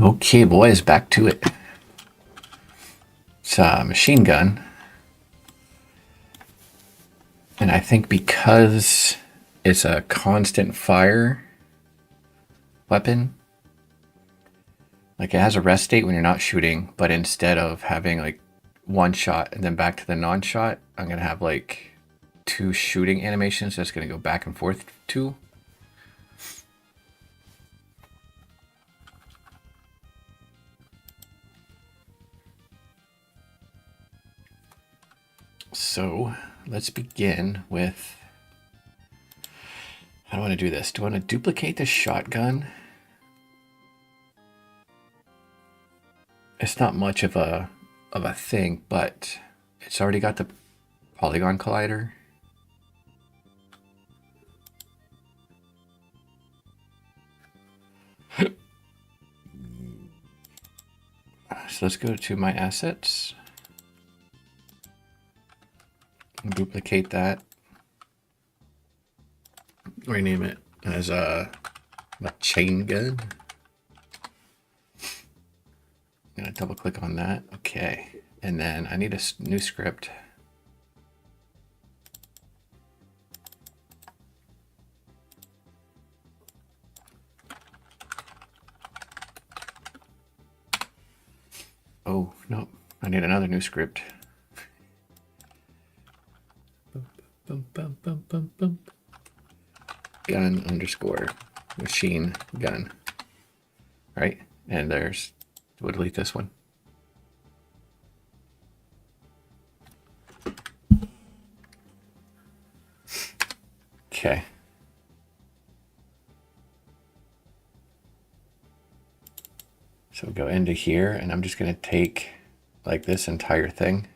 Okay, boys, back to it. It's a machine gun. And I think because it's a constant fire weapon, like it has a rest state when you're not shooting, but instead of having like one shot and then back to the non-shot, I'm going to have like two shooting animations that's going to go back and forth to. So let's begin with, how do I want to do this? Do I want to duplicate the shotgun? It's not much of a thing, but it's already got the polygon collider. So let's go to my assets. Duplicate that. Rename it as a chain gun. I'm gonna double click on that. Okay. And then I need a new script. Oh, no. I need another new script. Gun underscore machine gun. Right? And there's, we'll delete this one. Okay. So we'll go into here, and I'm just going to take like this entire thing.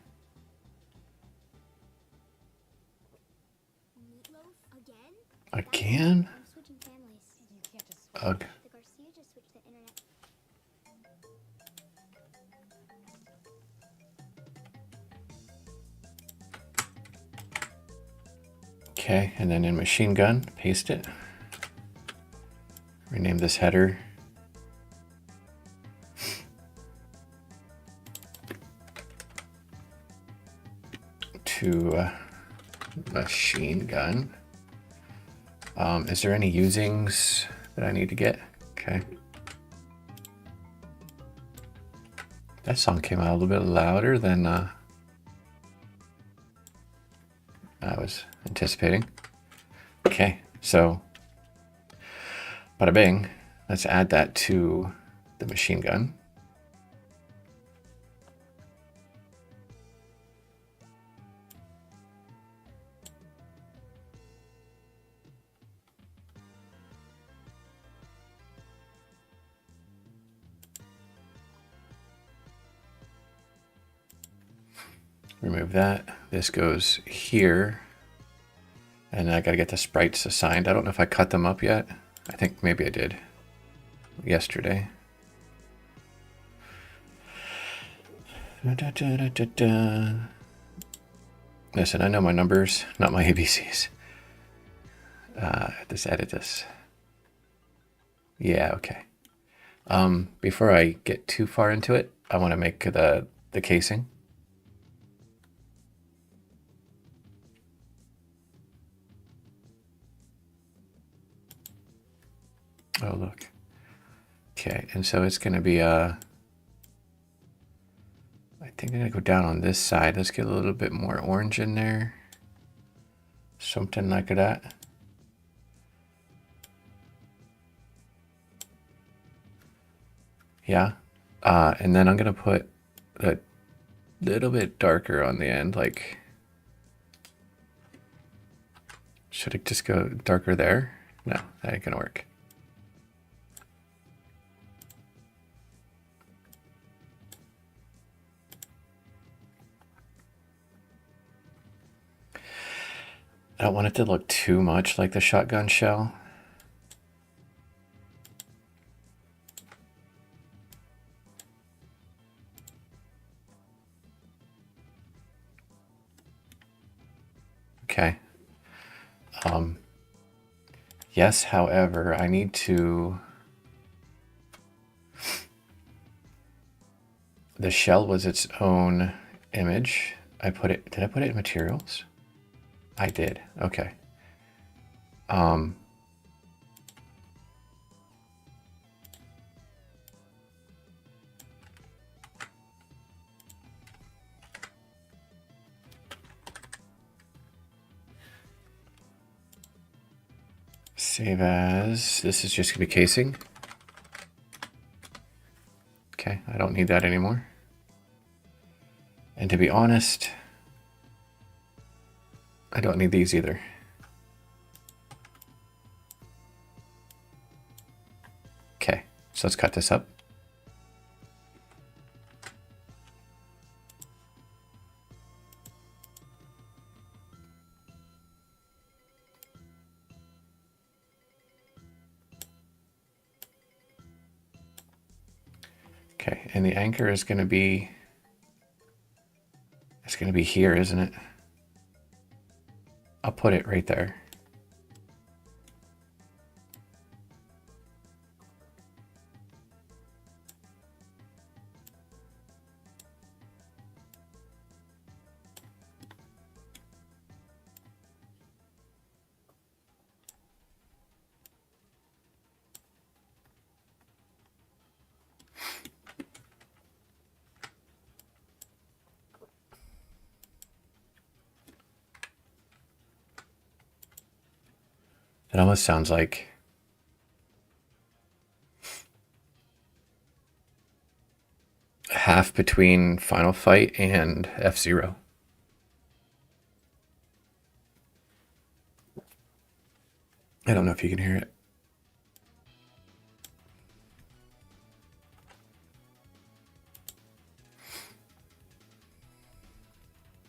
Again? Ugh. Okay, and then in machine gun, paste it. Rename this header. To machine gun. Is there any usings that I need to get? Okay. That song came out a little bit louder than I was anticipating. Okay, so bada bing. Let's add that to the machine gun. Remove that. This goes here. And I gotta get the sprites assigned. I don't know if I cut them up yet. I think maybe I did yesterday. Listen, I know my numbers, not my ABCs. Let's edit this. Yeah, okay. Before I get too far into it, I want to make the casing. Oh, look. Okay, and so it's going to be I think I'm going to go down on this side. Let's get a little bit more orange in there. Something like that. Yeah. And then I'm going to put a little bit darker on the end. Like, should it just go darker there? No, that ain't going to work. I don't want it to look too much like the shotgun shell. Okay. Yes, however, I need to the shell was its own image. Did I put it in materials? I did. Okay. Save as. This is just gonna be casing. Okay, I don't need that anymore. And to be honest, I don't need these either. Okay, so let's cut this up. Okay, and the anchor is going to be, it's going to be here, isn't it? I'll put it right there. It almost sounds like half between Final Fight and F-Zero. I don't know if you can hear it.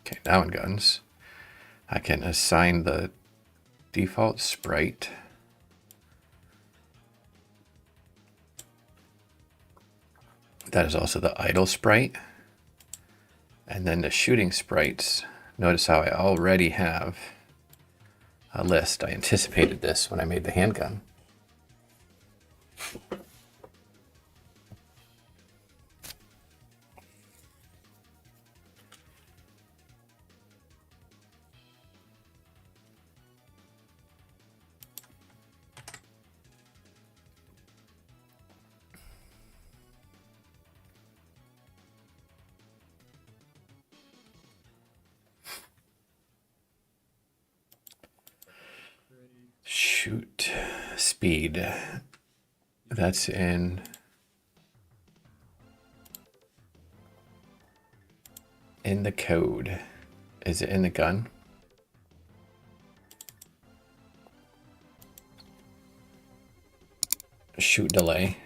Okay, now in guns, I can assign the default sprite. That is also the idle sprite. And then the shooting sprites. Notice how I already have a list. I anticipated this when I made the handgun. Shoot speed. That's in the code. Is it in the gun? Shoot delay.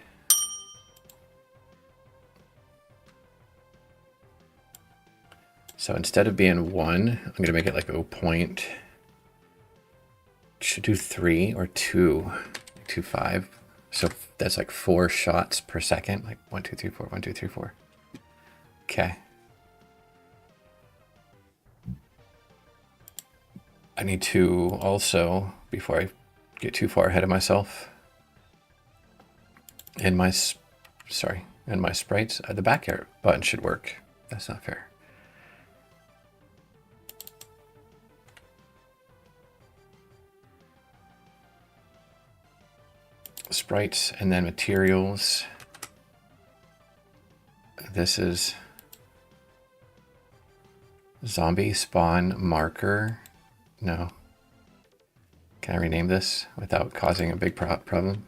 So instead of being 1, I'm going to make it like 0. Should do 3 or 2.5. So that's like 4 shots per second. Like 1, 2, 3, 4, 1, 2, 3, 4. Okay. I need to also, before I get too far ahead of myself, in my sprites, the back arrow button should work. That's not fair. Sprites and then materials. This is zombie spawn marker. No. Can I rename this without causing a big problem?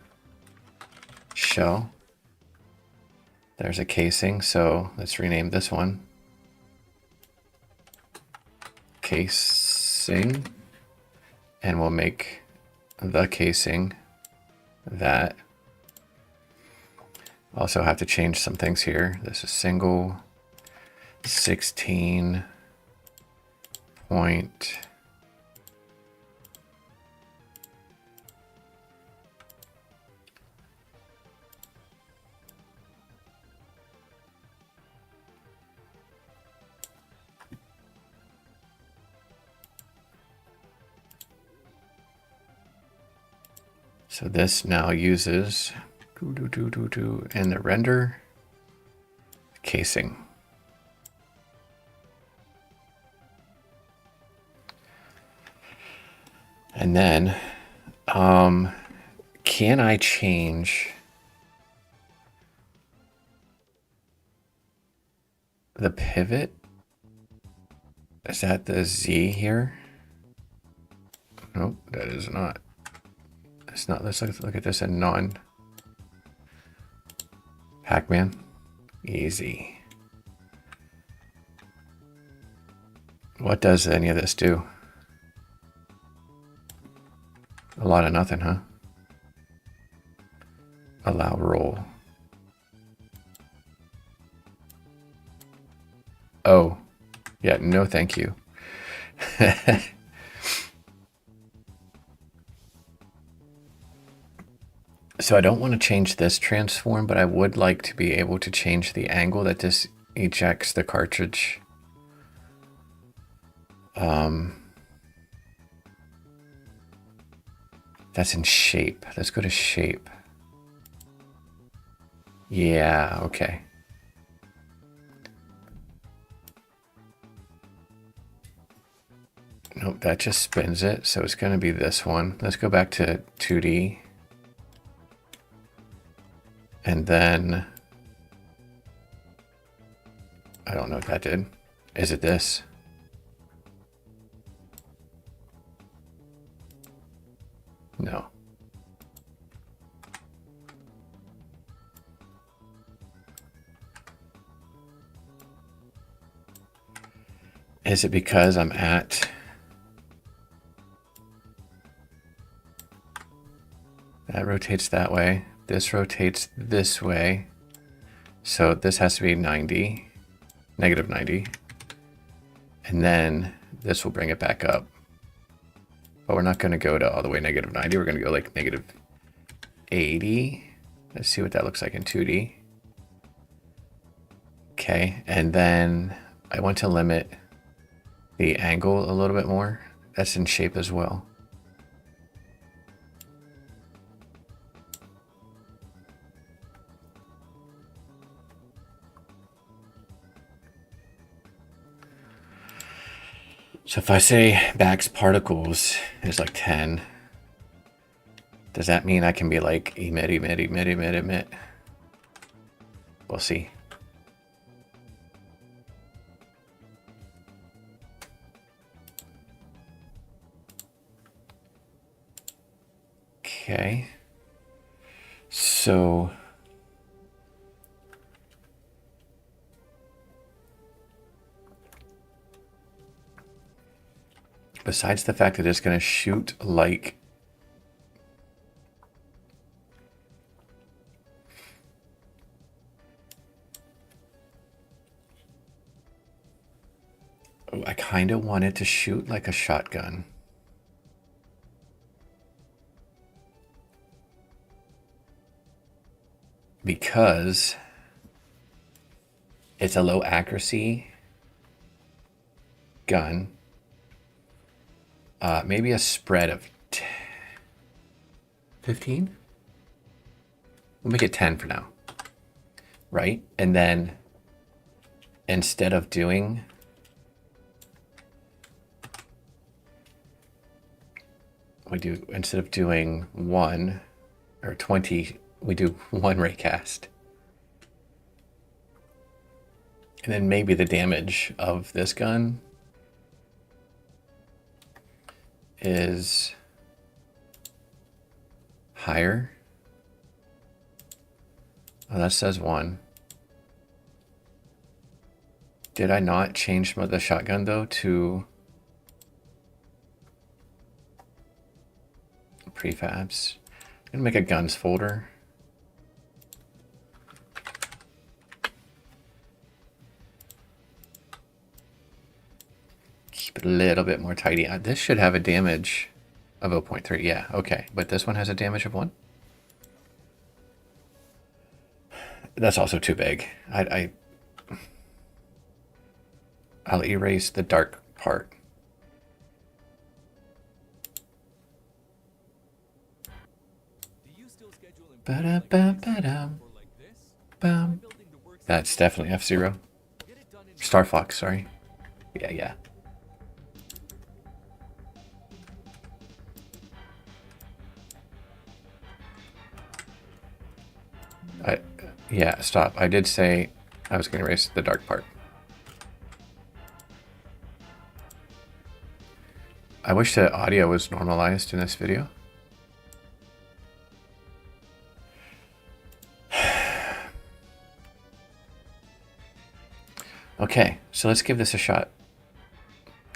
Shell. There's a casing, so let's rename this one casing, and we'll make the casing that. Also have to change some things here. This is single 16 point. So this now uses in the render casing. And then, can I change the pivot? Is that the Z here? Nope, that is not. It's not. Let's look at this in non. Pac-Man. Easy. What does any of this do? A lot of nothing, huh? Allow roll. Oh, yeah, no thank you. So I don't want to change this transform, but I would like to be able to change the angle that this ejects the cartridge. That's in shape. Let's go to shape. Yeah, okay. Nope, that just spins it, so it's going to be this one. Let's go back to 2D. And then, I don't know what that did. Is it this? No. Is it because I'm at... That rotates that way. This rotates this way. So this has to be 90, negative 90. And then this will bring it back up. But we're not going to go to all the way negative 90. We're going to go like negative 80. Let's see what that looks like in 2D. Okay, and then I want to limit the angle a little bit more. That's in shape as well. So if I say Back's particles is like 10, does that mean I can be like emit, emit, emit, emit, emit? We'll see. Okay. So besides the fact that it's going to shoot like I kind of want it to shoot like a shotgun. Because it's a low accuracy gun. Maybe a spread of 15? We'll make it 10 for now. Right? And then instead of doing instead of doing 1 or 20, we do 1 raycast. And then maybe the damage of this gun is higher. Oh, that says 1. Did I not change the shotgun though to prefabs? I'm gonna make a guns folder. Keep it a little bit more tidy. This should have a damage of 0.3. Yeah, okay. But this one has a damage of 1. That's also too big. I'll erase the dark part. Ba-da-ba-ba-dum. Bum. That's definitely F-Zero. Star Fox, sorry. Yeah. Yeah, stop. I did say I was going to erase the dark part. I wish the audio was normalized in this video. Okay, so let's give this a shot.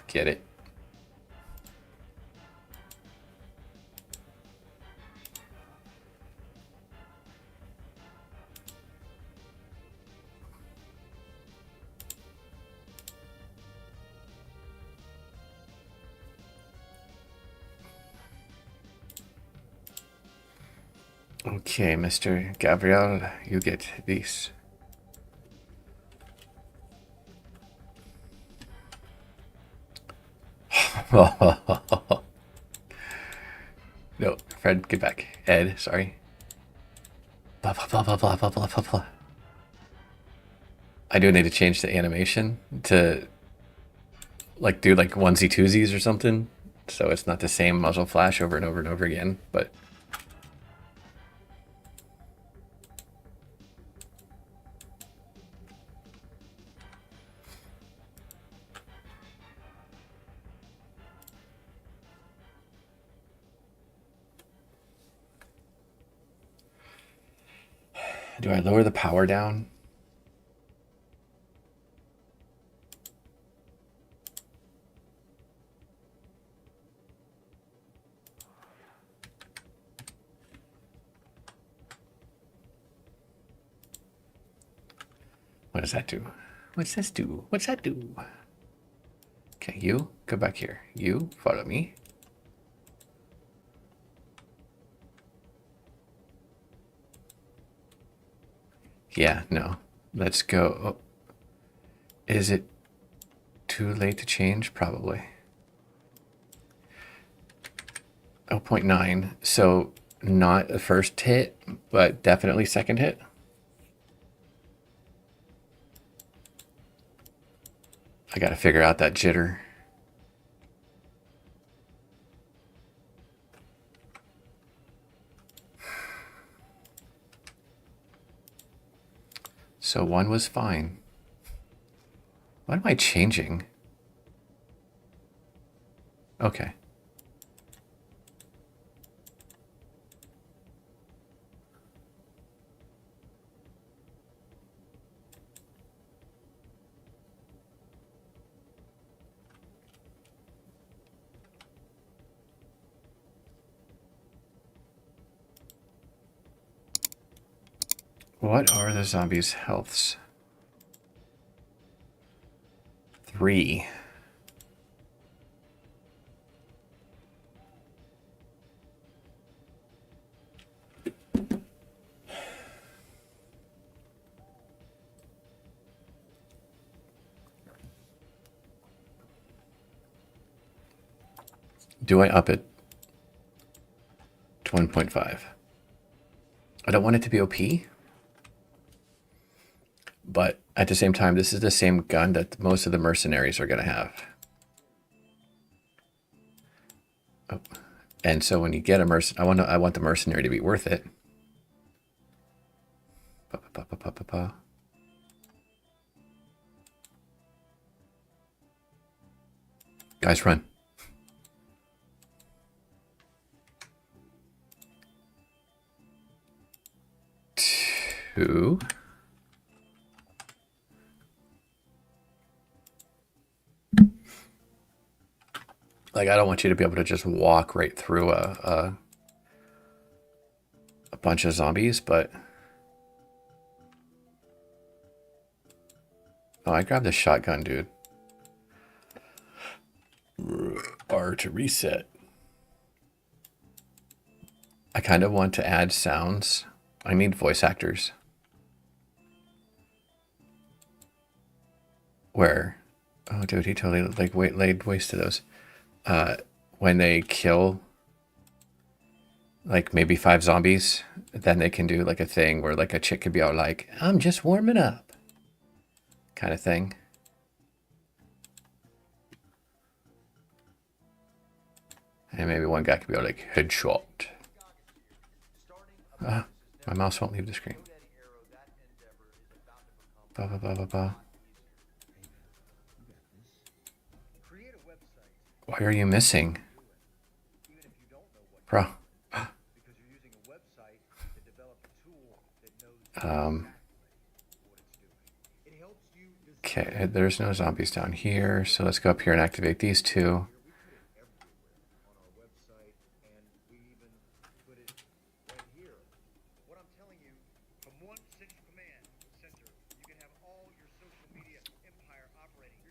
Get it? Okay, Mr. Gabriel, you get this. No, Fred, get back. Ed, sorry. Blah, blah, blah, blah, blah, blah, blah, blah, blah. I do need to change the animation to like do like onesie twosies or something. So it's not the same muzzle flash over and over and over again, but do I lower the power down? What does that do? What's this do? What's that do? Okay, you, go back here. You, follow me. Yeah, no. Let's go. Oh. Is it too late to change? Probably. 0.9. So not the first hit, but definitely second hit. I got to figure out that jitter. So one was fine. What am I changing? Okay. What are the zombies' healths? 3. Do I up it to 1.5? I don't want it to be OP. But at the same time, this is the same gun that most of the mercenaries are going to have. Oh. And so when you get a mercenary, I want the mercenary to be worth it. Guys, run. 2. Like, I don't want you to be able to just walk right through a bunch of zombies, but... Oh, I grabbed the shotgun, dude. R to reset. I kind of want to add sounds. I need voice actors. Where? Oh, dude, he totally like laid waste to those. When they kill like maybe 5 zombies, then they can do like a thing where like a chick could be out like, I'm just warming up, kind of thing. And maybe one guy could be out like, headshot. My mouse won't leave the screen. Blah, blah, blah, blah, blah. Why are you missing? Bro. Okay, there's no zombies down here, so let's go up here and activate these two.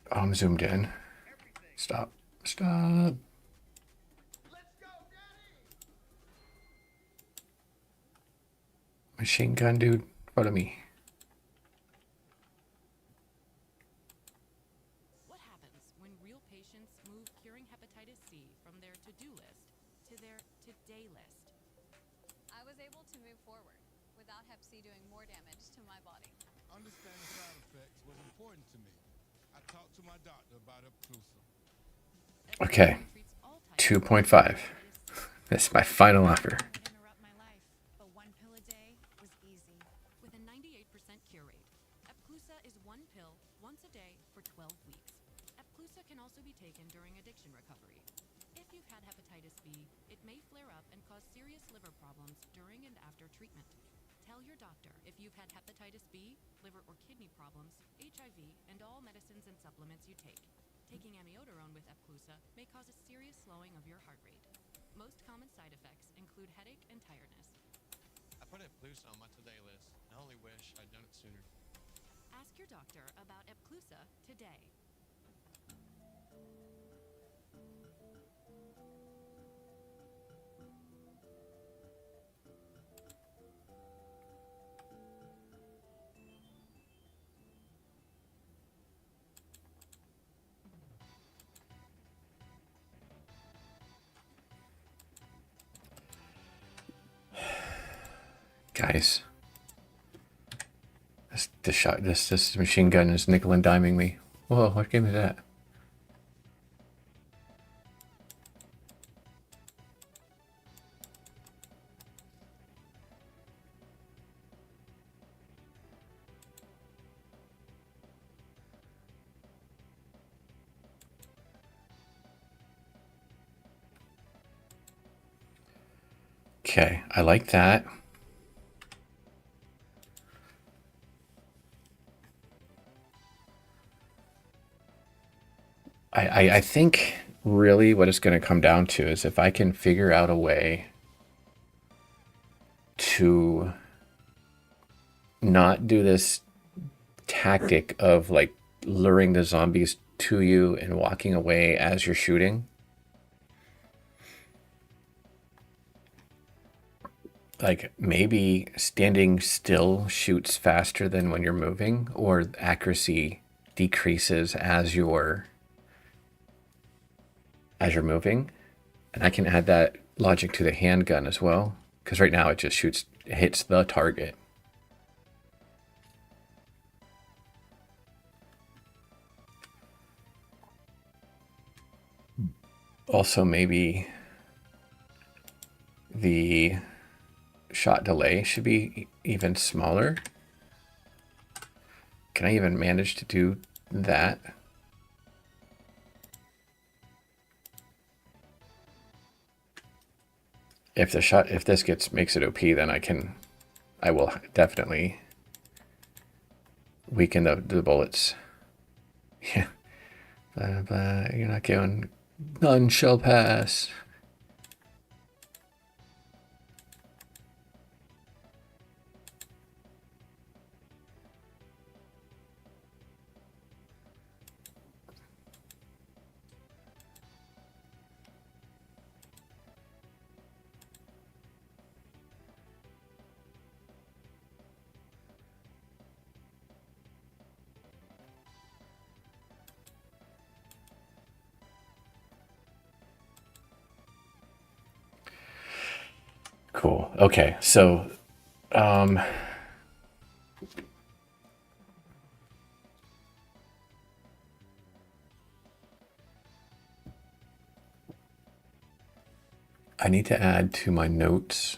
Oh, I'm zoomed in. Stop. Stop. Machine gun dude, follow me. What happens when real patients move curing hepatitis C from their to-do list to their today list? I was able to move forward without Hep C doing more damage to my body. Understanding side effects was important to me. I talked to my doctor about Epclusa. Okay, 2.5. That's my final offer. Interrupt my life, but one pill a day was easy. With a 98% cure rate, Epclusa is one pill once a day for 12 weeks. Epclusa can also be taken during addiction recovery. If you've had hepatitis B, it may flare up and cause serious liver problems during and after treatment. Tell your doctor if you've had hepatitis B, liver or kidney problems, HIV, and all medicines and supplements you take. Taking amiodarone with Epclusa may cause a serious slowing of your heart rate. Most common side effects include headache and tiredness. I put Epclusa on my today list. I only wish I'd done it sooner. Ask your doctor about Epclusa today. Guys. This machine gun is nickel and diming me. Whoa, what game is that? Okay, I like that. I think really what it's going to come down to is if I can figure out a way to not do this tactic of like luring the zombies to you and walking away as you're shooting. Like maybe standing still shoots faster than when you're moving, or accuracy decreases as you're moving. And I can add that logic to the handgun as well, because right now it just hits the target. Also, maybe the shot delay should be even smaller. Can I even manage to do that? If this makes it OP, then I will definitely weaken the bullets. Yeah. Blah, blah, you're not going, none shall pass. Cool. Okay, so I need to add to my notes.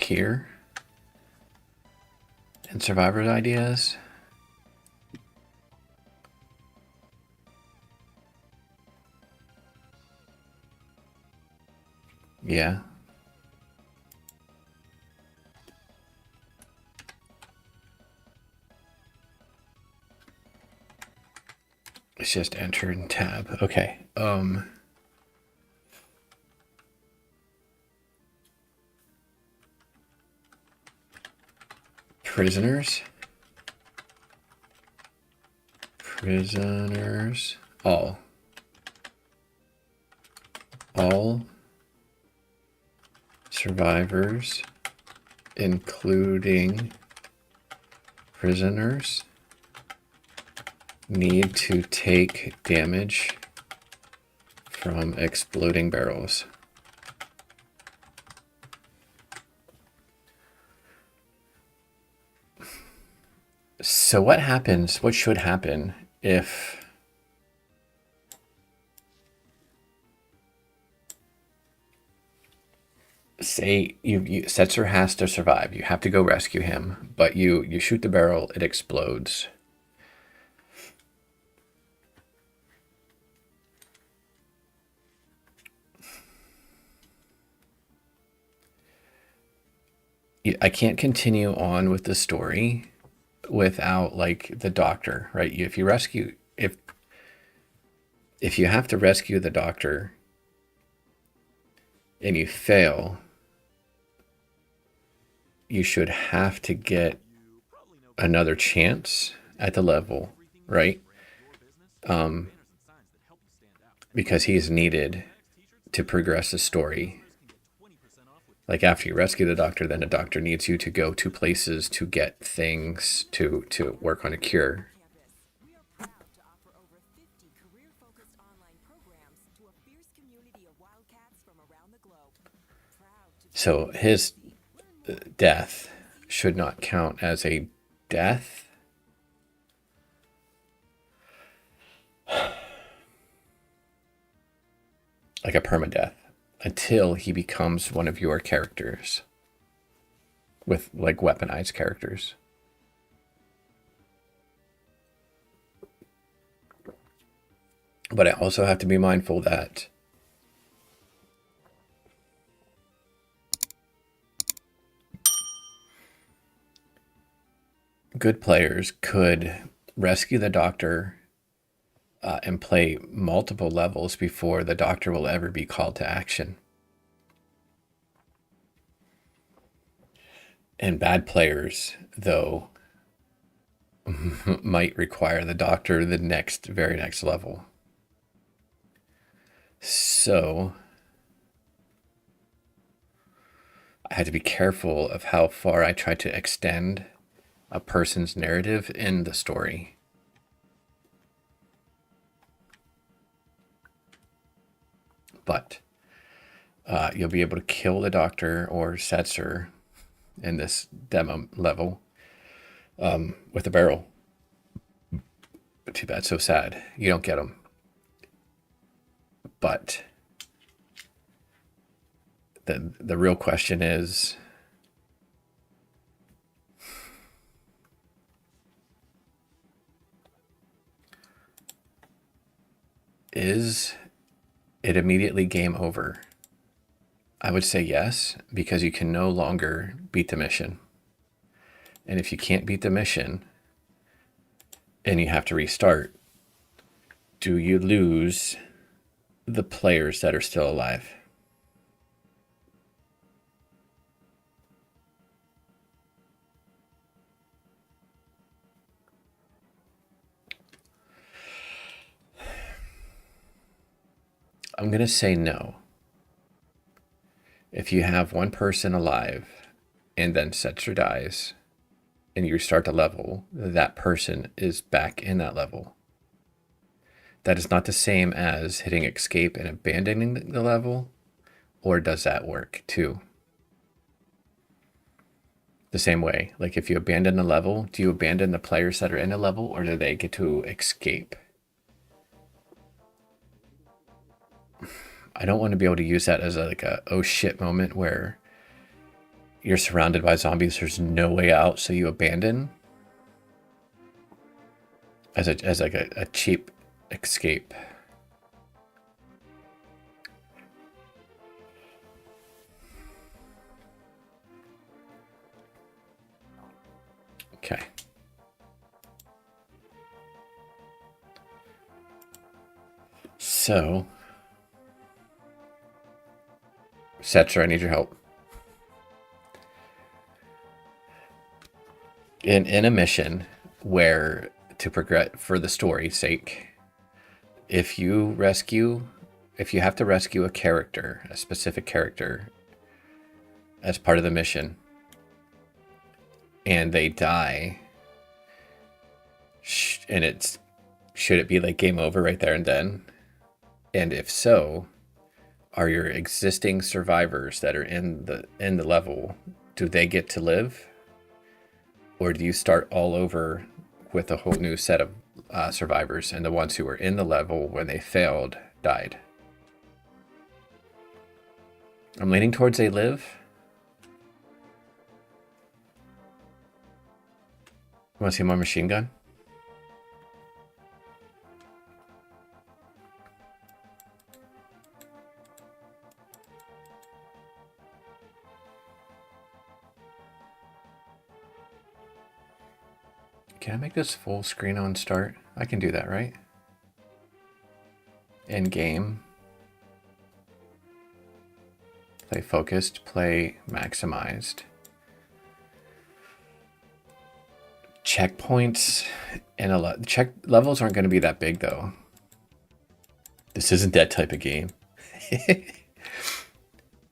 here in survivor's ideas. Yeah. It's just enter and tab. Okay. Prisoners. Prisoners. All survivors, including prisoners, need to take damage from exploding barrels. So what happens, what should happen if say Setzer has to survive, you have to go rescue him, but you shoot the barrel, it explodes. I can't continue on with the story without like the doctor, right? If you rescue, if you have to rescue the doctor and you fail, you should have to get another chance at the level, right? Because he's needed to progress the story. Like after you rescue the doctor, then the doctor needs you to go to places to get things to work on a cure. We are proud to offer over 50 career-focused online programs to a fierce community of wildcats from around the globe. Proud to So his death should not count as a death. Like a permadeath until he becomes one of your characters with like weaponized characters. But I also have to be mindful that good players could rescue the doctor and play multiple levels before the doctor will ever be called to action. And bad players, though, might require the doctor the very next level. So I had to be careful of how far I tried to extend a person's narrative in the story. But you'll be able to kill the doctor or Setzer in this demo level with a barrel. Too bad, so sad. You don't get them. But the real question is, is it immediately game over? I would say yes, because you can no longer beat the mission. And if you can't beat the mission and you have to restart, do you lose the players that are still alive? I'm going to say no. If you have one person alive and then Setzer dies and you restart the level, that person is back in that level. That is not the same as hitting escape and abandoning the level, or does that work too? The same way, like if you abandon the level, do you abandon the players that are in the level, or do they get to escape? I don't want to be able to use that as like a oh shit moment where you're surrounded by zombies, there's no way out, so you abandon as like a cheap escape. Okay. So, Setzer, I need your help. In a mission where, to progress for the story's sake, if you have to rescue a character, a specific character, as part of the mission, and they die, and should it be like game over right there and then? And if so, are your existing survivors that are in the level, do they get to live? Or do you start all over with a whole new set of survivors, and the ones who were in the level when they failed died? I'm leaning towards they live. Want to see my machine gun? Can I make this full screen on start? I can do that, right? In game. Play focused, play maximized. Checkpoints and a lot. Check levels aren't going to be that big though. This isn't that type of game.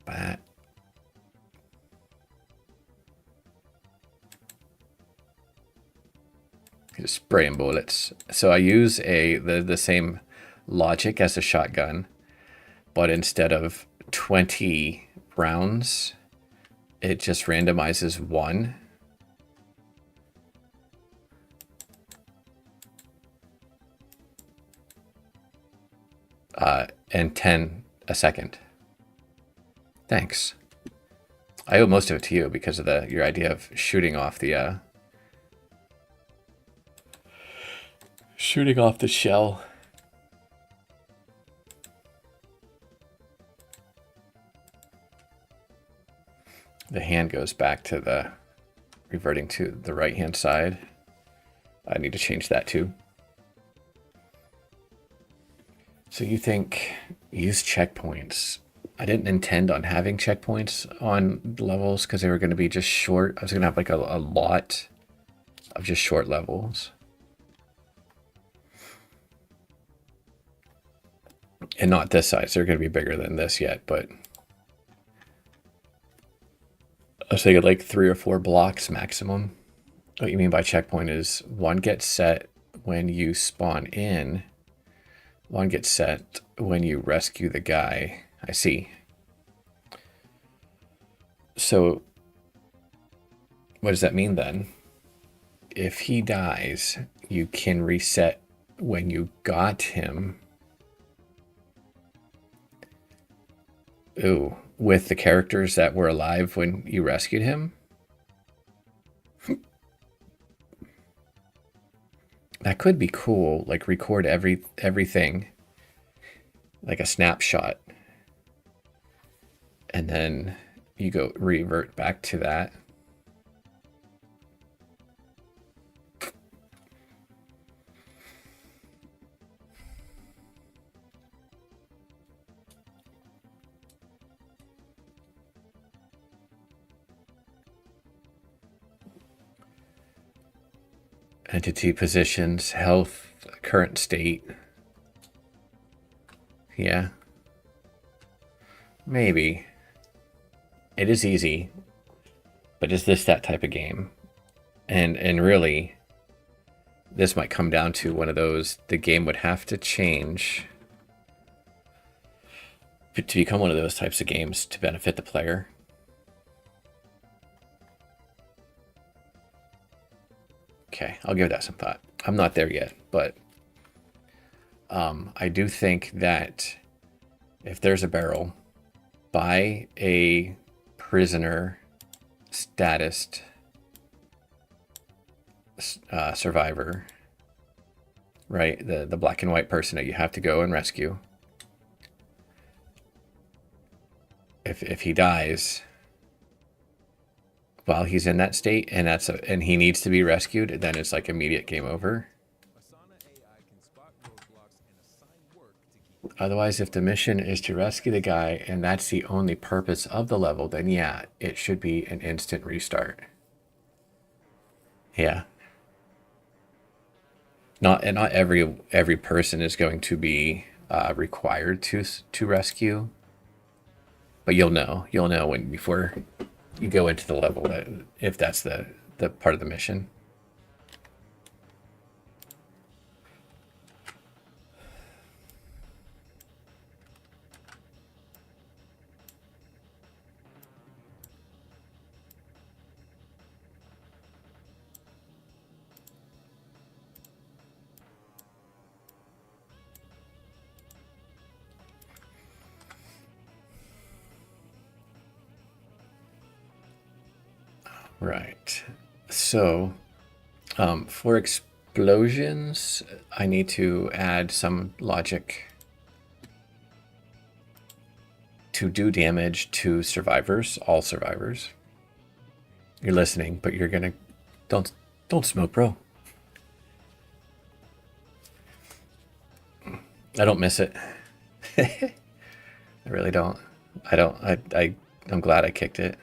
But just spraying bullets. So I use the same logic as a shotgun, but instead of 20 rounds, it just randomizes 1. And 10 a second. Thanks. I owe most of it to you because of your idea of shooting off the shell. The hand goes back to reverting to the right hand side. I need to change that too. So you think use checkpoints? I didn't intend on having checkpoints on levels because they were going to be just short. I was going to have like a lot of just short levels. And not this size. They're going to be bigger than this yet, but I was thinking like 3 or 4 blocks maximum. What you mean by checkpoint is one gets set when you spawn in. One gets set when you rescue the guy. I see. So what does that mean then? If he dies, you can reset when you got him. Ooh, with the characters that were alive when you rescued him? That could be cool, like record everything, like a snapshot. And then you go revert back to that. Entity positions, health, current state. Yeah. Maybe. It is easy. But is this that type of game? And really, this might come down to one of those, the game would have to change to become one of those types of games to benefit the player. Okay, I'll give that some thought. I'm not there yet, but I do think that if there's a barrel, buy a prisoner status survivor, right? The black and white person that you have to go and rescue. If he dies while he's in that state and he needs to be rescued, then it's like immediate game over. Otherwise, if the mission is to rescue the guy and that's the only purpose of the level, then yeah, it should be an instant restart. Yeah. Not every person is going to be required to rescue, but you'll know when before you go into the level that if that's the part of the mission. Right. So, for explosions, I need to add some logic to do damage to survivors, all survivors. You're listening, but you're gonna don't smoke, bro. I don't miss it. I really don't. I'm glad I kicked it.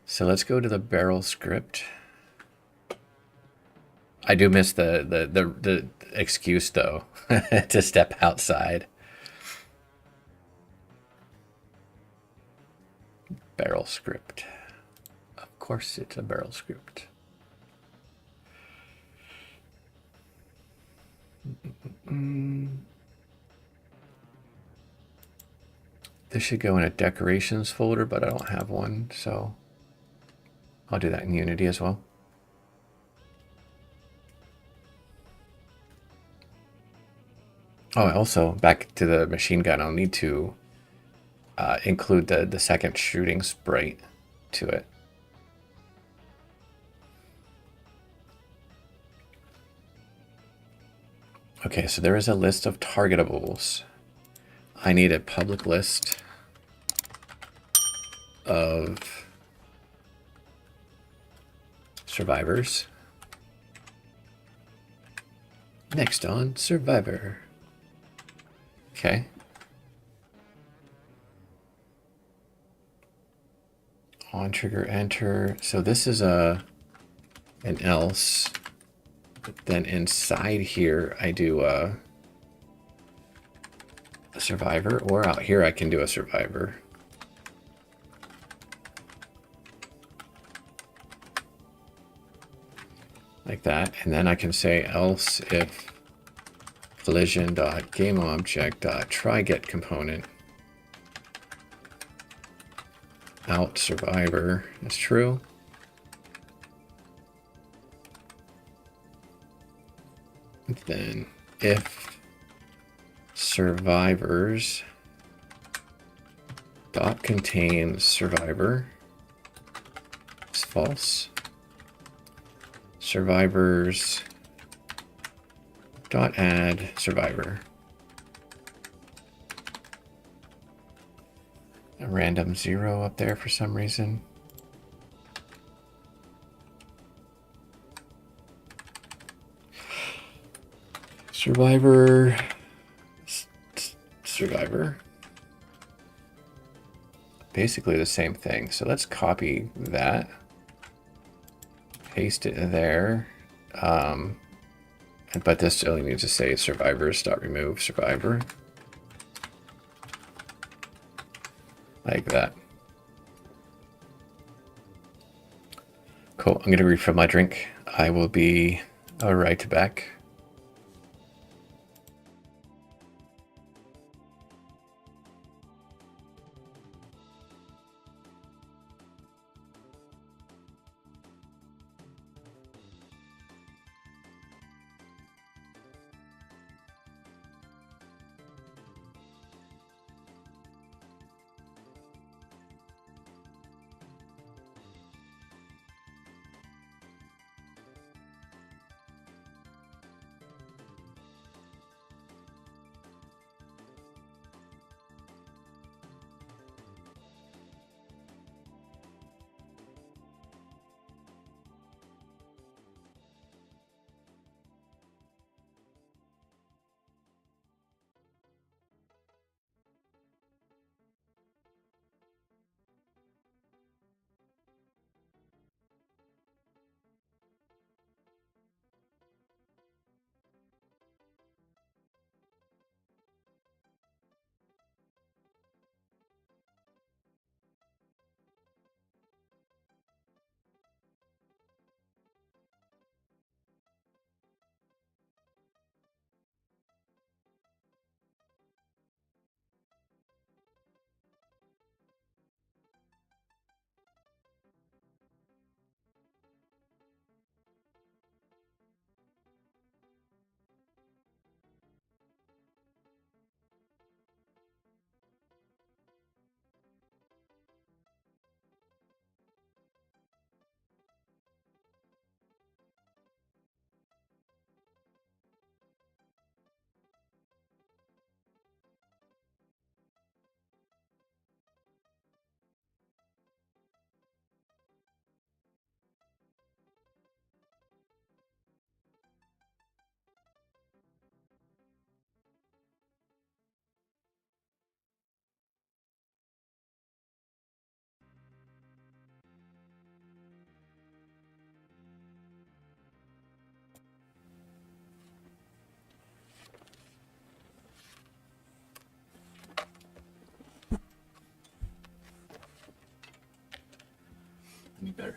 So let's go to the barrel script. I do miss the excuse though to step outside. Barrel script. Of course it's a barrel script. This should go in a decorations folder, but I don't have one, so I'll do that in Unity as well. Oh, also back to the machine gun, I'll need to include the second shooting sprite to it. Okay, so there is a list of targetables. I need a public list of survivors. Next on survivor. Okay. On trigger enter. So this is an else. But then inside here I do a survivor, or out here I can do a survivor. Like that, and then I can say else if collision.gameObject.tryGetComponent out survivor is true. And then if survivors dot contains survivor is false. Survivors dot add survivor. A random 0 up there for some reason. Survivor. Basically the same thing. So let's copy that. Paste it there. But this only needs to say survivors.remove survivor. Like that. Cool. I'm going to refill my drink. I will be right back.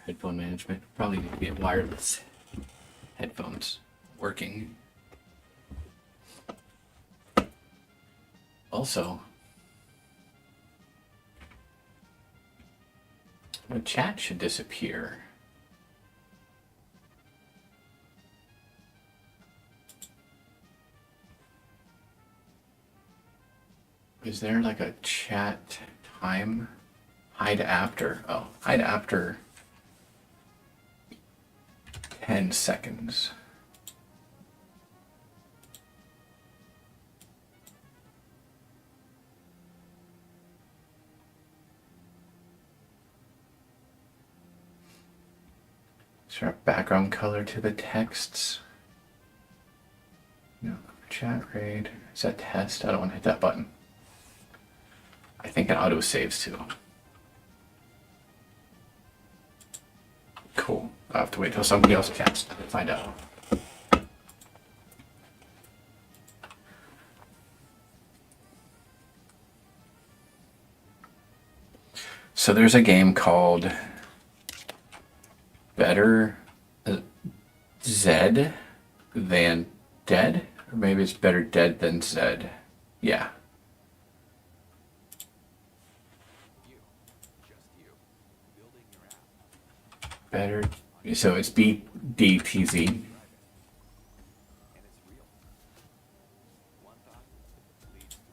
headphone management. Probably need to get wireless headphones working. Also, the chat should disappear. Is there like a chat time? Hide after. Oh, hide after 10 seconds. Is there a background color to the texts? No. Chat raid. Is that test? I don't want to hit that button. I think it auto saves too. Cool. I'll have to wait till somebody else chats to find out. So there's a game called Better Zed Than Dead? Or maybe it's Better Dead Than Zed. Yeah. Better. So it's BDTZ.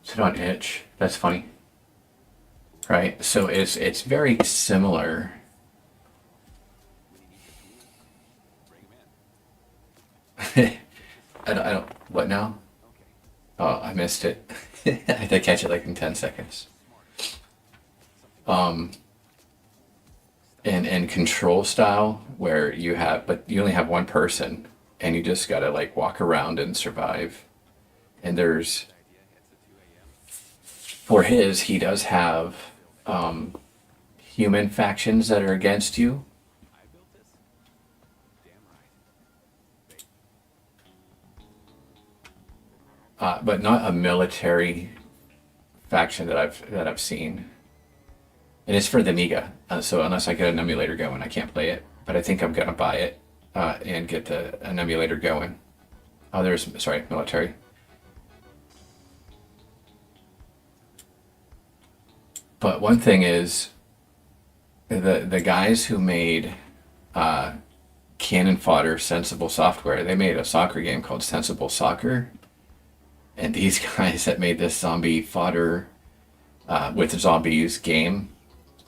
Sit on itch. That's funny. Right? So it's very similar. I don't. What now? Oh, I missed it. I had to catch it like in 10 seconds. And control style where but you only have one person and you just gotta like walk around and survive. And there's, for he does have human factions that are against you. But not a military faction that I've seen. And it's for the Niga, so unless I get an emulator going, I can't play it. But I think I'm gonna buy it and get an emulator going. Oh, sorry, military. But one thing is, the guys who made Cannon Fodder Sensible Software, they made a soccer game called Sensible Soccer. And these guys that made this zombie fodder with zombies game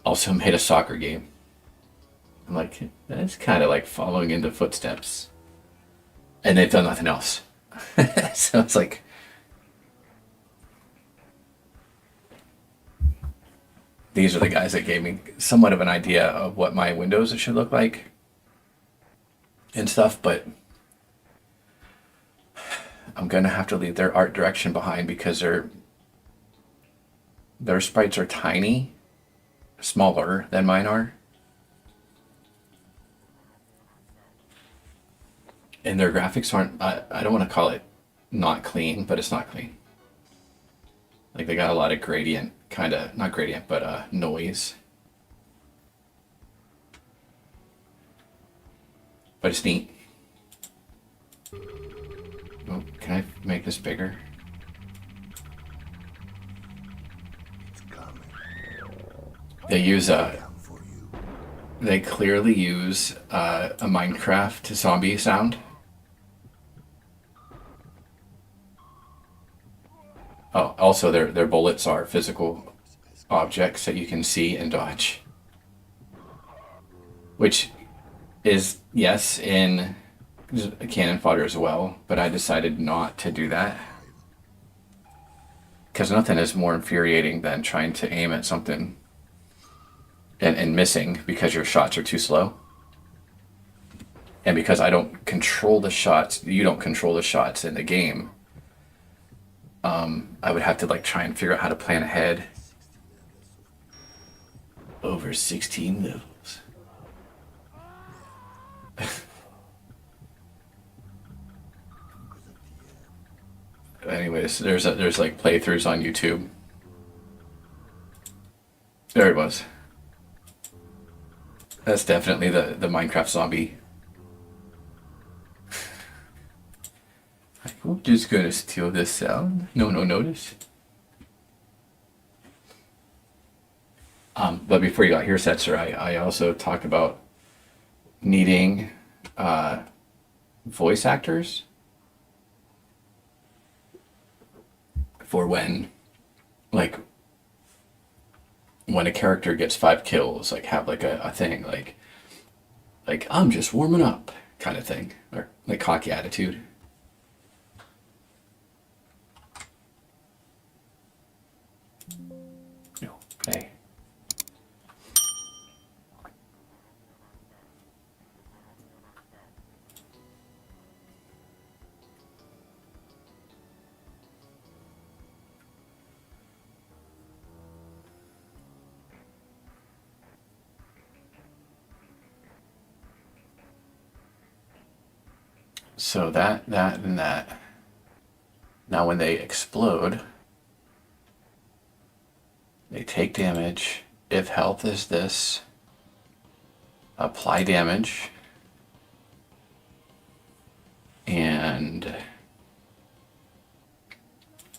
also made a soccer game. I'm like, that's kind of like following in the footsteps. And they've done nothing else. So it's like, these are the guys that gave me somewhat of an idea of what my windows should look like and stuff, but I'm gonna have to leave their art direction behind because their sprites are tiny, smaller than mine are. And their graphics aren't, I don't want to call it not clean, but it's not clean. Like they got a lot of gradient, kind of, not gradient, but noise. But it's neat. Oh, can I make this bigger? They clearly use a Minecraft zombie sound. Oh, also their bullets are physical objects that you can see and dodge. Which is, yes, in Cannon Fodder as well, but I decided not to do that. Because nothing is more infuriating than trying to aim at something and missing because your shots are too slow. And because I don't control the shots, you don't control the shots in the game, I would have to like try and figure out how to plan ahead. Over 16 levels. Anyways, there's like playthroughs on YouTube. There it was. That's definitely the Minecraft zombie. I'm just gonna steal this sound. No notice. But before you got here, Setzer, I also talked about needing voice actors for when, like, when a character gets 5 kills, like have like a thing like I'm just warming up kind of thing, or like cocky attitude. No, okay. So that, and that. Now when they explode, they take damage. If health is this, apply damage. And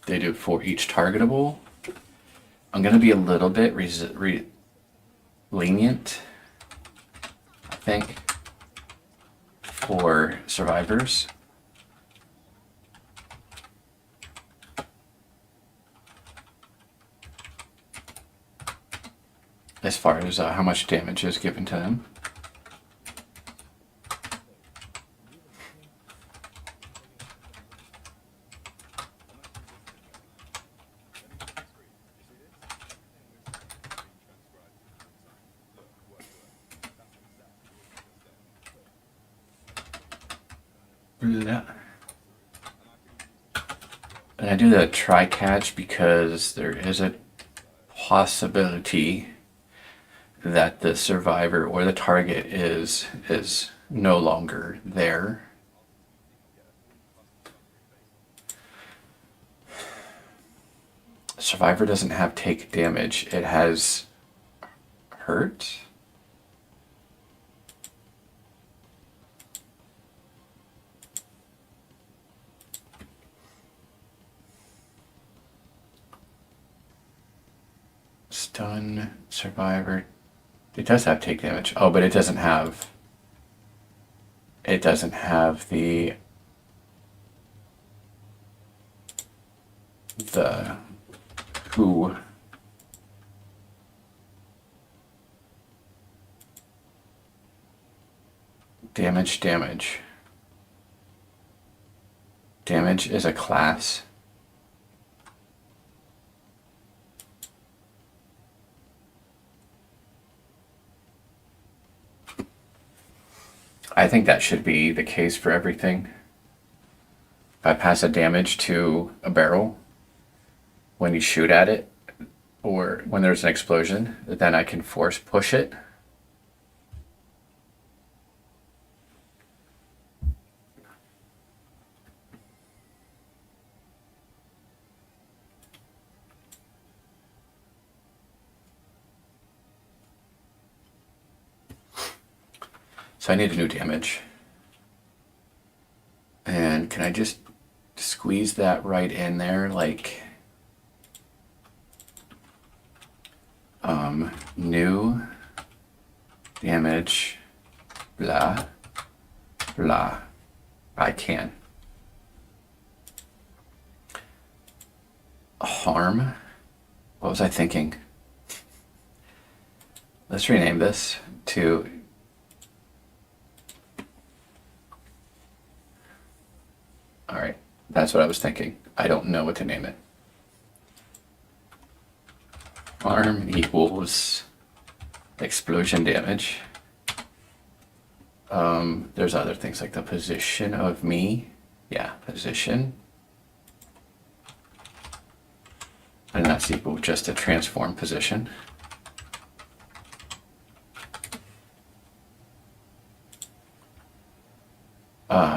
they do for each targetable. I'm going to be a little bit lenient, I think, for survivors. As far as how much damage is given to them. Blah. And I do the try catch because there is a possibility that the survivor or the target is no longer there. Survivor doesn't have take damage. It has hurt. Stun, survivor. It does have take damage. Oh, but it doesn't have the who damage. Damage is a class. I think that should be the case for everything. If I pass a damage to a barrel when you shoot at it, or when there's an explosion, then I can force push it. So I need a new damage. And can I just squeeze that right in there, like new damage, blah, blah. I can. Harm? What was I thinking? Let's rename this to Alright, that's what I was thinking. I don't know what to name it. Harm equals explosion damage. There's other things like the position of me. Yeah, position. And that's equal just to transform position.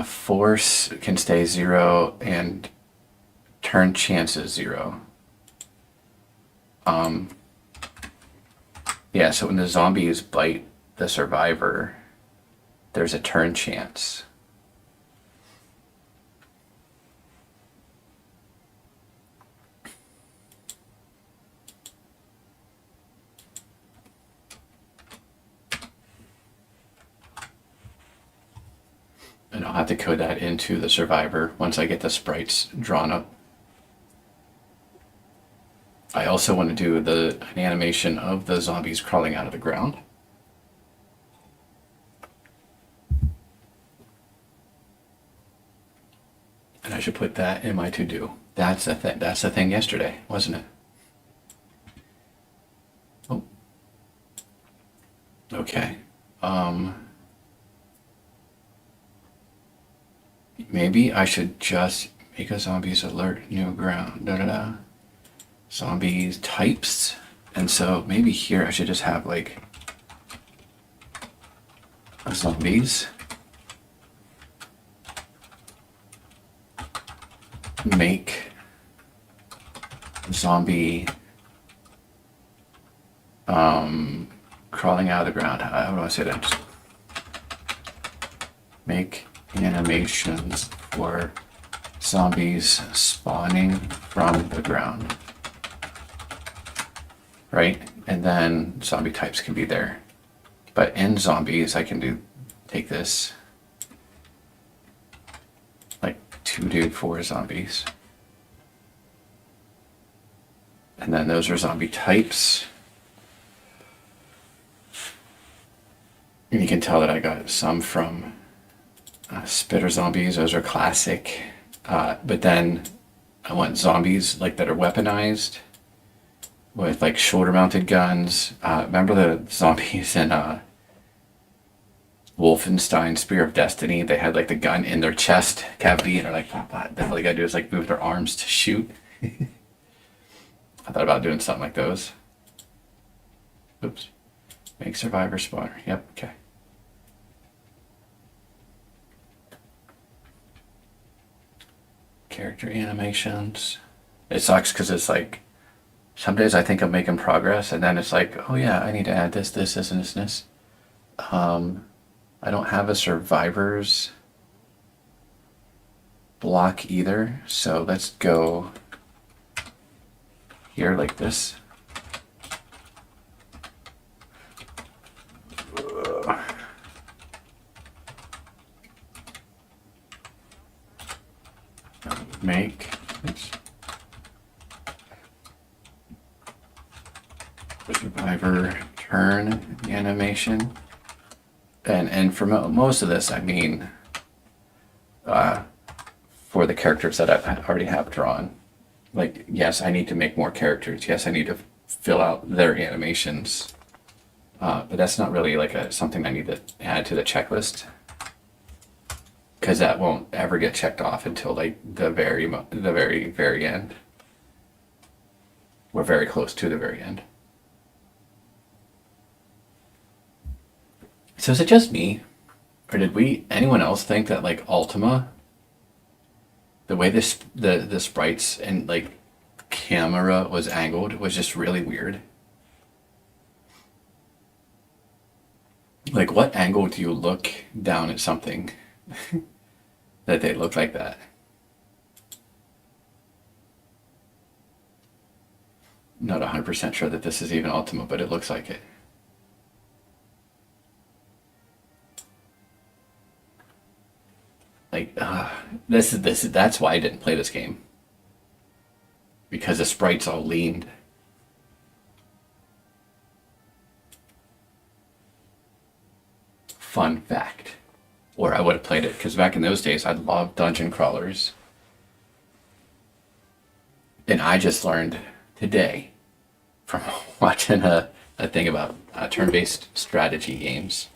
Force can stay 0 and turn chances 0. Yeah, so when the zombies bite the survivor, there's a turn chance. And I'll have to code that into the survivor once I get the sprites drawn up. I also want to do an animation of the zombies crawling out of the ground. And I should put that in my to-do. That's the thing. That's the thing yesterday, wasn't it? Oh. Okay. Maybe I should just make a zombies alert new ground. Da da da. Zombies types. And so maybe here I should just have like zombies. Make zombie crawling out of the ground. How do I say that? Just make animations for zombies spawning from the ground. Right? And then zombie types can be there. But in zombies, I can take this like 2-4 zombies. And then those are zombie types. And you can tell that I got some from spitter zombies. Those are classic. But then I want zombies like that are weaponized with like shoulder mounted guns. Remember the zombies in Wolfenstein Spear of Destiny? They had like the gun in their chest cavity and they're like, all they gotta do is like move their arms to shoot. I thought about doing something like those. Oops. Make survivor spawner. Yep, okay. Character animations. It sucks because it's like, some days I think I'm making progress and then it's like, oh yeah, I need to add this, and this. I don't have a survivors block either. So let's go here like this. Make survivor turn animation, and for most of this, I mean, for the characters that I already have drawn. Like, yes, I need to make more characters. Yes, I need to fill out their animations, but that's not really like something I need to add to the checklist. Because that won't ever get checked off until like the very end. We're very close to the very end. So is it just me, or did anyone else think that like Ultima, the way the sprites and like camera was angled was just really weird? Like, what angle do you look down at something that they look like that? Not 100% sure that this is even Ultima, but it looks like it. Like, that's why I didn't play this game. Because the sprites all leaned. Fun fact. Or I would have played it, because back in those days, I loved dungeon crawlers. And I just learned today from watching a thing about turn-based strategy games.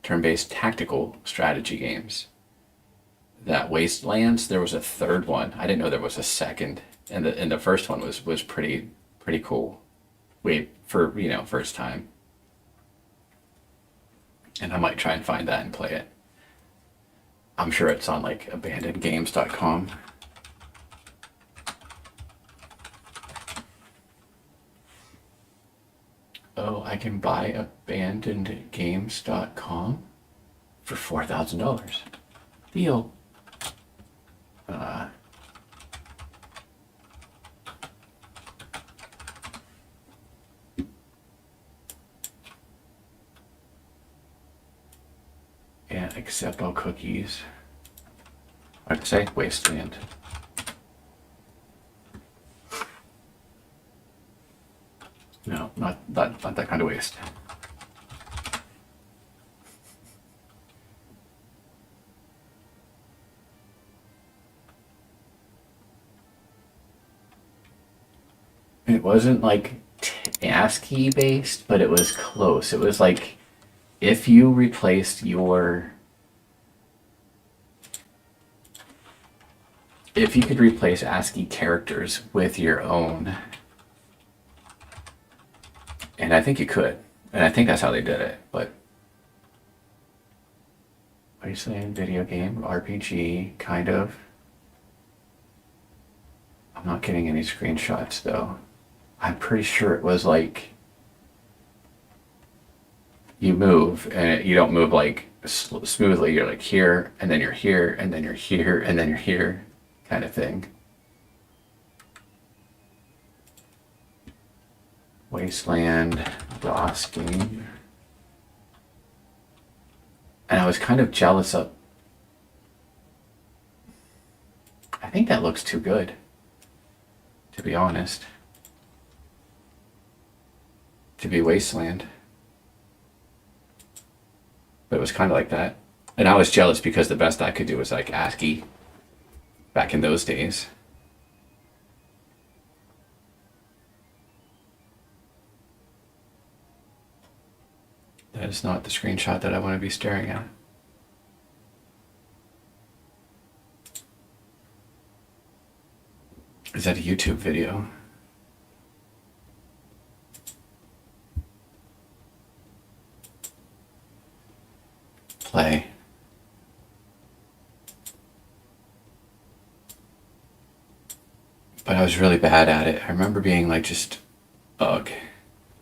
Turn-based tactical strategy games. That Wastelands, there was a third one. I didn't know there was a second. And the first one was pretty cool. For first time. And I might try and find that and play it. I'm sure it's on like abandonedgames.com. Oh, I can buy abandonedgames.com for $4,000. Deal. And accept all cookies. I'd say Wasteland. No, not that kind of waste. It wasn't like ASCII based, but it was close. It was like if you replaced if you could replace ASCII characters with your own, and I think you could, and I think that's how they did it, but Wasteland video game, RPG, kind of. I'm not getting any screenshots though. I'm pretty sure it was like you move and you don't move like smoothly. You're like here and then you're here and then you're here and then you're here kind of thing. Wasteland DOS game. And I was kind of jealous of, I think that looks too good, to be honest, to be Wasteland. But it was kind of like that. And I was jealous because the best I could do was like ASCII back in those days. That is not the screenshot that I want to be staring at. Is that a YouTube video? Play. But I was really bad at it. I remember being like just, ugh.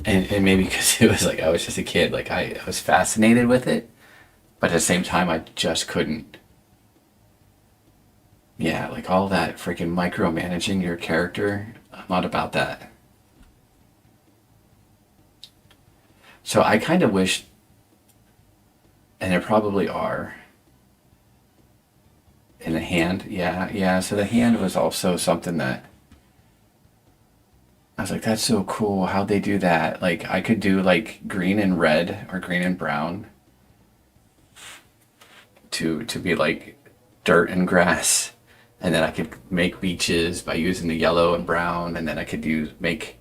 And maybe because it was like I was just a kid, like I was fascinated with it, but at the same time I just couldn't. Yeah, like all that freaking micromanaging your character, I'm not about that. So I kind of wish, and there probably are, in the hand, yeah. So the hand was also something that I was like, that's so cool. How'd they do that? Like, I could do like green and red or green and brown to be like dirt and grass, and then I could make beaches by using the yellow and brown, and then I could make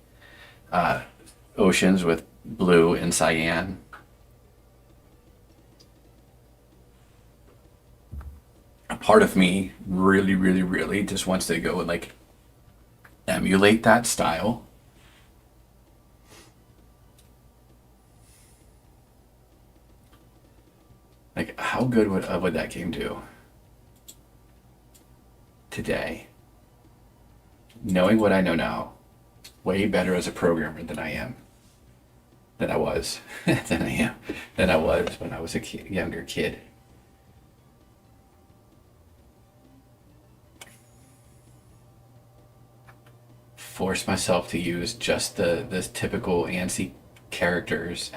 oceans with blue and cyan. A part of me really just wants to go and like emulate that style. Like, how good would that game do today? Knowing what I know now, way better as a programmer than I was than I was when I was a younger kid. Force myself to use just the typical ASCII characters.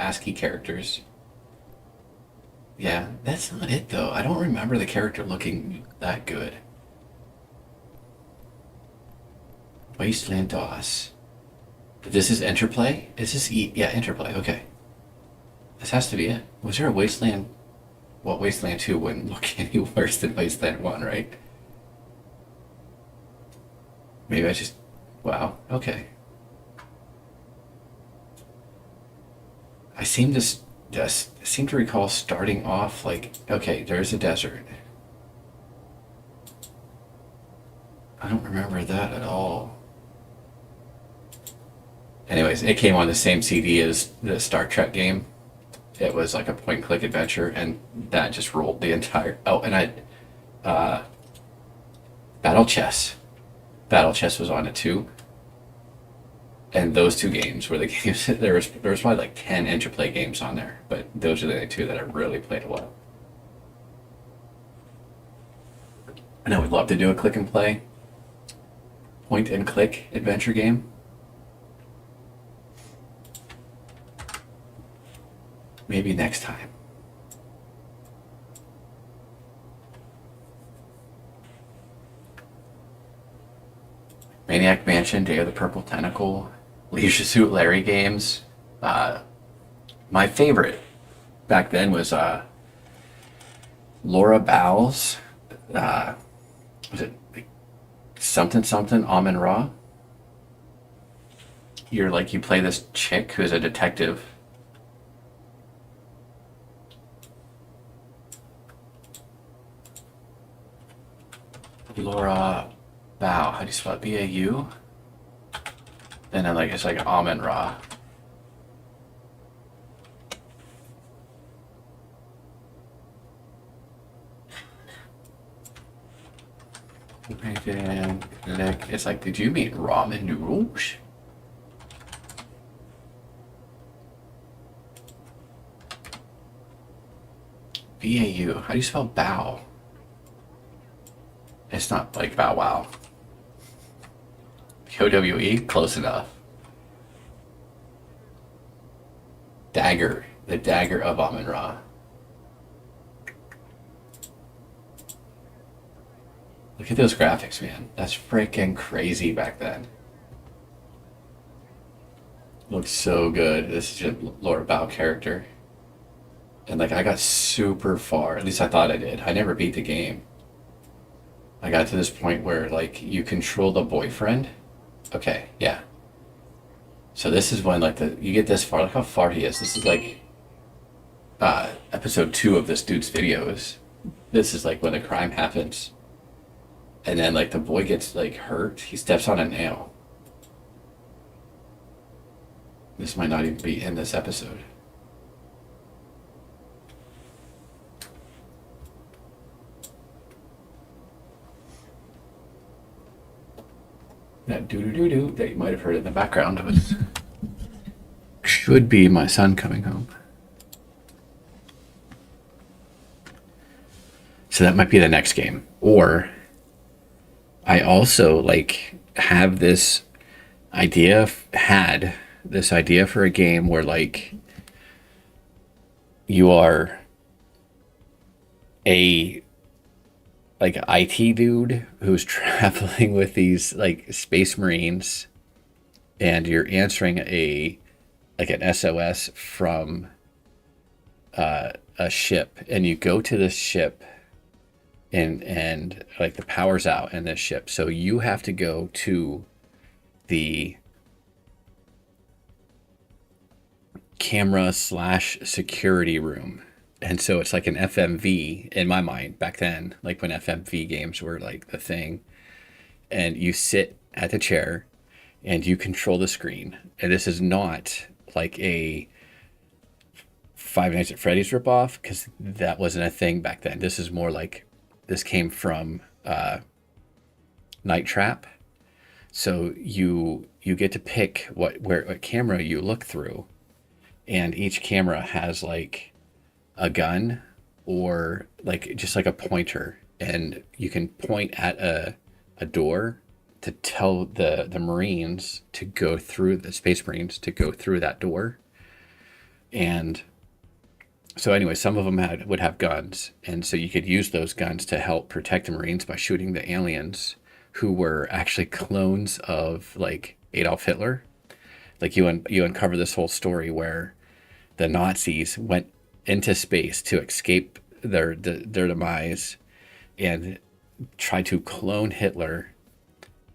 Yeah, that's not it though. I don't remember the character looking that good. Wasteland DOS. This is Interplay? Is this yeah, Interplay, okay. This has to be it. Was there a Wasteland? Well, Wasteland 2 wouldn't look any worse than Wasteland 1, right? Maybe I just, wow, okay. I seem to recall starting off like, okay, there's a desert. I don't remember that at all. Anyways, it came on the same CD as the Star Trek game. It was like a point-and-click adventure, and that just rolled the entire. Oh, and Battle Chess. Battle Chess was on it too. And those two games were the games. There was probably like 10 interplay games on there, but those are the two that I really played a lot. And I would love to do a click and play, point and click adventure game. Maybe next time. Maniac Mansion, Day of the Purple Tentacle, Leisure Suit Larry games. My favorite back then was Laura Bowles. Was it something something Amen Ra? You play this chick who's a detective. Laura Bao. How do you spell it? B-A-U? And then it's like Amen Ra. It's like, did you mean ramen noodles? B-A-U. How do you spell bow? It's not like bow wow. P-O-W-E? Close enough. Dagger. The dagger of Amen Ra. Look at those graphics, man. That's freaking crazy back then. Looks so good. This is just Laura Bao character. And I got super far. At least I thought I did. I never beat the game. I got to this point where you control the boyfriend. Okay, yeah. So this is when you get this far. Look how far he is. This is episode 2 of this dude's videos. This is when the crime happens. And then the boy gets hurt. He steps on a nail. This might not even be in this episode. That doo-doo-doo-doo that you might have heard in the background was should be my son coming home. So that might be the next game. Or I also have this idea for a game where you are a IT dude who's traveling with these space marines, and you're answering an SOS from a ship, and you go to this ship, and the power's out in this ship, so you have to go to the camera / security room. And so it's like an FMV in my mind back then, when FMV games were the thing. And you sit at the chair and you control the screen. And this is not a Five Nights at Freddy's ripoff, because that wasn't a thing back then. This is more this came from Night Trap. So you get to pick what camera you look through, and each camera has a gun or just a pointer, and you can point at a door to tell the Marines to go through, the Space Marines to go through that door. And so anyway, some of them would have guns, and so you could use those guns to help protect the Marines by shooting the aliens, who were actually clones of Adolf Hitler. You uncover this whole story where the Nazis went into space to escape their demise and tried to clone Hitler,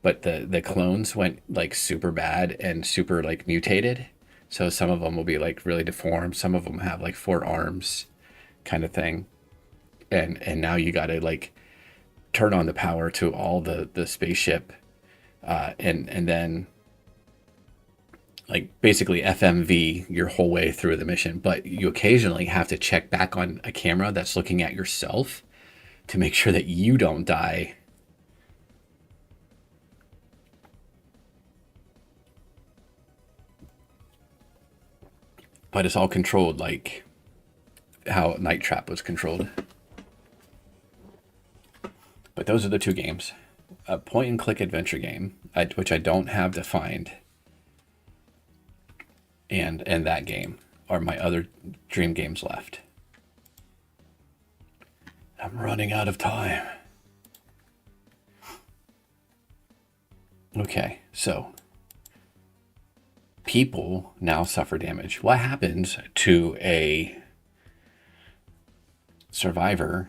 but the clones went super bad and super mutated. So some of them will be really deformed. Some of them have 4 arms, kind of thing. And now you got to turn on the power to all the spaceship, and then basically FMV your whole way through the mission. But you occasionally have to check back on a camera that's looking at yourself to make sure that you don't die. but it's all controlled like how Night Trap was controlled. But those are the two games. A point and click adventure game, which I don't have defined, and that game are my other dream games left. I'm running out of time. Okay, so people now suffer damage. What happens to a survivor?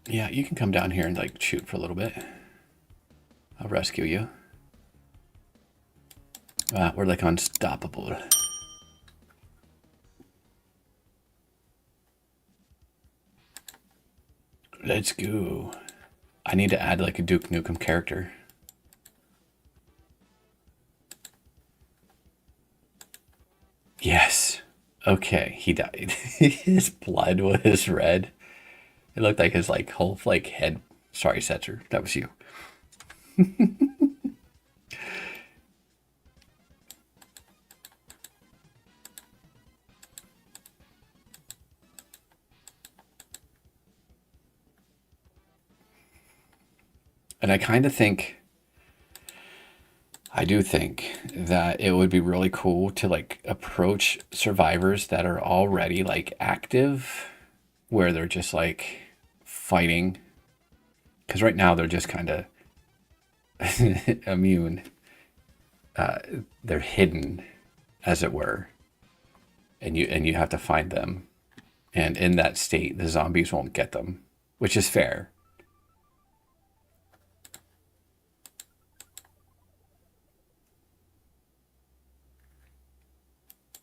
Yeah, you can come down here and like shoot for a little bit. I'll rescue you. We're like unstoppable. Let's go. I need to add like a Duke Nukem character. Yes. Okay, he died. His blood was red. It looked like his like whole like head. Sorry, Setzer, that was you. And I kind of think, I do think that it would be really cool to like approach survivors that are already like active, where they're just like fighting. Because right now they're just kind of immune. They're hidden, as it were, and you have to find them. And in that state, the zombies won't get them, which is fair.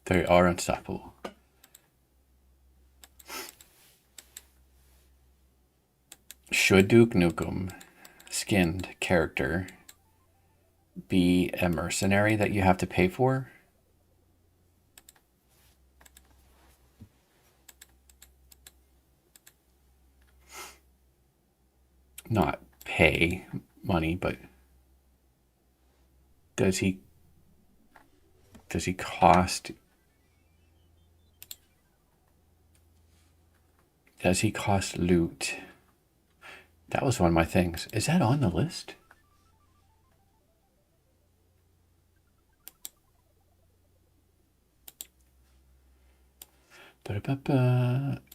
They are unstoppable. Should Duke Nukem skinned character be a mercenary that you have to pay for? Not pay money, but does he cost? Does he cost loot? That was one of my things. Is that on the list?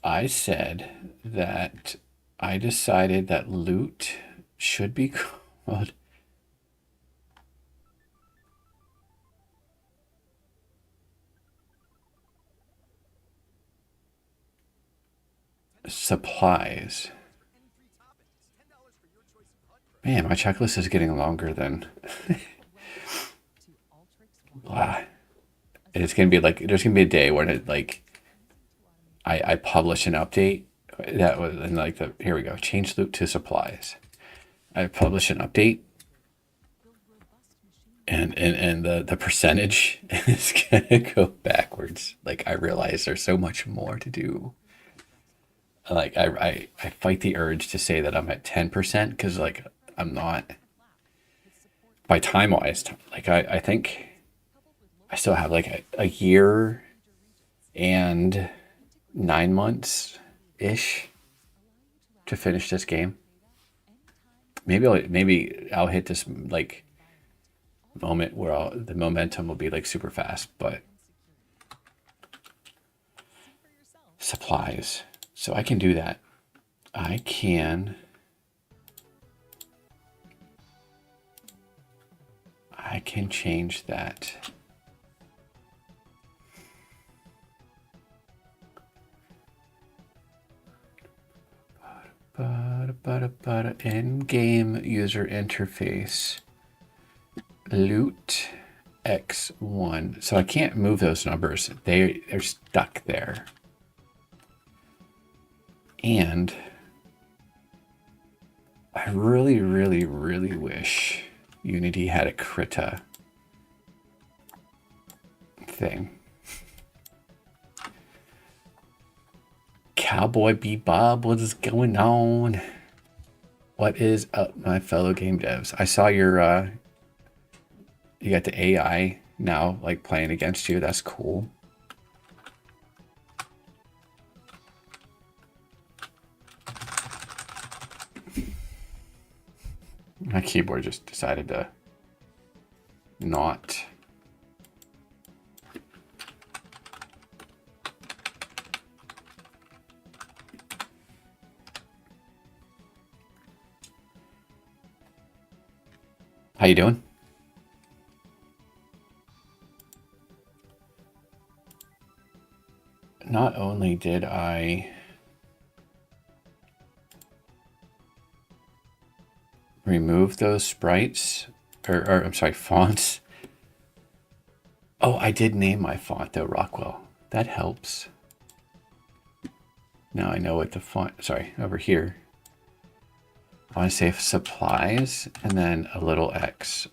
I said that I decided that loot should be called supplies. Man, my checklist is getting longer than. It's gonna be like there's gonna be a day when it like I publish an update that was and like here we go, change loot to supplies. I publish an update and the percentage is gonna go backwards. Like I realize there's so much more to do. Like I fight the urge to say that I'm at 10% because like I'm not by time wise. Like I think I still have like a year and 9 months ish to finish this game. Maybe I'll hit this like moment where the momentum will be like super fast, but supplies. So I can do that. I can change that. In-game user interface. Loot X1. So I can't move those numbers. They're stuck there. And I really, really, really wish Unity had a Krita thing. Cowboy Bebop, what is going on? What is up, my fellow game devs? I saw your you got the AI now, like playing against you. That's cool. My keyboard just decided to not. How you doing? Not only did I remove those sprites, or I'm sorry, fonts. Oh, I did name my font though, Rockwell. That helps. Now I know what the font, sorry, over here. I want to say supplies and then a little X.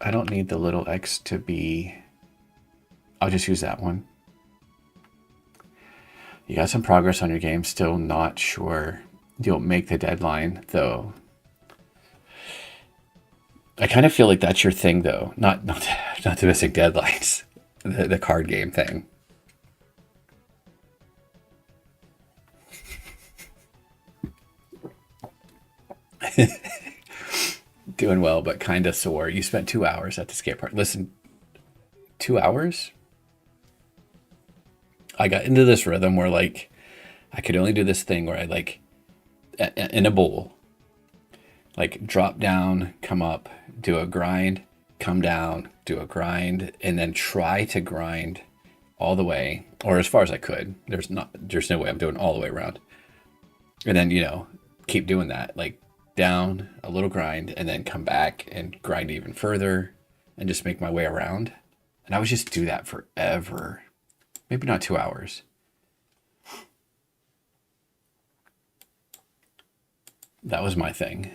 I don't need the little X to be, I'll just use that one. You got some progress on your game, still not sure you'll make the deadline though. I kind of feel like that's your thing though, not the missing deadlines, the card game thing. Doing well, but kind of sore. You spent 2 hours at the skate park. Listen, 2 hours? I got into this rhythm where like I could only do this thing where I like in a bowl, like drop down, come up, do a grind, come down, do a grind, and then try to grind all the way, or as far as I could. There's no way I'm doing all the way around. And then, you know, keep doing that, like down, a little grind, and then come back and grind even further and just make my way around. And I would just do that forever. Maybe not 2 hours. That was my thing.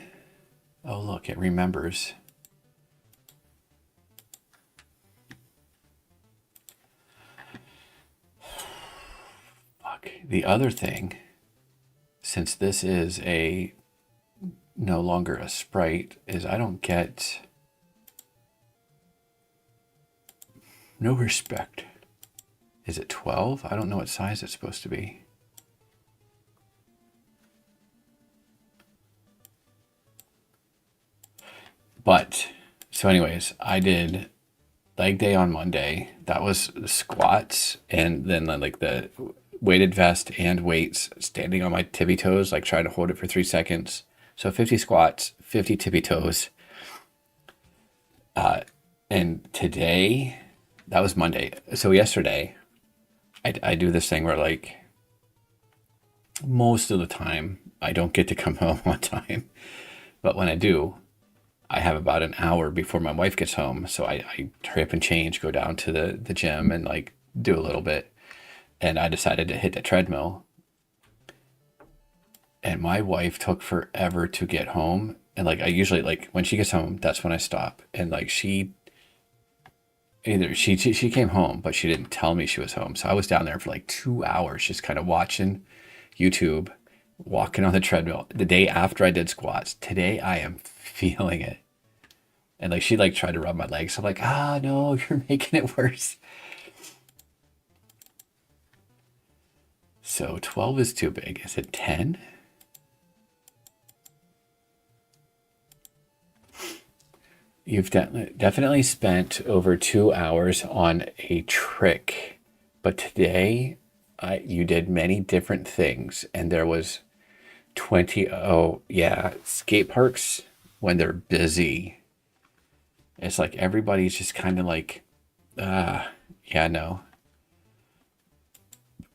Oh, look, it remembers. Fuck. The other thing, since this is no longer a sprite, is I don't get no respect. Is it 12? I don't know what size it's supposed to be. But, so anyways, I did leg day on Monday. That was squats and then like the weighted vest and weights, standing on my tippy toes, like trying to hold it for 3 seconds. So 50 squats, 50 tippy toes. And today, that was Monday. So yesterday, I do this thing where like most of the time I don't get to come home on time. But when I do, I have about an hour before my wife gets home. So I hurry up and change, go down to the gym and like do a little bit. And I decided to hit the treadmill. And my wife took forever to get home. And like I usually, like when she gets home, that's when I stop. And like she came home, but she didn't tell me she was home. So I was down there for like 2 hours just kind of watching YouTube, walking on the treadmill. The day after I did squats, today I am feeling it. And like she like tried to rub my legs. I'm like, no, you're making it worse. So 12 is too big. Is it 10? You've definitely spent over 2 hours on a trick, but today you did many different things, and there was 20. Oh yeah, skate parks when they're busy, it's like everybody's just kind of like, yeah, no.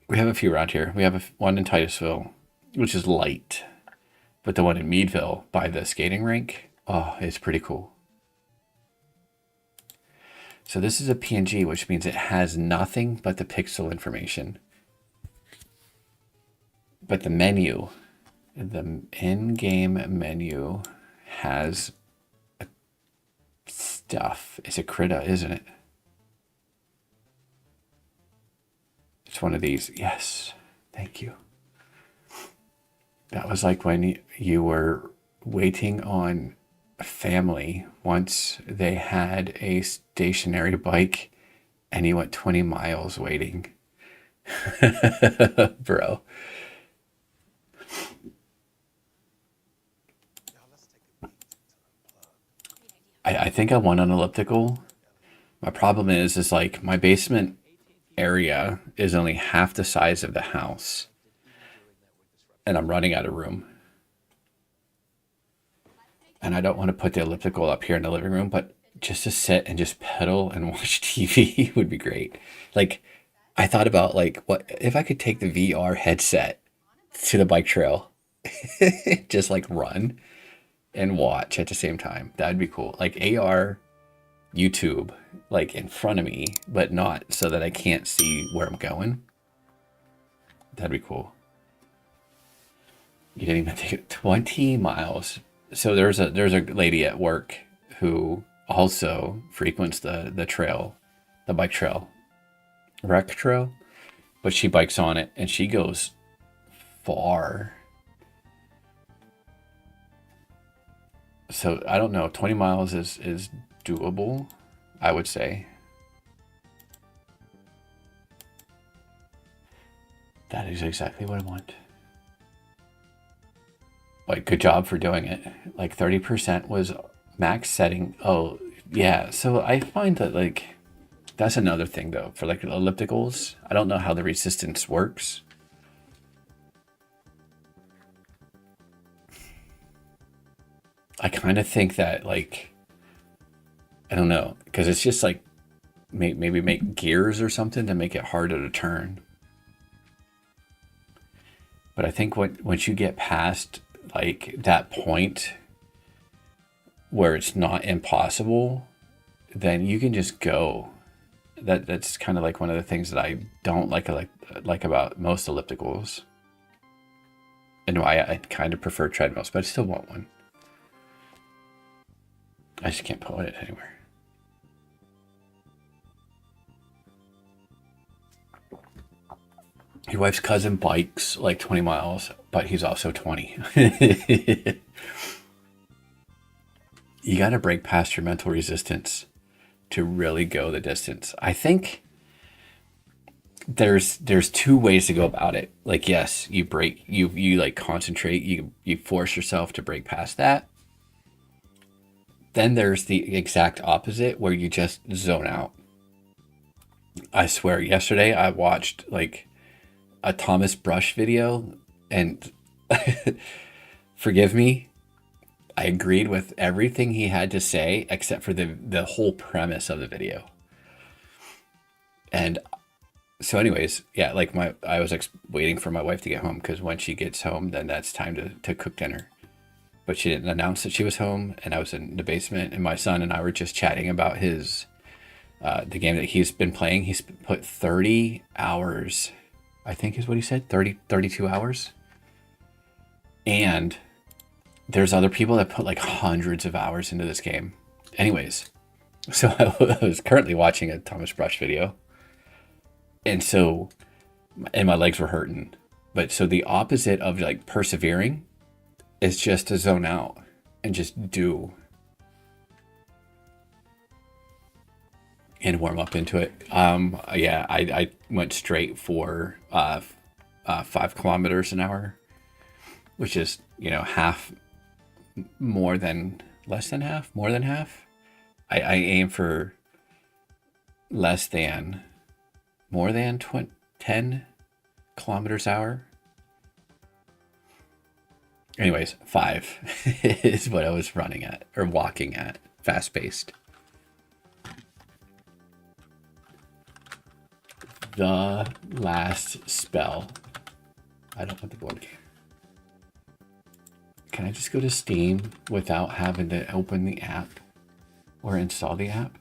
We have a few around here. We have one in Titusville, which is light, but the one in Meadville by the skating rink, oh, it's pretty cool. So this is a PNG, which means it has nothing but the pixel information. But the menu, the in-game menu has stuff. It's a Krita, isn't it? It's one of these. Yes. Thank you. That was like when you were waiting on family once they had a stationary bike And he went 20 miles waiting. Bro. I think I want an elliptical. My problem is like my basement area is only half the size of the house. And I'm running out of room. And I don't want to put the elliptical up here in the living room, but just to sit and just pedal and watch TV would be great. Like, I thought about like, what if I could take the VR headset to the bike trail, just like run and watch at the same time. That'd be cool. Like AR YouTube, like in front of me, but not so that I can't see where I'm going. That'd be cool. You didn't even take it 20 miles. So there's a lady at work who also frequents the trail, the bike trail, rec trail, but she bikes on it and she goes far. So I don't know, 20 miles is doable, I would say. That is exactly what I want. Like, good job for doing it. Like 30% was max setting. Oh, yeah. So I find that like, that's another thing though, for like ellipticals. I don't know how the resistance works. I kind of think that like, I don't know, because it's just like, maybe make gears or something to make it harder to turn. But I think once you get past like that point where it's not impossible, then you can just go. That's kind of like one of the things that I don't like about most ellipticals, and why I kind of prefer treadmills, but I still want one. I just can't put it anywhere. Your wife's cousin bikes like 20 miles, but he's also 20. You got to break past your mental resistance to really go the distance. I think there's two ways to go about it. Like, yes, you like concentrate, you force yourself to break past that. Then there's the exact opposite where you just zone out. I swear, yesterday I watched like a Thomas Brush video, and forgive me, I agreed with everything he had to say except for the whole premise of the video. And so anyways, yeah, like I was waiting for my wife to get home, because when she gets home, then that's time to cook dinner. But she didn't announce that she was home, and I was in the basement, and my son and I were just chatting about his the game that he's been playing. He's put 30 hours, I think is what he said, 32 hours. And there's other people that put like hundreds of hours into this game. Anyways, so I was currently watching a Thomas Brush video. And my legs were hurting. But so the opposite of like persevering is just to zone out and just do. And warm up into it. Yeah, I went straight for 5 kilometers an hour, which is, half, more than half. I aim for more than 10 kilometers an hour. Anyways, 5 is what I was running at, or walking at, fast paced. The last spell. I don't want the board game. Can I just go to Steam without having to open the app or install the app?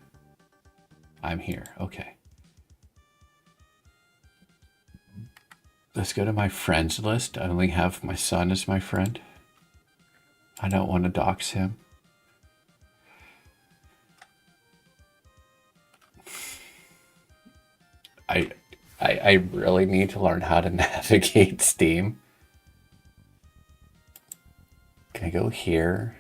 I'm here. Okay. Let's go to my friends list. I only have my son as my friend. I don't want to dox him. I really need to learn how to navigate Steam. Can I go here?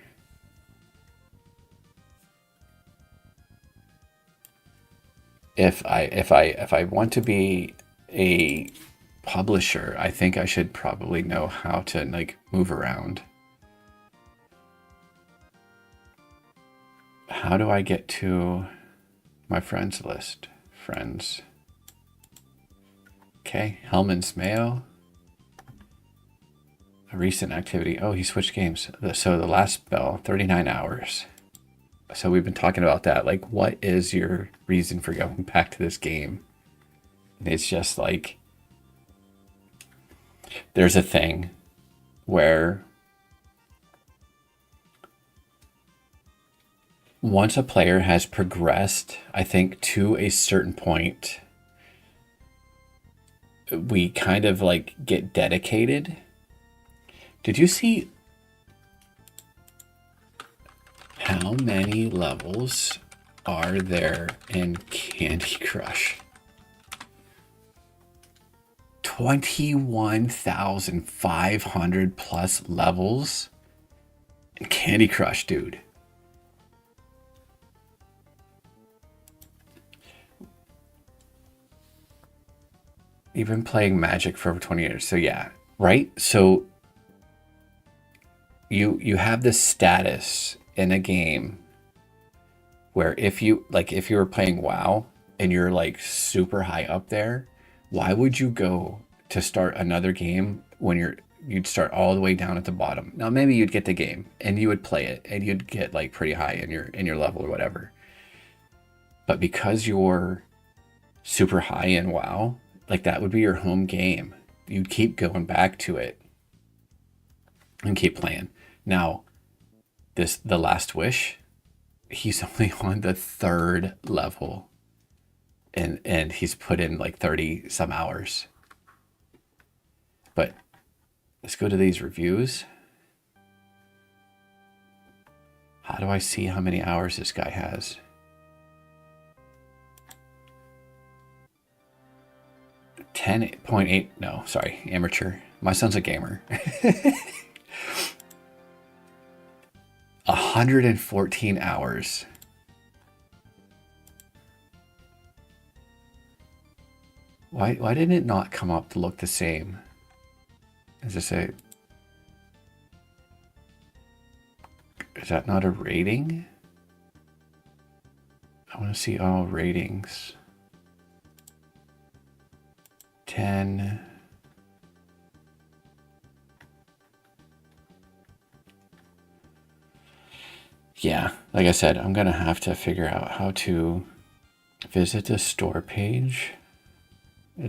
if I want to be a publisher, I think I should probably know how to like move around. How do I get to my friends list? Friends. Okay, Hellman's Mayo. A recent activity. Oh, he switched games. So the last spell, 39 hours. So we've been talking about that. Like, what is your reason for going back to this game? And it's just like, there's a thing where once a player has progressed, I think, to a certain point, we kind of like get dedicated. Did you see how many levels are there in Candy Crush? 21,500 plus levels in Candy Crush, dude. You've been playing Magic for over 20 years. So yeah, right? So you have this status in a game where if you were playing WoW and you're like super high up there, why would you go to start another game when you'd start all the way down at the bottom? Now maybe you'd get the game and you would play it and you'd get like pretty high in your level or whatever. But because you're super high in WoW, like that would be your home game. You'd keep going back to it and keep playing. Now, the Last Wish, he's only on the 3rd level. And he's put in like 30 some hours. But let's go to these reviews. How do I see how many hours this guy has? 10.8. No, sorry, amateur. My son's a gamer. 114 hours. Why didn't it not come up to look the same? Is that not a rating? I want to see all ratings. 10. Yeah, like I said, I'm gonna have to figure out how to visit the store page.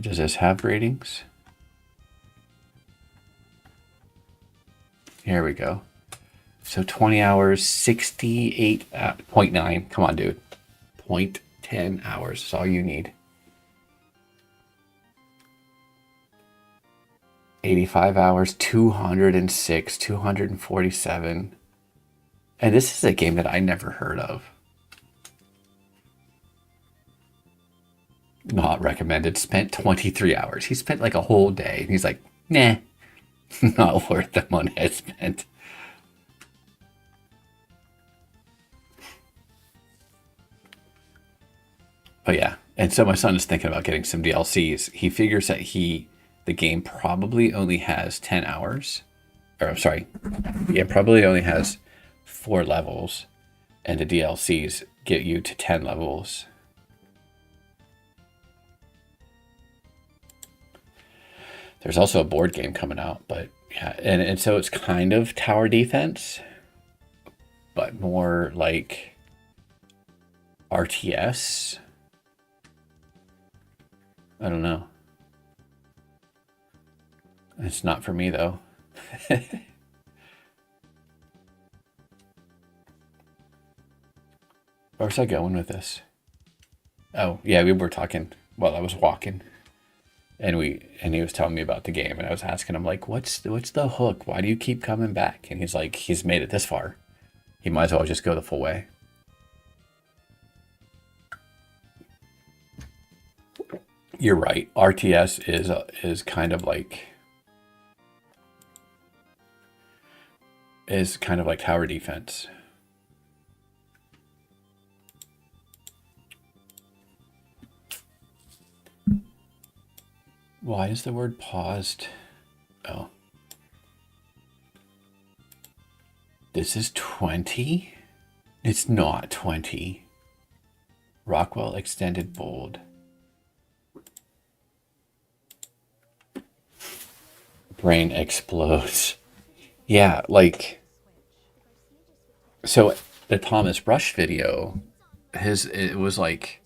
Does this have ratings? Here we go. So 20 hours, 68.9. Come on, dude. 0.10 hours is all you need. 85 hours, 206, 247. And this is a game that I never heard of. Not recommended. Spent 23 hours. He spent like a whole day. And he's like, nah, not worth the money I spent. But yeah. And so my son is thinking about getting some DLCs. He figures that the game probably only has 10 hours. Or I'm sorry. Yeah, probably only has 4 levels. And the DLCs get you to 10 levels. There's also a board game coming out, but yeah, and so it's kind of tower defense, but more like RTS. I don't know. It's not for me though. Where was I going with this? Oh, yeah, we were talking while I was walking. And he was telling me about the game, and I was asking him like, what's the hook? Why do you keep coming back? And he's like, he's made it this far. He might as well just go the full way. You're right. RTS is kind of like tower defense. Why is the word paused? Oh. This is 20? It's not 20. Rockwell extended bold. Brain explodes. Yeah, like, so the Thomas Rush video, it was like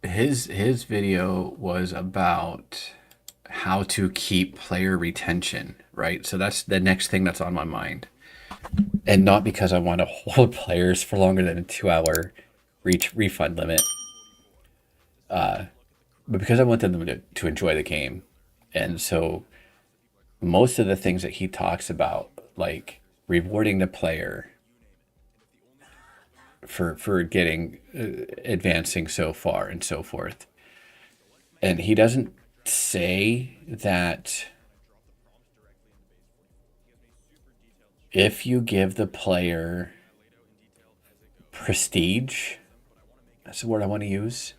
his video was about how to keep player retention, right? So that's the next thing that's on my mind. And not because I want to hold players for longer than a 2-hour refund limit, but because I want them to enjoy the game. And so most of the things that he talks about, like rewarding the player for getting advancing so far and so forth. And he doesn't say that if you give the player prestige, that's the word I want to use,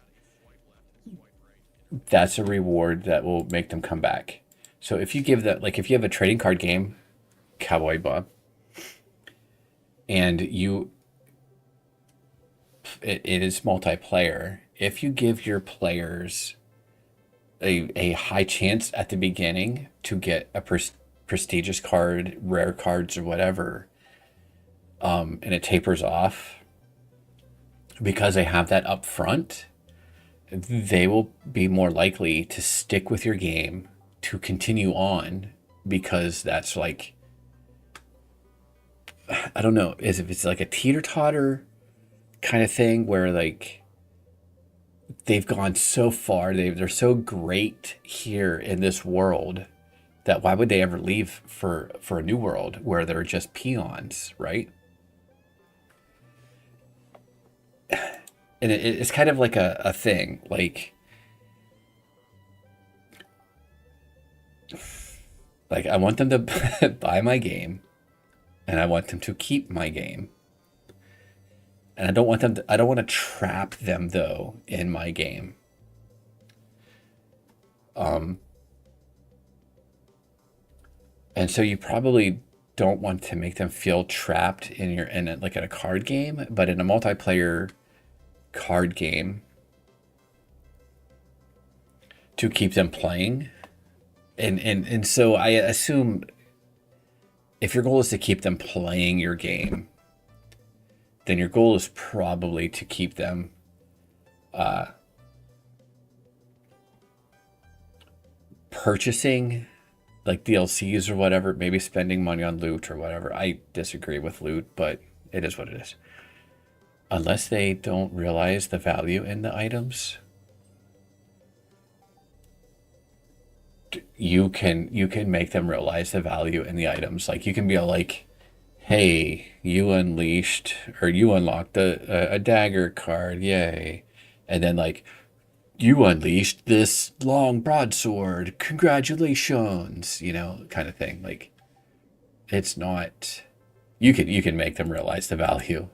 that's a reward that will make them come back. So if you give that, like if you have a trading card game, Cowboy Bob, and it is multiplayer, if you give your players a high chance at the beginning to get a prestigious card, rare cards, or whatever, and it tapers off because they have that up front, they will be more likely to stick with your game, to continue on, because that's like, I don't know, if it's like a teeter-totter kind of thing where like they've gone so far, they're so great here in this world that why would they ever leave for a new world where they're just peons, right? And it's kind of like a thing, like I want them to buy my game, and I want them to keep my game. And I don't want to trap them though in my game. And so you probably don't want to make them feel trapped in a card game, but in a multiplayer card game, to keep them playing. And so I assume if your goal is to keep them playing your game, then your goal is probably to keep them purchasing like DLCs or whatever, maybe spending money on loot or whatever. I disagree with loot, but it is what it is. Unless they don't realize the value in the items, you can make them realize the value in the items. Like you can be like, hey, you unleashed, or you unlocked a dagger card, yay. And then like, you unleashed this long broadsword, congratulations, kind of thing. Like, it's not, you can make them realize the value.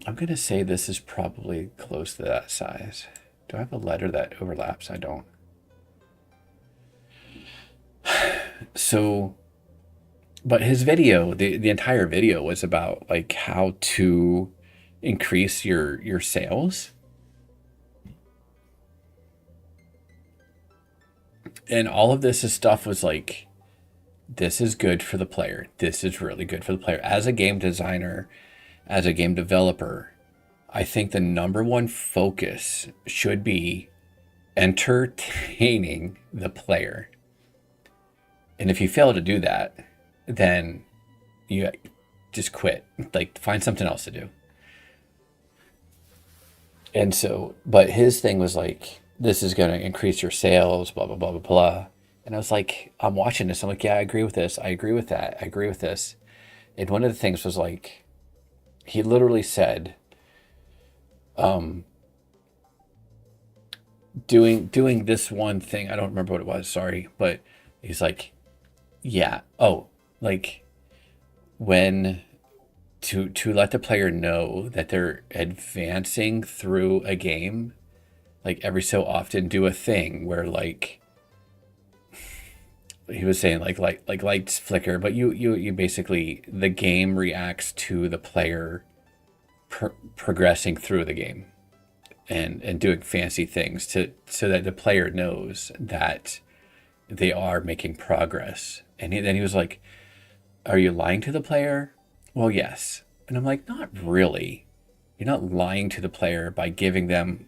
I'm going to say this is probably close to that size. Do I have a letter that overlaps? I don't. So, but his video, the entire video was about like how to increase your sales. And all of this stuff was like, this is good for the player. This is really good for the player. As a game designer, as a game developer, I think the number one focus should be entertaining the player. And if you fail to do that, then you just quit. Like, find something else to do. And so, but his thing was like, this is going to increase your sales, blah, blah, blah, blah, blah. And I was like, I'm watching this. I'm like, yeah, I agree with this. I agree with that. I agree with this. And one of the things was like, he literally said, doing this one thing, I don't remember what it was, sorry, but he's like, yeah, oh, like when to let the player know that they're advancing through a game, like every so often do a thing where like he was saying like lights flicker, but you basically the game reacts to the player progressing through the game and doing fancy things to so that the player knows that they are making progress. And then he was like, "Are you lying to the player?" Well, yes. And I'm like, not really. You're not lying to the player by giving them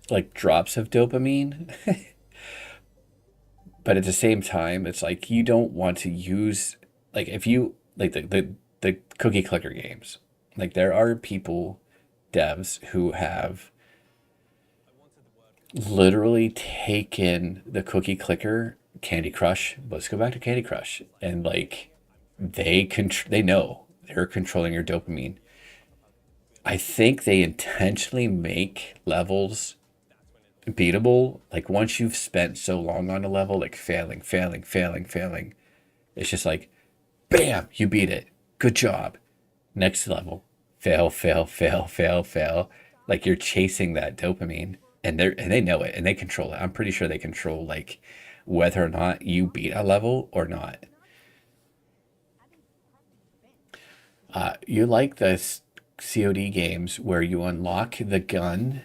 like drops of dopamine. But at the same time, it's like you don't want to use like if you like the cookie clicker games. Like there are people, devs who have literally taken the cookie clicker Candy Crush. Let's go back to Candy Crush, and like they know they're controlling your dopamine. I think they intentionally make levels beatable. Like once you've spent so long on a level, like failing, it's just like, bam, you beat it. Good job. Next level, fail. Like you're chasing that dopamine, and they know it and they control it. I'm pretty sure they control like whether or not you beat a level or not. You like the COD games where you unlock the gun,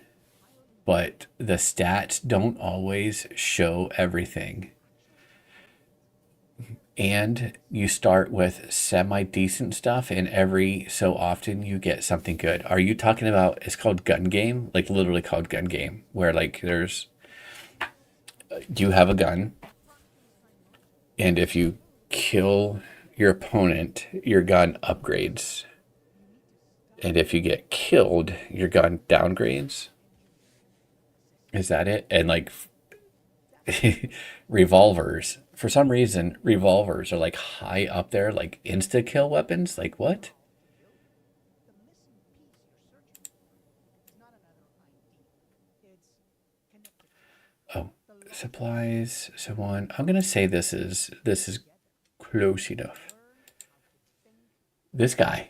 but the stats don't always show everything. And you start with semi-decent stuff, and every so often you get something good. Are you talking about, it's called gun game? Like literally called gun game, where like you have a gun, and if you kill your opponent, your gun upgrades. And if you get killed, your gun downgrades. Is that it? And like revolvers. For some reason, revolvers are like high up there, like insta kill weapons. Like what? Oh, supplies. So on. I'm gonna say this is close enough. This guy.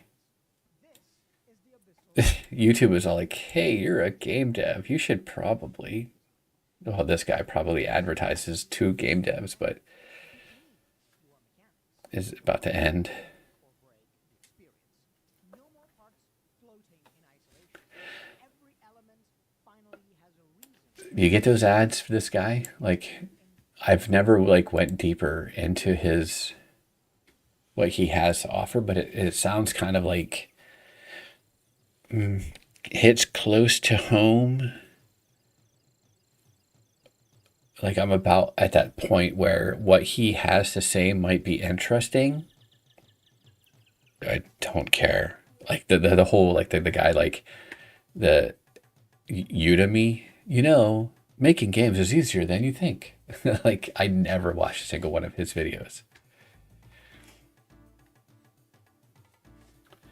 YouTube is all like, hey, you're a game dev. You should probably. Well, this guy probably advertises to game devs, but is about to end. You get those ads for this guy? Like, I've never like went deeper into his what he has to offer, but it sounds kind of like hits close to home. Like I'm about at that point where what he has to say might be interesting. I don't care. Like the whole like the guy like the Udemy, making games is easier than you think. Like I never watched a single one of his videos.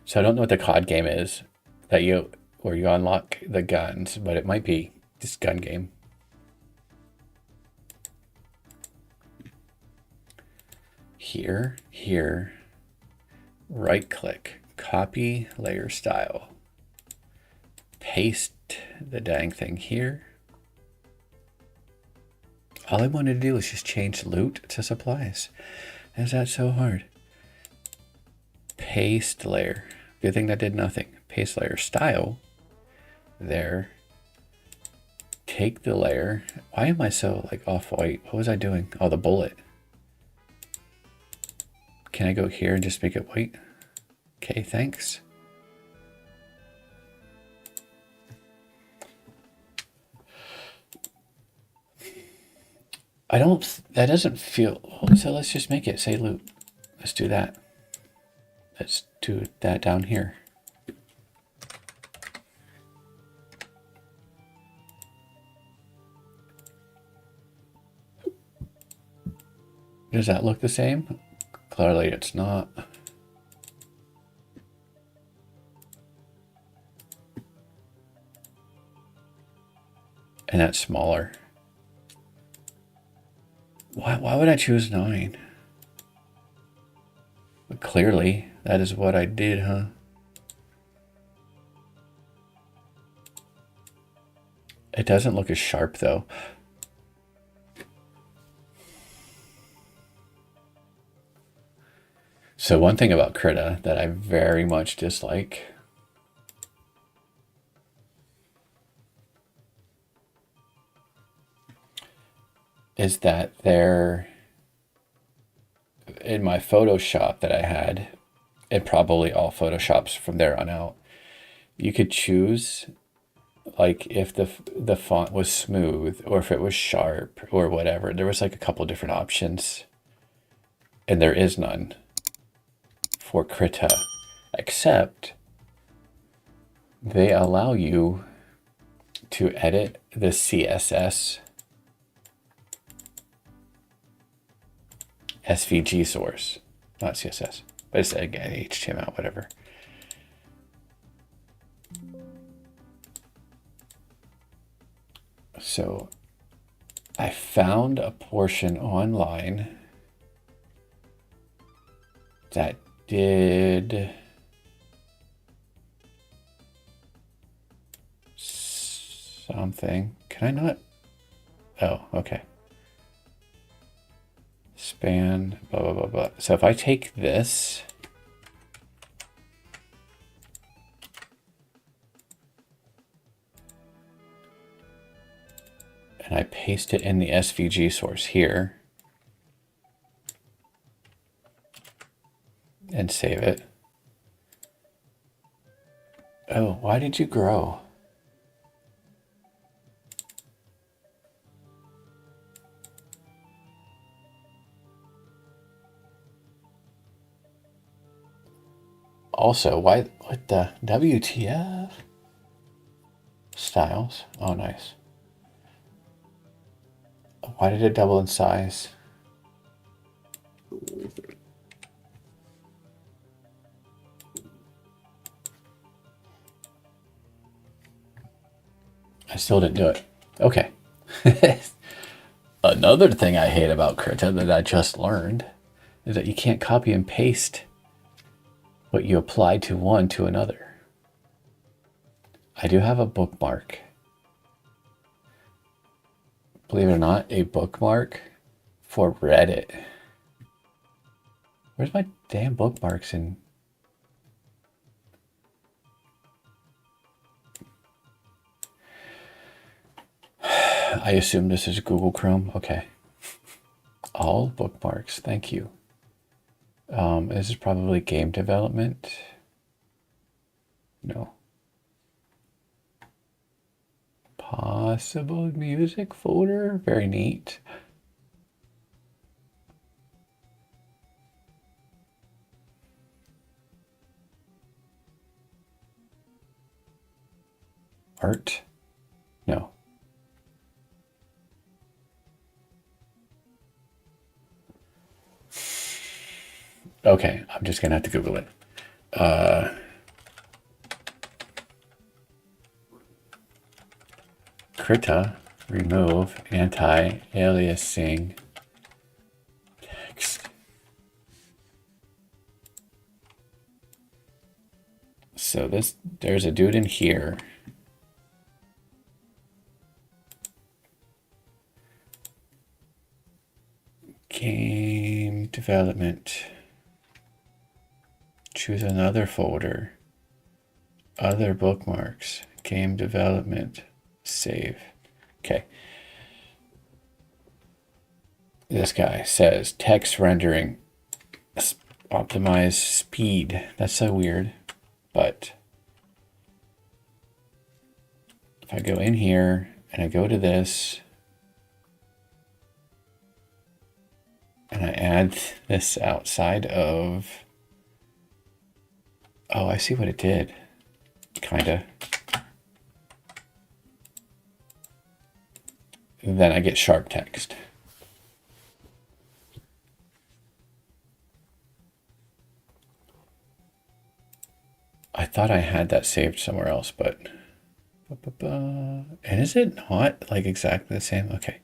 So I don't know what the COD game is where you unlock the guns, but it might be this gun game. Here, right click, copy layer style, paste the dang thing here. All I wanted to do was just change loot to supplies. Is that so hard? Paste layer. Good thing that did nothing. Paste layer style. There. Take the layer. Why am I so like off-white? What was I doing? Oh, the bullet. Can I go here and just make it white? Okay, thanks. That doesn't feel, so let's just make it say loot. Let's do that. Let's do that down here. Does that look the same? Clearly it's not. And that's smaller. Why would I choose 9? But clearly, that is what I did, huh? It doesn't look as sharp though. So one thing about Krita that I very much dislike is that they're in my Photoshop that I had, and probably all Photoshops from there on out, you could choose like if the font was smooth or if it was sharp or whatever. There was like a couple different options, and there is none for Krita, except they allow you to edit the CSS SVG source, not CSS, but it's again HTML, whatever. So I found a portion online that did something. Can I not? Oh, okay. Span, blah, blah, blah, blah. So if I take this and I paste it in the SVG source here and save it. Oh, why did you grow? Also, why, what the WTF? Styles, oh nice. Why did it double in size? I still didn't do it. Okay. Another thing I hate about Krita that I just learned is that you can't copy and paste what you applied to one to another. I do have a bookmark. Believe it or not, a bookmark for Reddit. Where's my damn bookmarks in? I assume this is Google Chrome. Okay. All bookmarks. Thank you. This is probably game development. No. Possible music folder. Very neat. Art? No. Okay, I'm just gonna have to Google it. Krita, remove anti-aliasing text. So there's a dude in here. Game development. Choose another folder. Other bookmarks. Game development. Save. Okay. This guy says text rendering. Optimize speed. That's so weird. But if I go in here and I go to this and I add this outside of, oh, I see what it did. Kinda. Then I get sharp text. I thought I had that saved somewhere else, but and is it not like exactly the same? Okay.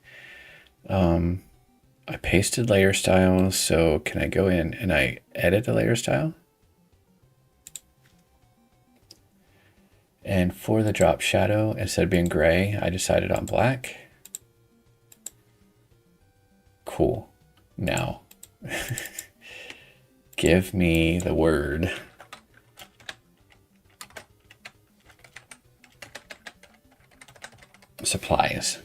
I pasted layer styles, so can I go in and I edit the layer style? And for the drop shadow, instead of being gray, I decided on black. Cool. Now, give me the word. Supplies.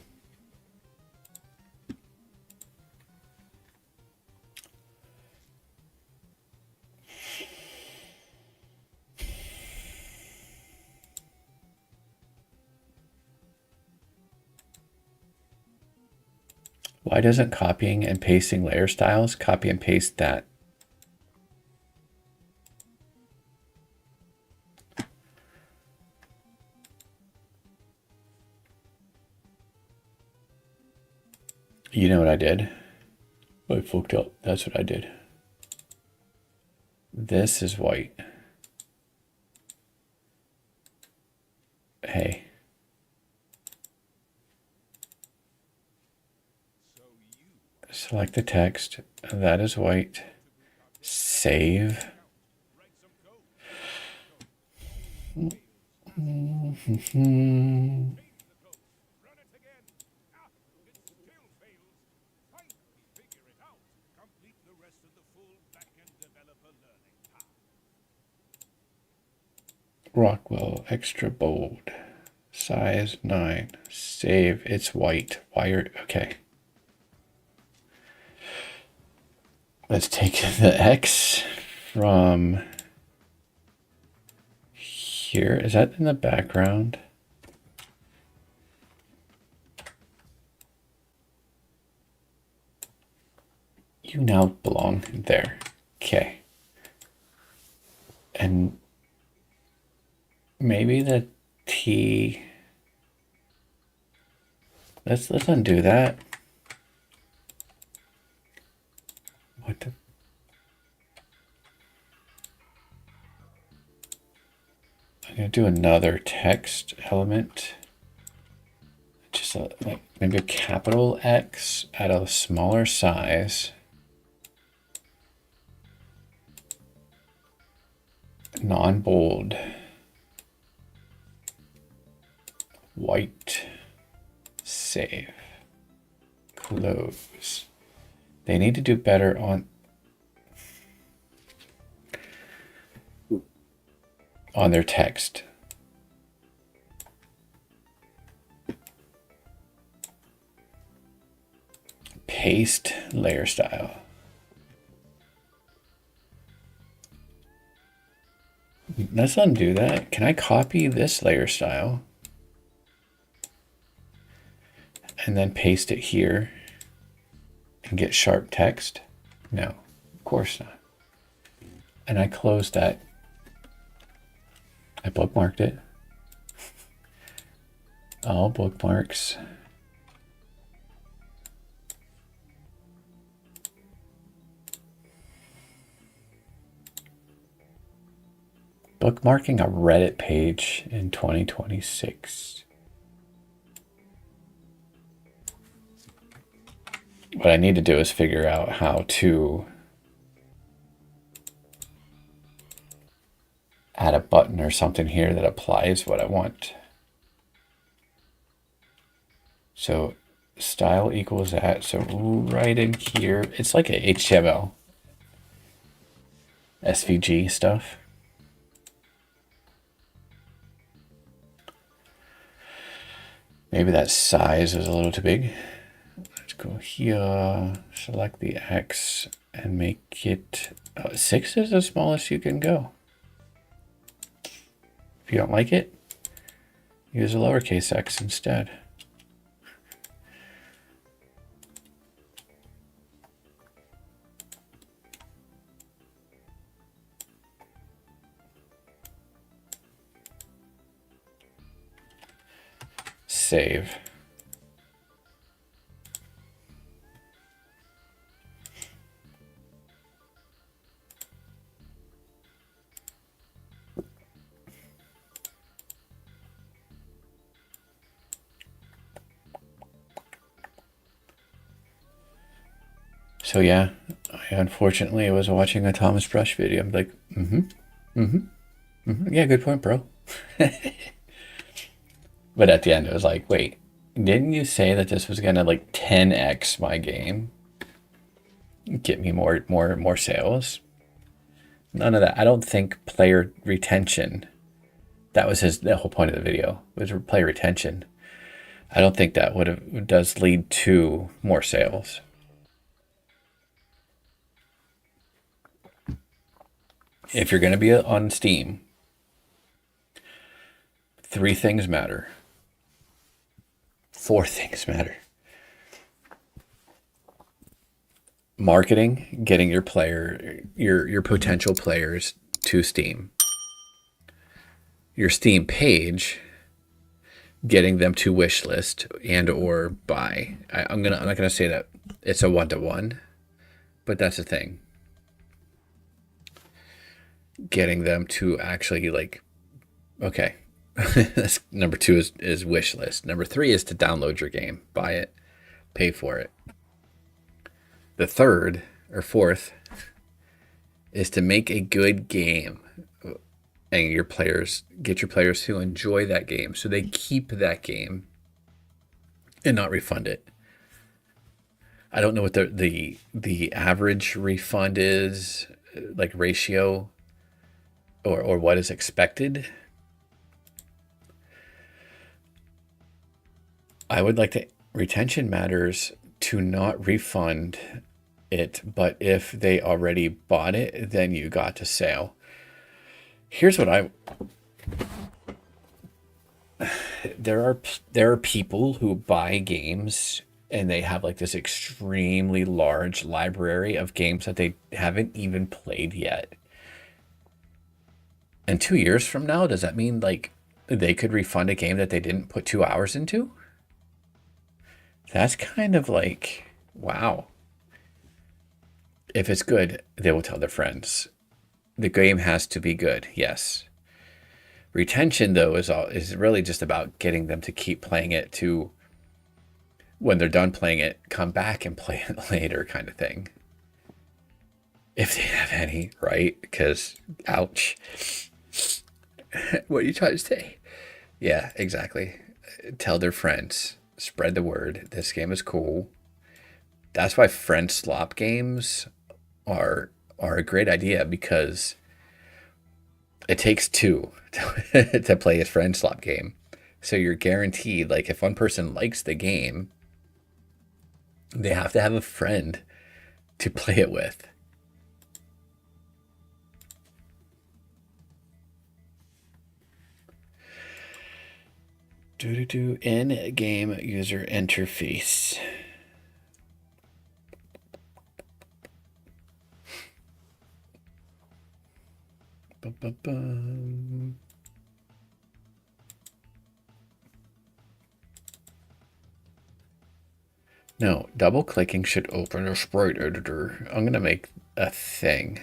Why doesn't copying and pasting layer styles copy and paste that? You know what I did? I fucked up. That's what I did. This is white. Hey. Select the text. That is white. Save. Rockwell, extra bold. Size 9. Save. It's white. Wired. Okay. Let's take the X from here. Is that in the background? You now belong there. Okay. And maybe the T. Let's undo that. What the? I'm gonna do another text element. Just like maybe a capital X at a smaller size. Non-bold. White. Save. Close. They need to do better on their text. Paste layer style. Let's undo that. Can I copy this layer style and then paste it here and get sharp text? No, of course not. And I closed that. I bookmarked it. All bookmarks. Bookmarking a Reddit page in 2026. What I need to do is figure out how to add a button or something here that applies what I want. So style equals that. So right in here, it's like a HTML, SVG stuff. Maybe that size is a little too big. Let's go here, select the X and make it 6 is the smallest you can go. If you don't like it, use a lowercase x instead. Save. So yeah, I unfortunately was watching a Thomas Brush video. I'm like, yeah, good point, bro. But at the end, it was like, wait, didn't you say that this was gonna like 10x my game? Get me more sales? None of that. I don't think player retention. That was the whole point of the video, was player retention. I don't think that does lead to more sales. If you're going to be on Steam, 3 things matter. 4 things matter. Marketing, getting your potential players to Steam. Your Steam page, getting them to wish list and or buy. I'm not gonna say that it's a 1-to-1, but that's the thing. Getting them to actually like, okay. That's number 2 is wish list. Number 3 is to download your game, buy it, pay for it. The 3rd or 4th is to make a good game and get your players to enjoy that game so they keep that game and not refund it. I don't know what the average refund is, like ratio or what is expected. I would like to retention matters to not refund it, but if they already bought it, then you got to sale. Here's what there are people who buy games and they have like this extremely large library of games that they haven't even played yet. And 2 years from now, does that mean like they could refund a game that they didn't put 2 hours into? That's kind of like, wow. If it's good, they will tell their friends. The game has to be good, yes. Retention, though, is really just about getting them to keep playing it, to when they're done playing it, come back and play it later, kind of thing. If they have any, right? Because, ouch. What are you trying to say? Yeah, exactly. Tell their friends. Spread the word. This game is cool. That's why friend slop games are a great idea, because it takes 2 to play a friend slop game. So you're guaranteed, like if one person likes the game, they have to have a friend to play it with. In-game user interface. No, double clicking should open a sprite editor. I'm gonna make a thing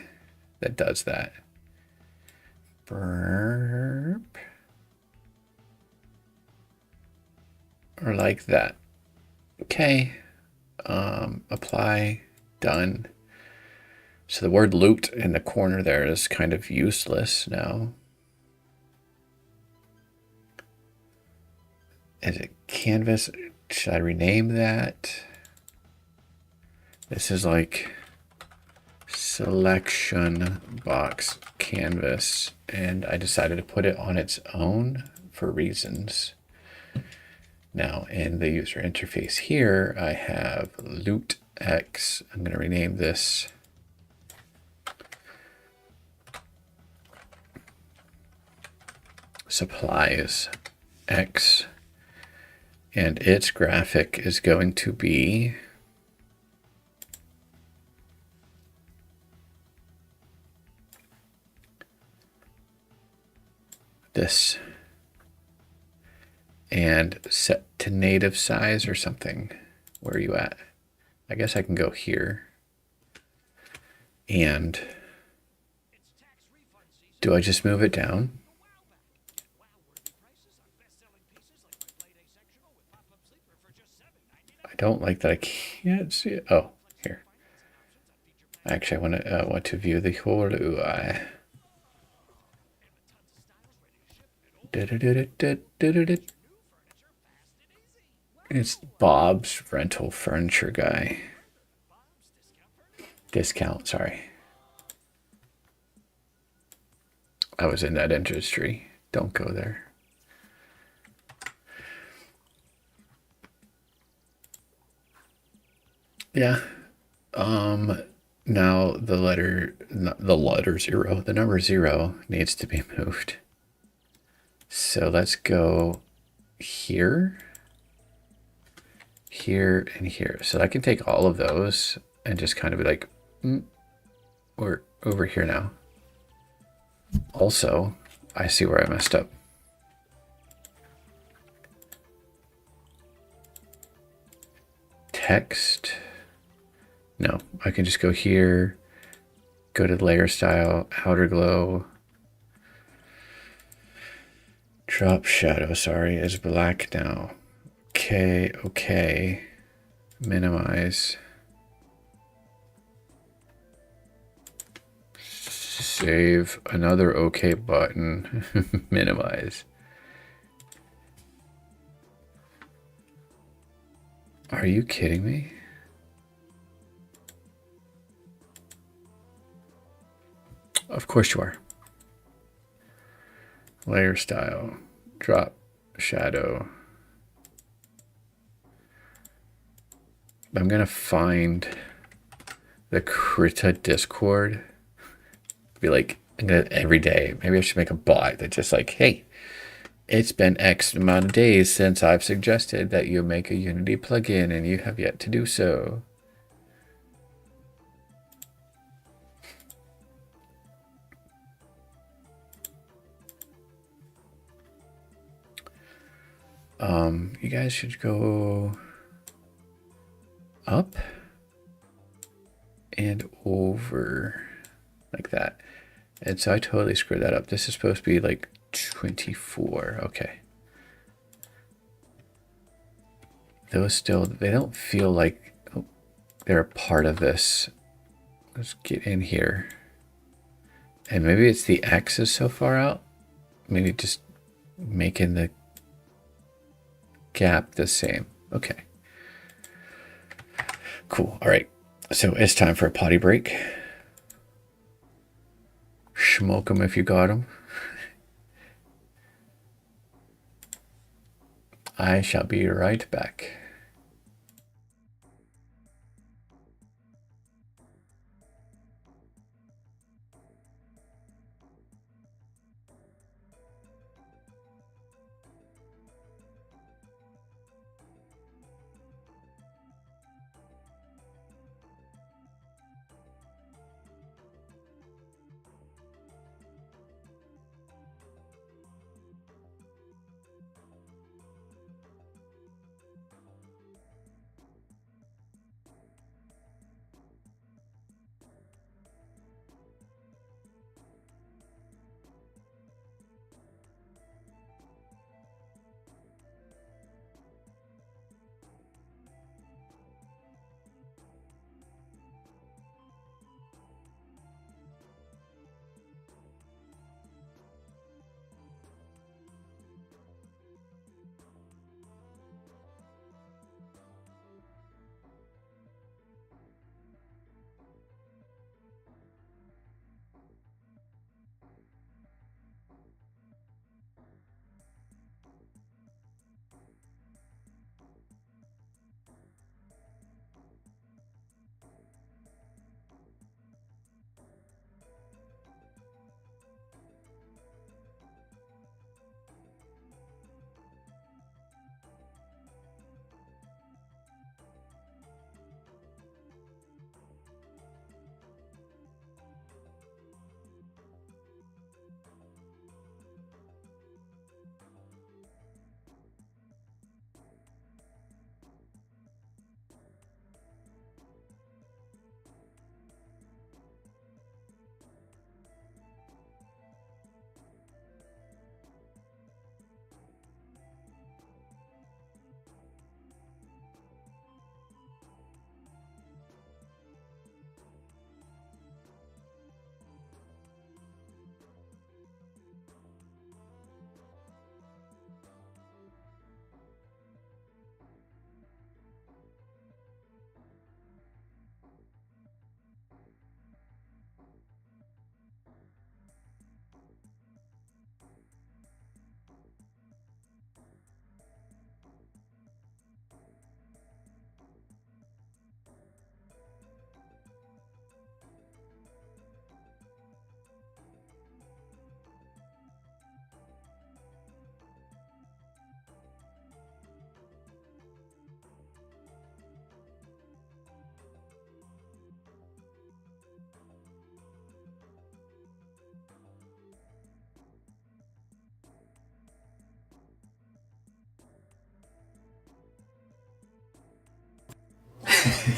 that does that. Burp. Or like that. Okay. Apply. Done. So the word loot in the corner there is kind of useless now. Is it canvas? Should I rename that? This is like selection box canvas, and I decided to put it on its own for reasons. Now in the user interface here, I have loot X. I'm going to rename this supplies X, and its graphic is going to be this, and set to native size or something. Where are you at? I guess I can go here. And do I just move it down? I don't like that I can't see it. Oh, here. Actually, I want to view the whole UI. It's Bob's rental furniture guy. Discount, sorry. I was in that industry. Don't go there. Yeah. Now the number 0 needs to be moved. So let's go here, here, and here. So I can take all of those and just kind of be like, we're over here now. Also, I see where I messed up. Text. No, I can just go here, go to layer style, outer glow. Drop shadow, sorry, is black now. Okay, okay. Minimize. Save, another OK button. Minimize. Are you kidding me? Of course you are. Layer style, drop shadow. I'm gonna find the Krita Discord. Be like, I'm gonna every day. Maybe I should make a bot that just like, hey, it's been X amount of days since I've suggested that you make a Unity plugin and you have yet to do so. You guys should go up and over like that. And so I totally screwed that up. This is supposed to be like 24. Okay. Those still, they don't feel like they're a part of this. Let's get in here. And maybe it's the X is so far out. Maybe just making the gap the same. Okay. Cool. All right. So it's time for a potty break. Smoke them if you got them. I shall be right back.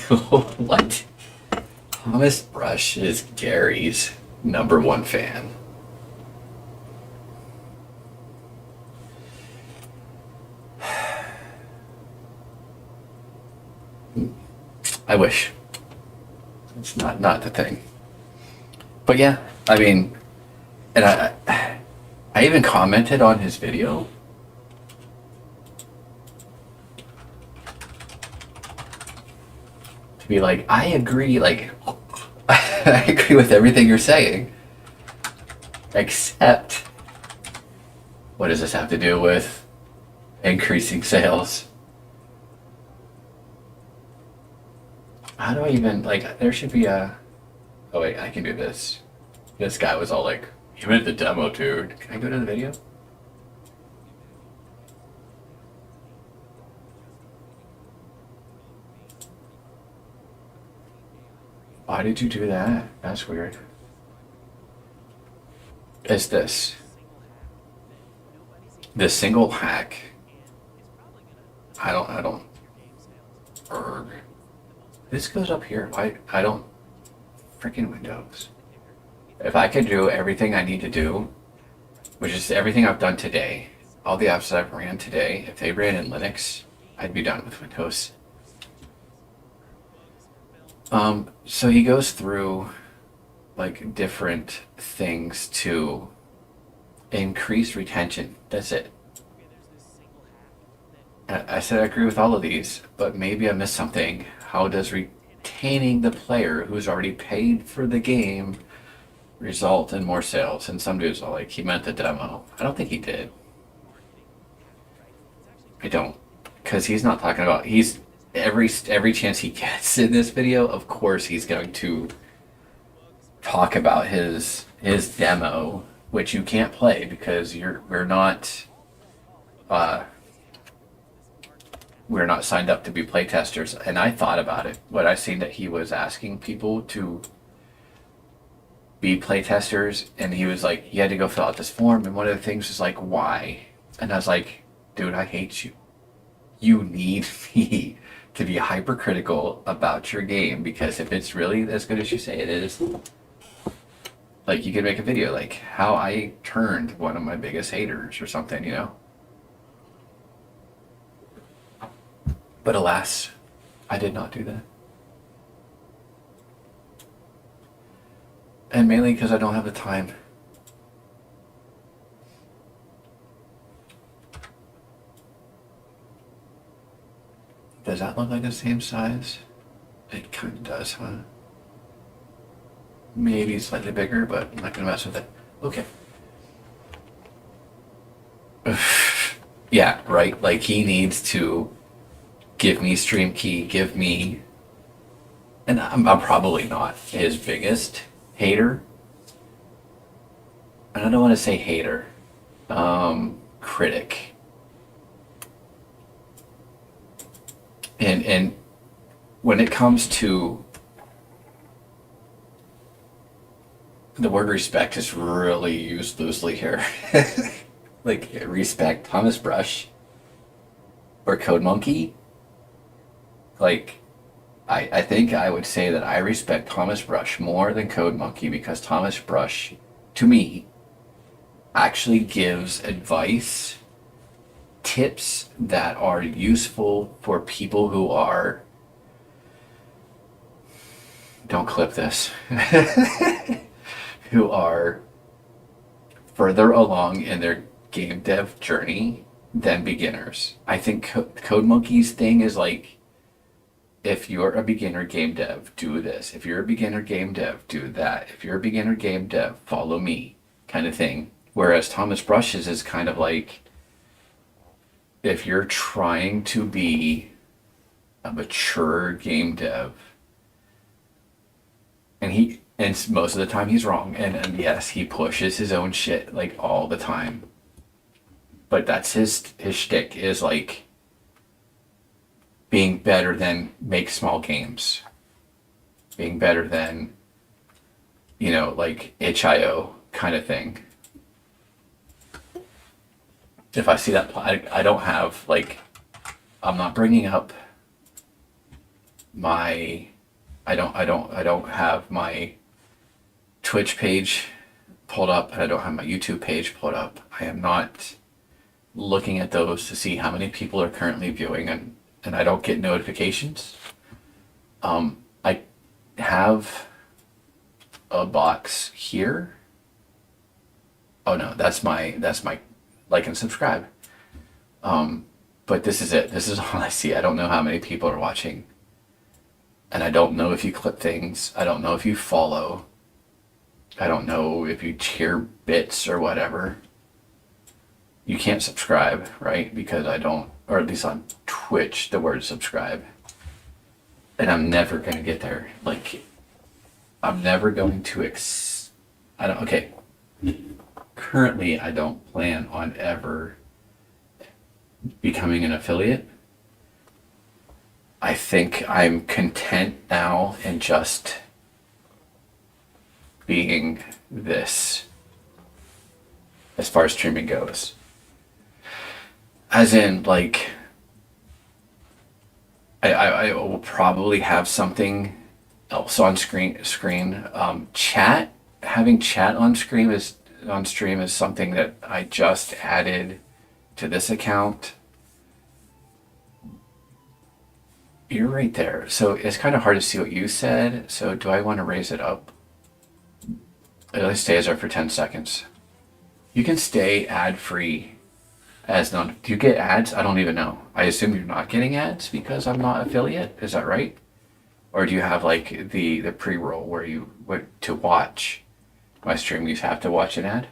What? Thomas Brush is Gary's #1 fan. I wish. It's not the thing. But yeah, I mean, and I even commented on his video. To be like, I agree, like, I agree with everything you're saying. Except, what does this have to do with increasing sales? How do I even, like, there should be a, oh wait, I can do this. This guy was all like, you meant the demo, dude. Can I go to the video? Why did you do that? That's weird. It's this. This single hack. I don't. Erg. This goes up here. Why? I don't. Freaking Windows. If I could do everything I need to do, which is everything I've done today, all the apps that I've ran today, if they ran in Linux, I'd be done with Windows. So he goes through like different things to increase retention. That's it. I said I agree with all of these, but maybe I missed something. How does retaining the player who's already paid for the game result in more sales? And some dudes are like, he meant the demo. I don't think he did. I don't, because he's not talking about, he's every chance he gets in this video, of course he's going to talk about his demo, which you can't play because we're not signed up to be playtesters. And I thought about it when I seen that he was asking people to be playtesters, and he was like, you had to go fill out this form, and one of the things was like, why? And I was like, dude, I hate you. You need me to be hypercritical about your game, because if it's really as good as you say it is, like, you could make a video like how I turned one of my biggest haters or something, you know? But alas, I did not do that. And mainly because I don't have the time. Does that look like the same size? It kind of does, huh? Maybe slightly bigger, but I'm not gonna mess with it. Okay. Yeah, right. Like, he needs to give me stream key, give me, and I'm probably not his biggest hater. And I don't want to say hater, critic. And when it comes to the word respect is really used loosely here. Like, respect Thomas Brush or Code Monkey. Like, I think I would say that I respect Thomas Brush more than Code Monkey, because Thomas Brush, to me, actually gives advice, tips that are useful for people who are, don't clip this, who are further along in their game dev journey than beginners. I think Code Monkey's thing is like, if you're a beginner game dev, do this. If you're a beginner game dev, do that. If you're a beginner game dev, follow me, kind of thing. Whereas Thomas Brush's is kind of like, if you're trying to be a mature game dev, and most of the time he's wrong, and yes, he pushes his own shit like all the time. But that's his shtick, is like being better than make small games, being better than, you know, like itch.io kind of thing. If I see that, I don't have, like, I'm not bringing up my I don't have my Twitch page pulled up, and I don't have my YouTube page pulled up. I am not looking at those to see how many people are currently viewing, and I don't get notifications. I have a box here. Oh no, that's my like and subscribe. But this is it. This is all I see. I don't know how many people are watching. And I don't know if you clip things. I don't know if you follow. I don't know if you cheer bits or whatever. You can't subscribe, right? Because I don't, or at least on Twitch, the word subscribe. And I'm never going to get there. Like, I'm never going to okay. Currently, I don't plan on ever becoming an affiliate. I think I'm content now in just being this as far as streaming goes. As in, like, I will probably have something else on screen. Chat, having chat on stream is something that I just added to this account. You're right there. So it's kind of hard to see what you said. So do I want to raise it up? It stays there for 10 seconds. You can stay ad-free as non. Do you get ads? I don't even know. I assume you're not getting ads because I'm not affiliate. Is that right? Or do you have like the pre-roll where you to watch my stream you have to watch an ad?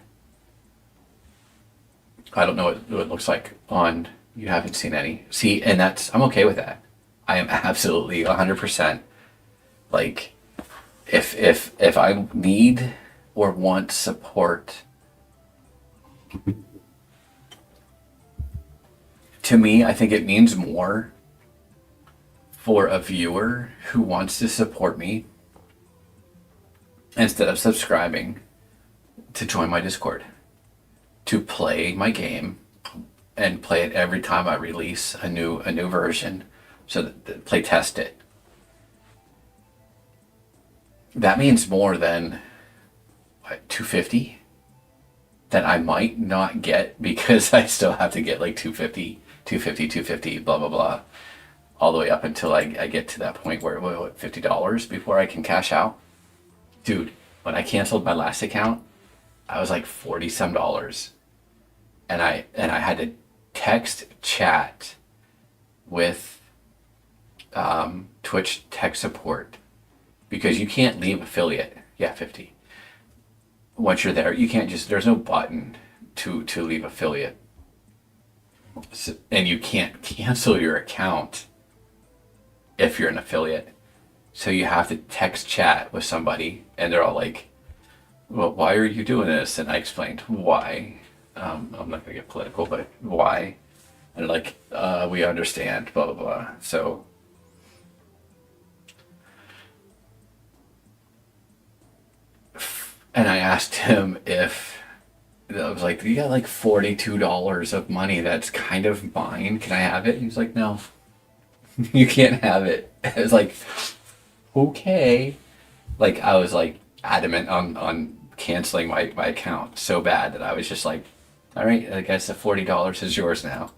I don't know what it looks like on. You haven't seen any. See, and I'm okay with that. I am absolutely 100% like, if I need or want support, to me, I think it means more for a viewer who wants to support me instead of subscribing to join my Discord, to play my game and play it every time I release a new version. So that play test it. That means more than what, 250 that I might not get because I still have to get like 250, blah blah blah, all the way up until I get to that point where what, $50 before I can cash out. Dude, when I canceled my last account, I was like $40 some, and I had to text chat with Twitch tech support because you can't leave affiliate. Yeah, 50. Once you're there, you can't just, there's no button to leave affiliate. So, and you can't cancel your account if you're an affiliate. So you have to text chat with somebody and they're all like, well, why are you doing this? And I explained why. I'm not gonna get political, but why? And they're like, we understand, blah, blah, blah. So, and I asked him if, I was like, you got like $42 of money that's kind of mine. Can I have it? And he's like, no, you can't have it. I was like, okay. Like, I was like adamant on canceling my account so bad that I was just like, all right, I guess the $40 is yours now.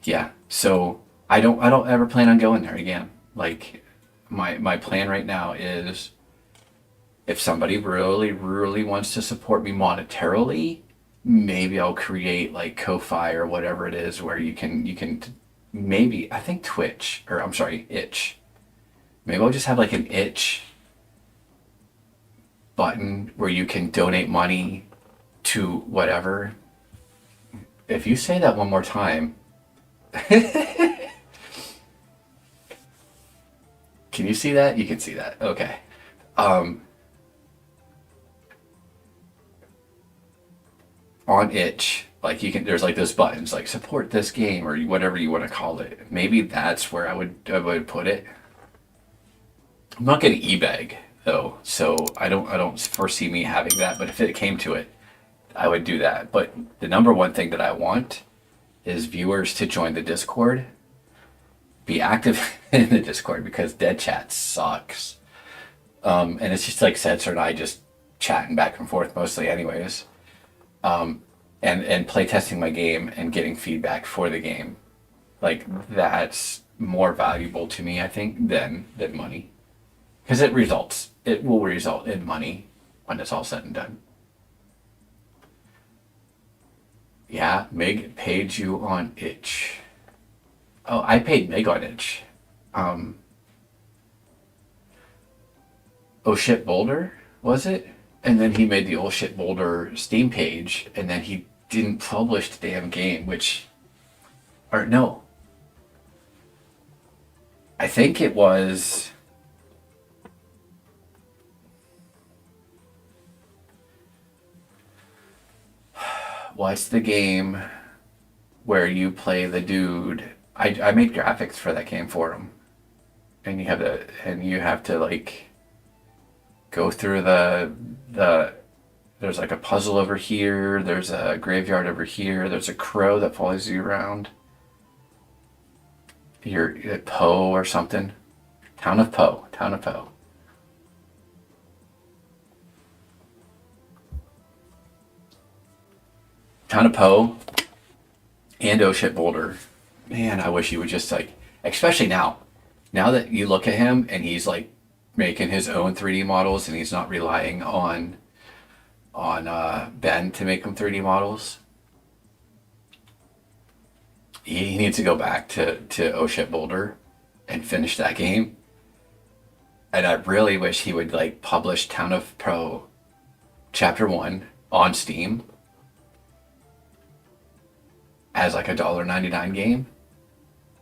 Yeah, so I don't ever plan on going there again. Like, my plan right now is if somebody really wants to support me monetarily, maybe I'll create like Ko-Fi or whatever it is where you can maybe, I think Twitch, or I'm sorry, Itch. Maybe I'll just have like an Itch button where you can donate money to whatever. If you say that one more time. Can you see that? You can see that. Okay. On Itch, like you can, there's like those buttons like support this game or whatever you want to call it. Maybe that's where I would put it. I'm not gonna e-bag though, so I don't foresee me having that, but if it came to it, I would do that. But the number one thing that I want is viewers to join the Discord be active in the Discord because dead chat sucks. And it's just like Setzer and I just chatting back and forth mostly anyways. And playtesting my game and getting feedback for the game. Like that's more valuable to me, I think, than money. Because it will result in money when it's all said and done. Yeah, Meg paid you on itch. Oh, I paid Meg on itch. Oh shit Boulder, was it? And then he made the oh shit Boulder Steam page, and then he didn't publish the damn game, which, or no. I think it was, what's the game where you play the dude? I made graphics for that game for him, and you have to like go through the there's like a puzzle over here, there's a graveyard over here, there's a crow that follows you around. You're at Poe or something. Town of Poe. Town of Poe and Oh Shit Boulder. Man, I wish he would just like, especially now that you look at him and he's like making his own 3D models and he's not relying on Ben to make them 3D models. He needs to go back to Oh Shit Boulder and finish that game. And I really wish he would like publish Town of Pro Chapter 1 on Steam as like a $1.99 game.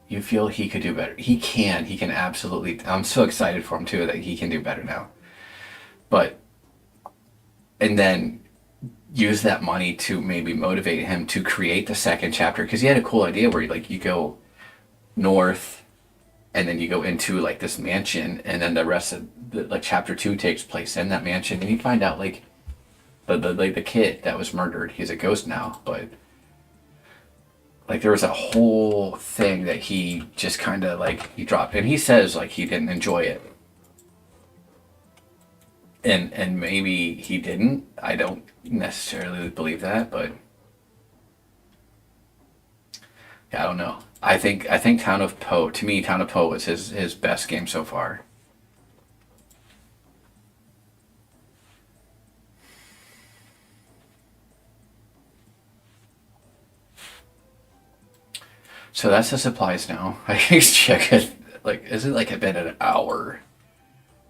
You feel he could do better. He can absolutely. I'm so excited for him too that he can do better now. But, and then use that money to maybe motivate him to create the second chapter, because he had a cool idea where you go north and then you go into like this mansion, and then the rest of like chapter 2 takes place in that mansion, and you find out like the kid that was murdered, he's a ghost now, but like there was a whole thing that he just kind of like he dropped, and he says like he didn't enjoy it. And maybe he didn't. I don't necessarily believe that, but yeah, I don't know. I think Town of Poe, to me, Town of Poe was his best game so far. So that's the supplies now. I can check it. Like, is it like been an hour?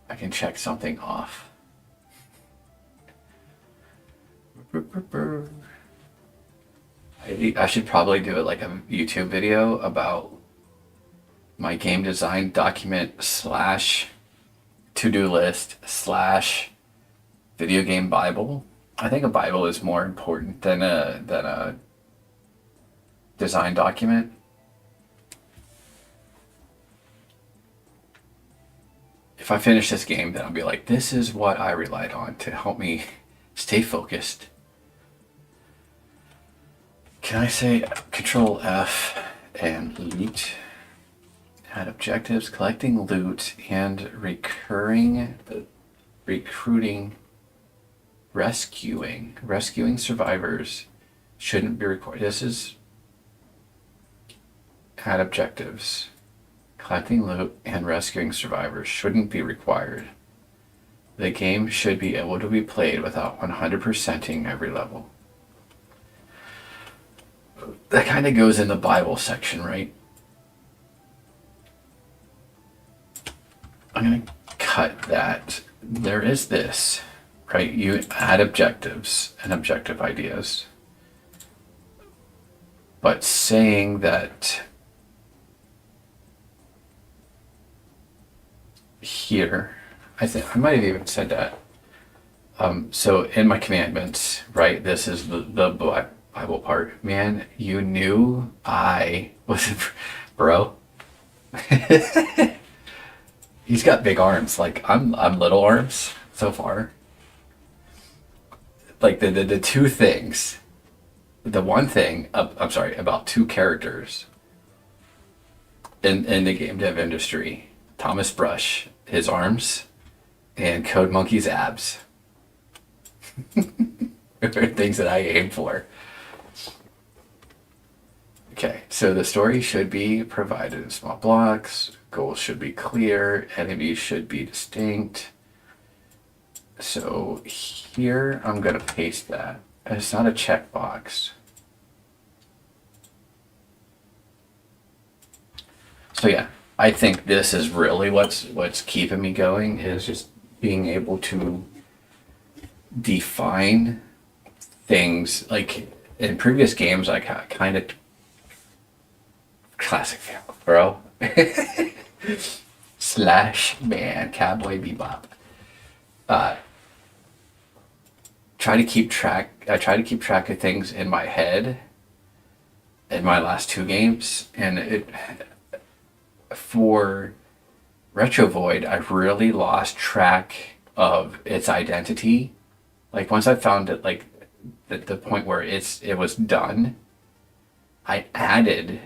I can check something off. I should probably do it like a YouTube video about my game design document / to-do list / video game Bible. I think a Bible is more important than a design document. If I finish this game, then I'll be like, this is what I relied on to help me stay focused. Can I say Control F and loot? Add objectives, collecting loot, and recruiting, rescuing survivors shouldn't be required. This is add objectives. Collecting loot and rescuing survivors shouldn't be required. The game should be able to be played without 100%ing every level. That kind of goes in the Bible section, right? I'm going to cut that. There is this, right? You add objectives and objective ideas. But saying that here, I think I might have even said that. So in my commandments, right? This is the Bible part. Man, you knew I was, bro. He's got big arms. Like I'm little arms so far. Like the two things, the one thing, I'm sorry, about two characters in the game dev industry. Thomas Brush, his arms, and Code Monkey's abs. Are things that I aim for. Okay, so the story should be provided in small blocks. Goals should be clear. Enemies should be distinct. So here I'm gonna paste that. It's not a checkbox. So yeah, I think this is really what's keeping me going, is just being able to define things. Like in previous games, I kind of classic fail, bro. Slash man, Cowboy Bebop. I try to keep track of things in my head in my last two games, and for Retro Void, I really lost track of its identity. Like once I found it, like the point where it was done, I added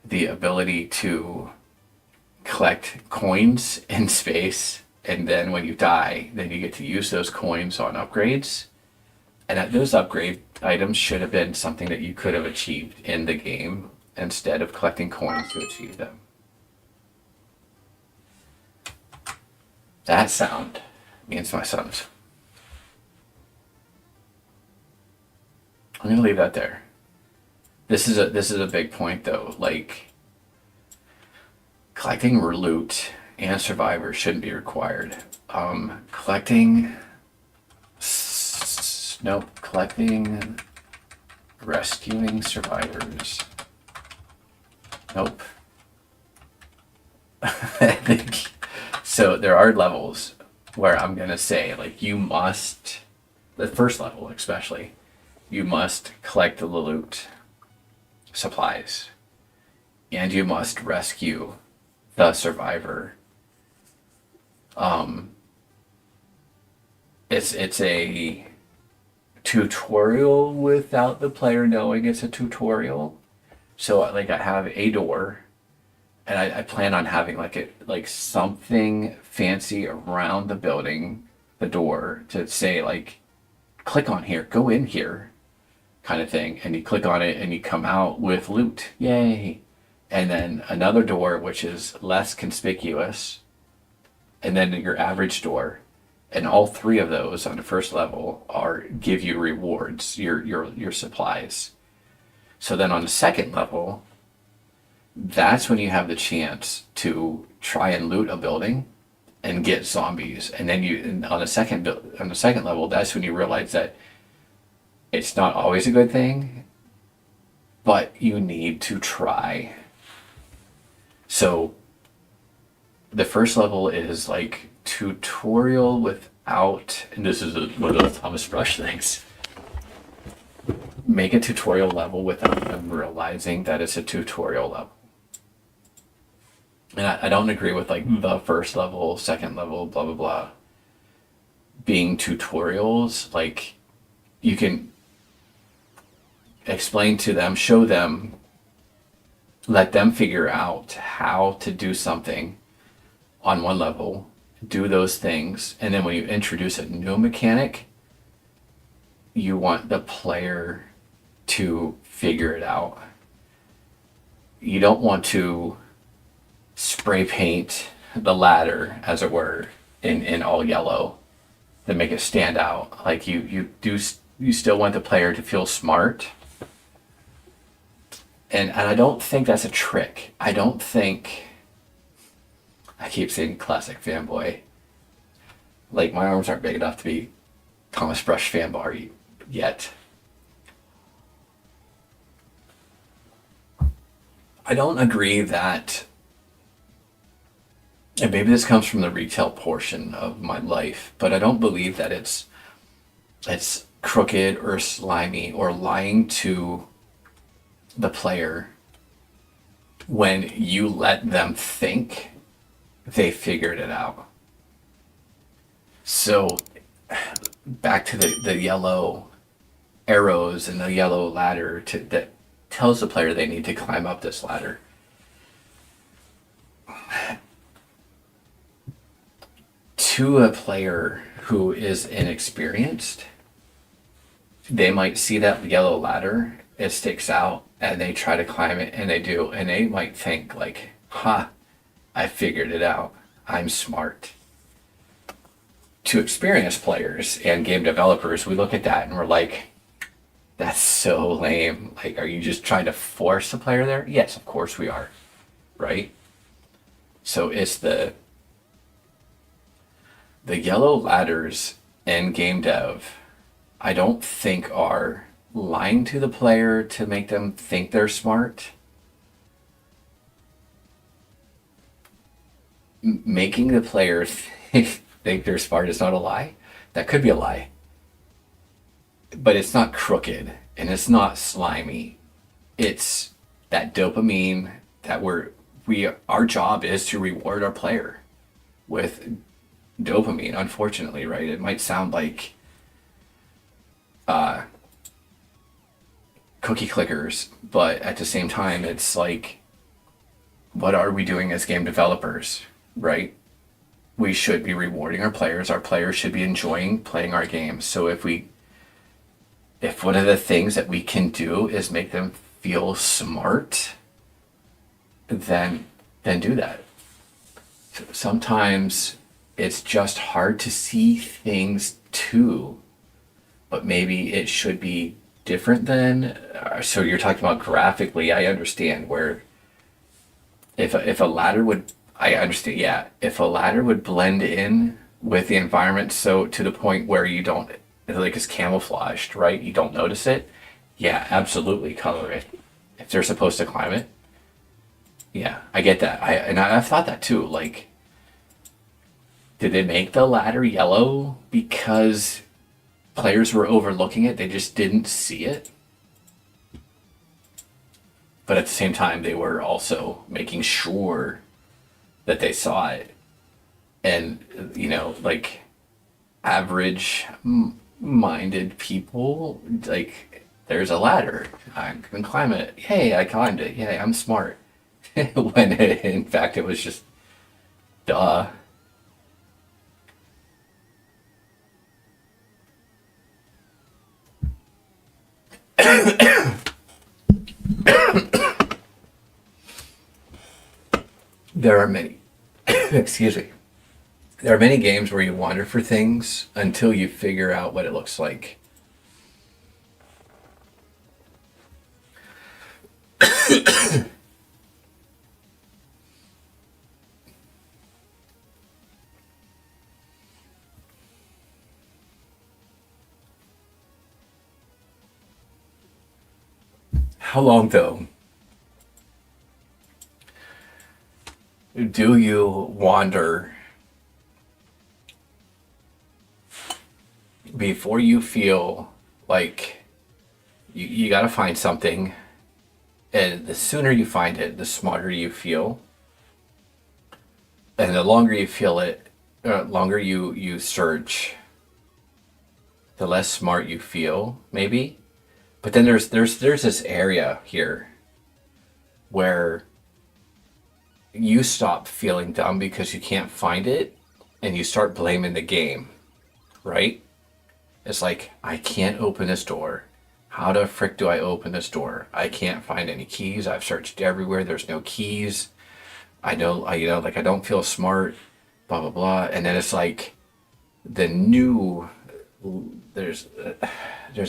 the ability to collect coins in space, and then when you die, then you get to use those coins on upgrades. And those upgrade items should have been something that you could have achieved in the game instead of collecting coins to achieve them. That sound means my sons. I'm gonna leave that there. This is a big point though. Like collecting loot and survivors shouldn't be required. Collecting rescuing survivors. Nope. I think so. There are levels where I'm gonna say like you must, the first level especially, you must collect the loot, supplies, and you must rescue the survivor. It's a tutorial without the player knowing it's a tutorial. So like I have a door, and I plan on having like something fancy around the building, the door, to say like, click on here, go in here, kind of thing. And you click on it and you come out with loot. Yay. And then another door which is less conspicuous, and then your average door. And all three of those on the first level give you rewards, your supplies. So then on the second level, that's when you have the chance to try and loot a building and get zombies. And then on the second level, that's when you realize that it's not always a good thing, but you need to try. So the first level is like tutorial without, and this is one of those Thomas Brush things. Make a tutorial level without them realizing that it's a tutorial level. And I don't agree with like the first level, second level, blah, blah, blah, being tutorials. Like you can explain to them, show them, let them figure out how to do something on one level, do those things, and then when you introduce a new mechanic, you want the player to figure it out. You don't want to spray paint the ladder, as it were, in all yellow to make it stand out. Like you still want the player to feel smart. And I don't think that's a trick. I keep saying classic fanboy. Like my arms aren't big enough to be Thomas Brush fanboy yet. I don't agree that, and maybe this comes from the retail portion of my life, but I don't believe that it's crooked or slimy or lying to the player when you let them think they figured it out. So back to the yellow arrows and the yellow ladder that tells the player they need to climb up this ladder. to a player who is inexperienced, they might see that yellow ladder, it sticks out, and they try to climb it, and they do, and they might think like, "Ha, I figured it out. I'm smart." To experienced players and game developers, we look at that and we're like, "That's so lame. Like, are you just trying to force the player there?" Yes, of course we are, right? So it's the yellow ladders in game dev, I don't think are lying to the player to make them think they're smart. Making the player think they're smart is not a lie. That could be a lie. But it's not crooked and it's not slimy. It's that dopamine that our job is to reward our player with dopamine, unfortunately, right? It might sound like cookie clickers, but at the same time, it's like, what are we doing as game developers, right? We should be rewarding our players. Our players should be enjoying playing our games. So if one of the things that we can do is make them feel smart, then do that. Sometimes it's just hard to see things too, but maybe it should be different than. So you're talking about graphically. I understand where if a ladder would. I understand. Yeah, if a ladder would blend in with the environment, so to the point where you don't, like, it's camouflaged, right? You don't notice it. Yeah, absolutely, color it if they're supposed to climb it. Yeah, I get that. I've thought that too. Like, did they make the ladder yellow because players were overlooking it? They just didn't see it. But at the same time, they were also making sure that they saw it. And, like, average minded people, like, there's a ladder. I can climb it. Hey, I climbed it. Yeah, I'm smart. When in fact it was just duh. There are many, excuse me. There are many games where you wander for things until you figure out what it looks like. How long, though, do you wander before you feel like you got to find something? And the sooner you find it, the smarter you feel. And the longer you feel it, longer you search, the less smart you feel, maybe. But then there's this area here where you stop feeling dumb because you can't find it, and you start blaming the game, right? It's like, I can't open this door. How the frick do I open this door? I can't find any keys. I've searched everywhere. There's no keys. I don't feel smart, blah, blah, blah. And then it's like there's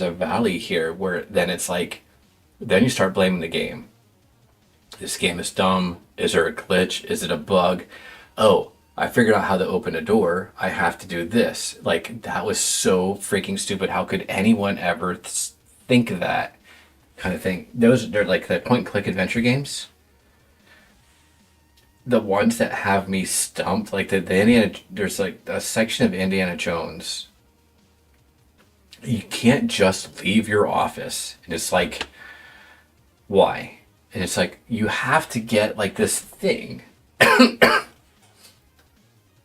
a valley here where then it's like, then you start blaming the game. This game is dumb. Is there a glitch? Is it a bug? Oh, I figured out how to open a door. I have to do this. Like, that was so freaking stupid. How could anyone ever think of that kind of thing? They're like the point and click adventure games. The ones that have me stumped, like the Indiana, there's like a section of Indiana Jones. You can't just leave your office. And it's like, why? And it's like, you have to get like this thing that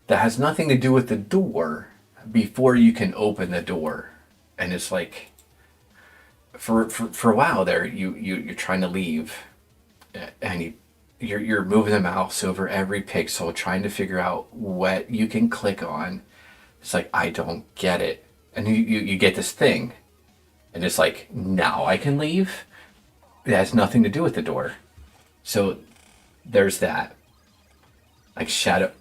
has nothing to do with the door before you can open the door. And it's like, for a while there, you're trying to leave, and you're moving the mouse over every pixel, trying to figure out what you can click on It's like, I don't get it. And you get this thing, and it's like, now I can leave? It has nothing to do with the door. So there's that. Like Shadow...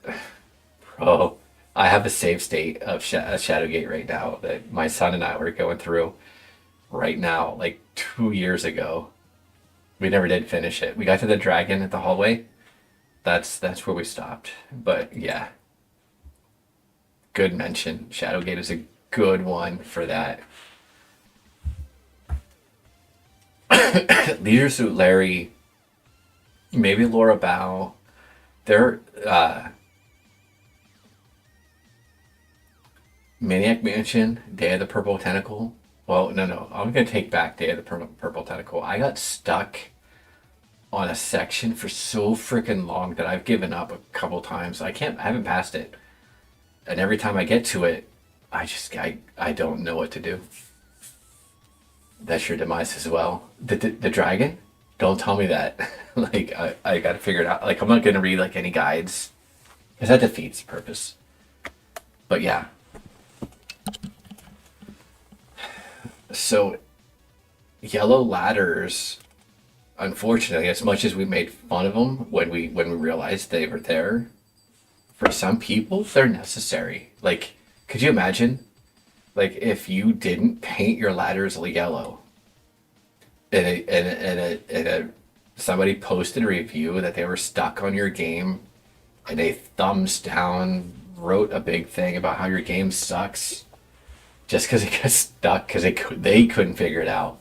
Bro, I have a save state of Shadowgate right now that my son and I were going through right now, like 2 years ago. We never did finish it. We got to the dragon at the hallway. That's where we stopped. But yeah. Good mention. Shadowgate is a good one for that. Leisure Suit Larry, maybe Laura Bao. They're Maniac Mansion, Day of the Purple Tentacle. Well, no. I'm gonna take back Day of the Purple Tentacle. I got stuck on a section for so freaking long that I've given up a couple times. I haven't passed it. And every time I get to it, I don't know what to do. That's your demise as well. The dragon? Don't tell me that. Like, I gotta figure it out. Like, I'm not gonna read, like, any guides. Because that defeats the purpose. But yeah. So, yellow ladders, unfortunately, as much as we made fun of them when we realized they were there, for some people, they're necessary. Like, could you imagine? Like, if you didn't paint your ladders yellow, and somebody posted a review that they were stuck on your game, and they thumbs down wrote a big thing about how your game sucks, just because it got stuck because they couldn't figure it out.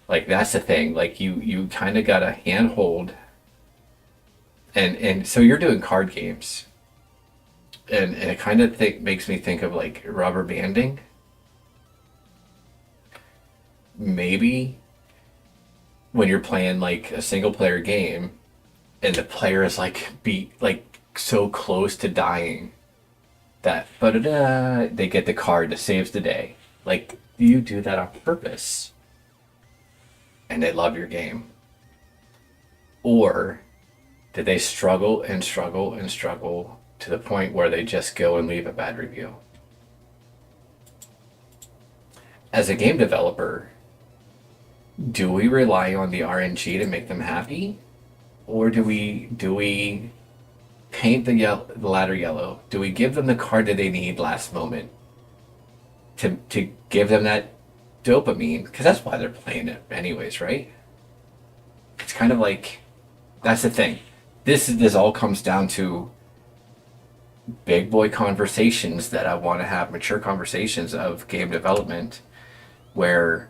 Like, that's the thing. Like, you kind of got a handhold, and so you're doing card games, and it kind of makes me think of like rubber banding. Maybe when you're playing like a single player game, and the player is like so close to dying that they get the card that saves the day. Like, you do that on purpose, and they love your game? Or did they struggle and struggle and struggle to the point where they just go and leave a bad review? As a game developer, do we rely on the RNG to make them happy? Or do we paint the ladder yellow? Do we give them the card that they need last moment to give them that dopamine? Because that's why they're playing it anyways, right? It's kind of like, that's the thing. This all comes down to big boy conversations that I want to have, mature conversations of game development, where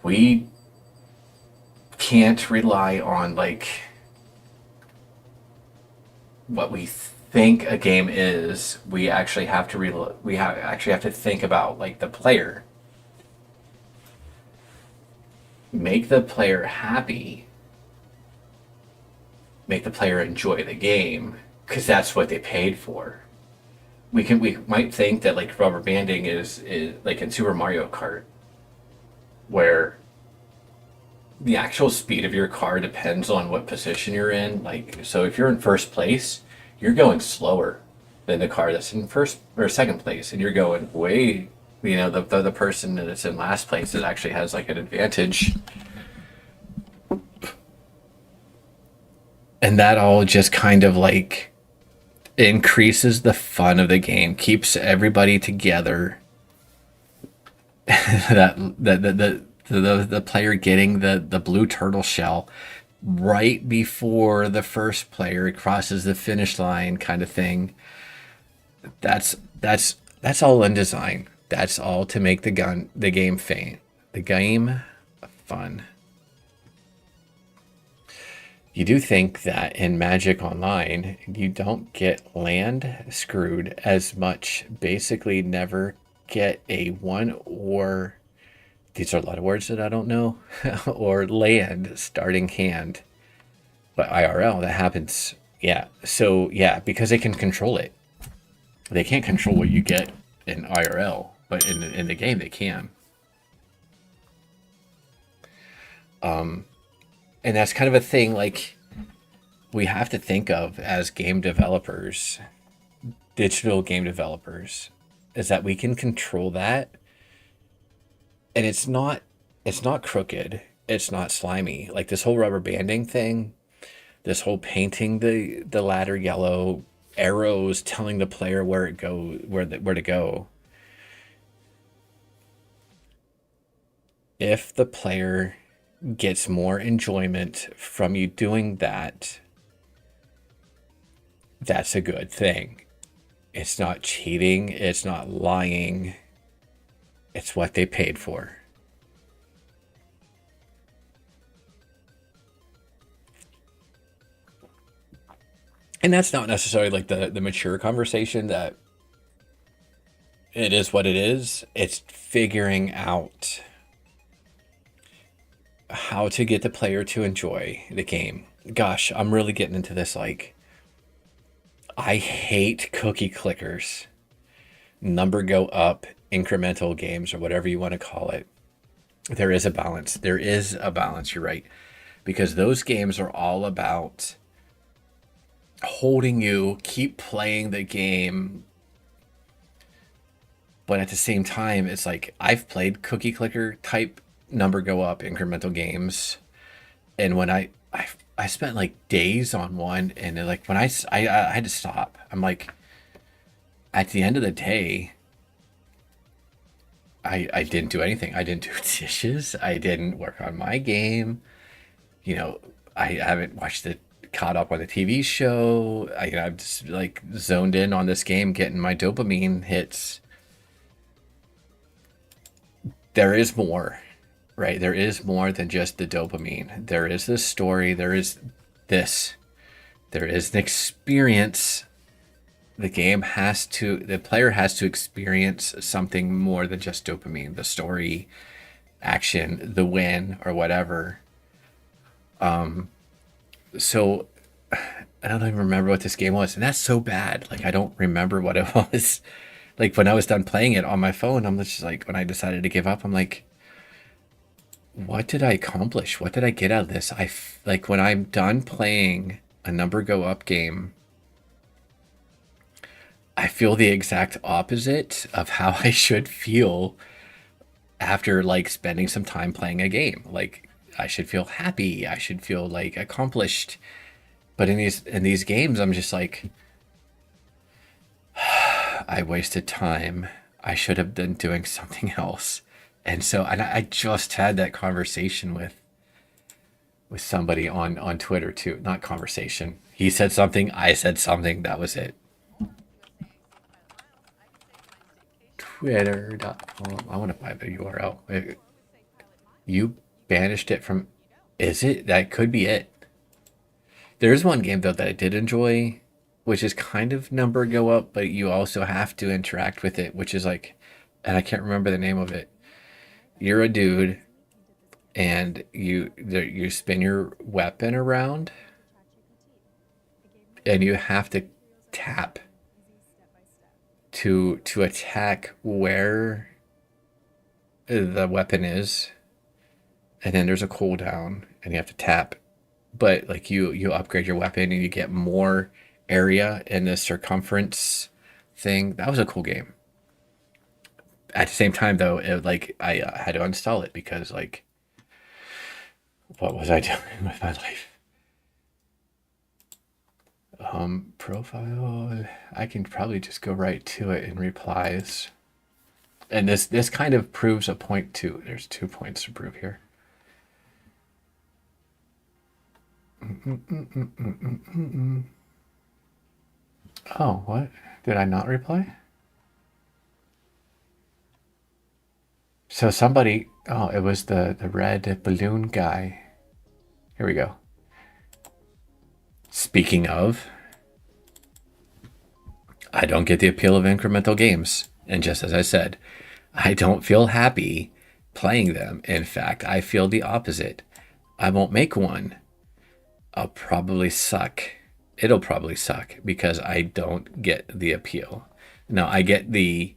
we can't rely on like what we think a game is. We actually have to actually have to think about like the player. Make the player happy. Make the player enjoy the game, because that's what they paid for. We might think that like rubber banding is like in Super Mario Kart, where the actual speed of your car depends on what position you're in. Like, so if you're in first place, you're going slower than the car that's in first or second place, and you're going way, the person that's in last place that actually has like an advantage. And that all just kind of like increases the fun of the game, keeps everybody together. that the player getting the blue turtle shell right before the first player crosses the finish line, kind of thing. That's all in design. That's all to make the game fun. You do think that in Magic Online, you don't get land screwed as much. Basically, never get a 1 or, these are a lot of words that I don't know, or land starting hand. But IRL, that happens. Yeah. So, yeah, because they can control it. They can't control what you get in IRL, but in the game, they can. And that's kind of a thing like we have to think of as game developers. digital game developers is that we can control that, and it's not crooked, it's not slimy. Like this whole rubber banding thing, this whole painting the ladder yellow, arrows telling the player where to go. If the player gets more enjoyment from you doing that, that's a good thing. It's not cheating, it's not lying. It's what they paid for. And that's not necessarily like the mature conversation that it is what it is. It's figuring out how to get the player to enjoy the game. Gosh, I'm really getting into this. Like, I hate cookie clickers, number go up, incremental games, or whatever you want to call it. There is a balance. There is a balance, you're right. Because those games are all about holding you, keep playing the game. But at the same time, it's like I've played cookie clicker type number go up incremental games, and when I spent like days on one, and like when I had to stop. I'm like, at the end of the day, I didn't do anything. I didn't do dishes. I didn't work on my game. You know, I haven't watched it caught up on the TV show. I'm just like zoned in on this game, getting my dopamine hits. There is more, right? There is more than just the dopamine. There is this story. There is this. There is an experience. The player has to experience something more than just dopamine, the story, action, the win, or whatever. So I don't even remember what this game was, and that's so bad. Like, I don't remember what it was. Like, when I was done playing it on my phone, I'm just like, when I decided to give up, I'm like, what did I accomplish? What did I get out of this? Like, when I'm done playing a number go up game, I feel the exact opposite of how I should feel after like spending some time playing a game. Like, I should feel happy. I should feel like accomplished. But in these games, I'm just like, I wasted time. I should have been doing something else. And so I just had that conversation with somebody on Twitter too. Not conversation. He said something, I said something, that was it. Twitter.com. I want to buy the URL. You banished it from... Is it? That could be it. There is one game, though, that I did enjoy, which is kind of number go up, but you also have to interact with it, which is like... And I can't remember the name of it. You're a dude, and you spin your weapon around, and you have to tap to attack where the weapon is, and then there's a cooldown, and you have to tap. But like you upgrade your weapon, and you get more area in the circumference thing. That was a cool game. At the same time, though, I had to uninstall it because, like, what was I doing with my life? Profile. I can probably just go right to it in replies. And this kind of proves a point too. There's 2 points to prove here. Oh, what? Did I not reply? So somebody... Oh, it was the red balloon guy. Here we go. Speaking of, I don't get the appeal of incremental games. And just as I said, I don't feel happy playing them. In fact, I feel the opposite. I won't make one. I'll probably suck. It'll probably suck because I don't get the appeal. Now, I get the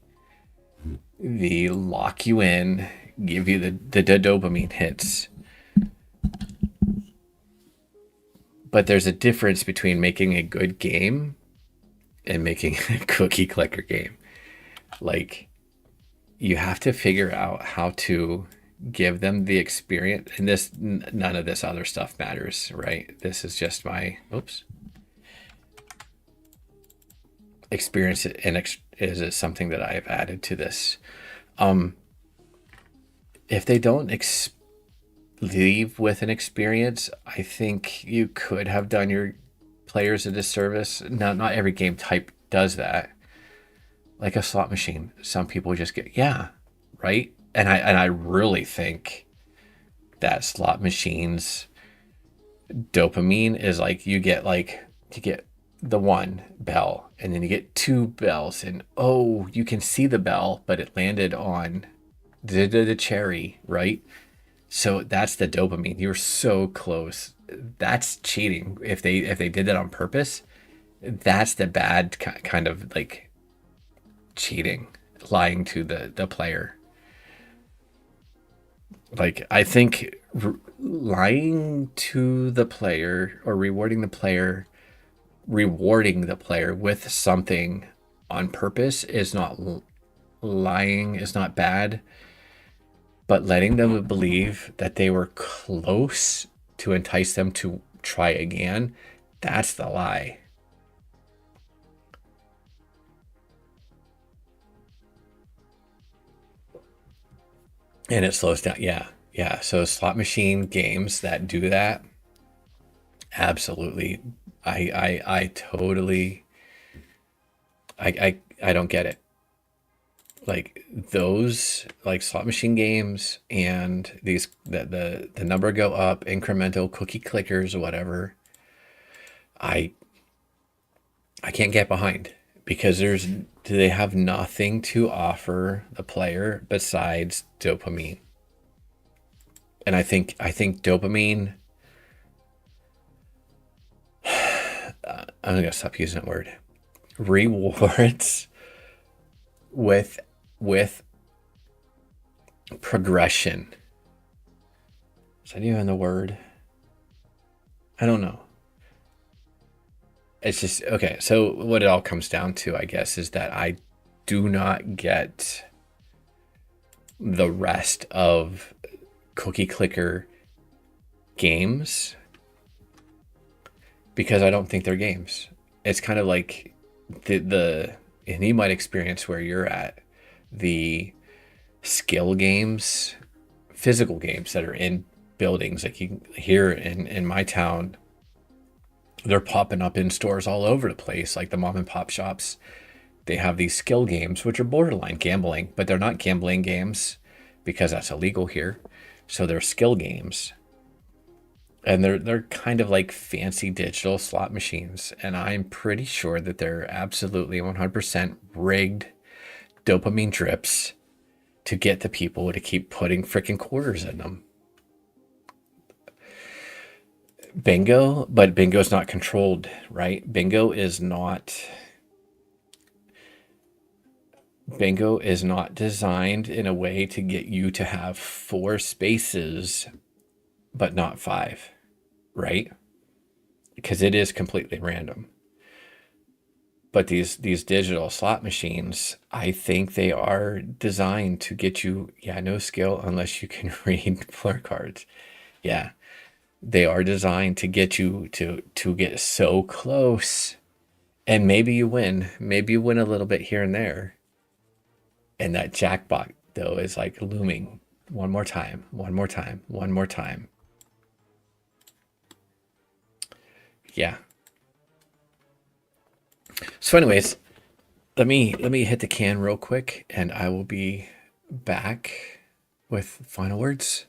lock you in, give you the dopamine hits. But there's a difference between making a good game and making a cookie clicker game. Like, you have to figure out how to give them the experience, and none of this other stuff matters, right? This is just my experience, and is something that I've added to this. If they don't leave with an experience, I think you could have done your players a disservice. Now, not every game type does that. Like a slot machine, some people just get, yeah, right. And I really think that slot machines dopamine is like you get the one bell, and then you get two bells, and oh, you can see the bell, but it landed on the cherry, right? So that's the dopamine. You're so close. That's cheating. If they did that on purpose, that's the bad kind of like cheating, lying to the player. Like, I think lying to the player, or rewarding the player with something on purpose is not lying, is not bad, but letting them believe that they were close to entice them to try again, that's the lie. And it slows down. Yeah. Yeah. So slot machine games that do that, absolutely. I totally, I don't get it. Like those, like slot machine games, and these, the number go up, incremental cookie clickers or whatever. I can't get behind, because they have nothing to offer the player besides dopamine. And I think dopamine, I'm gonna stop using that word, rewards with progression. Is that even the word? I don't know. It's just okay. So what it all comes down to, I guess, is that I do not get the rest of cookie clicker games, because I don't think they're games. It's kind of like and you might experience where you're at, the skill games, physical games that are in buildings. Like here in my town, they're popping up in stores all over the place, like the mom and pop shops. They have these skill games, which are borderline gambling, but they're not gambling games because that's illegal here. So they're skill games, and they're kind of like fancy digital slot machines. And I'm pretty sure that they're absolutely 100% rigged dopamine drips to get the people to keep putting freaking quarters in them. Bingo, but bingo's not controlled, right? Bingo is not designed in a way to get you to have 4 spaces but not 5, right? Because it is completely random. But these digital slot machines, I think they are designed to get you, yeah, no skill unless you can read player cards. Yeah, they are designed to get you to get so close, and maybe you win a little bit here and there, and that jackpot though is like looming. One more time, one more time, one more time. Yeah. So anyways, let me hit the can real quick, and I will be back with final words.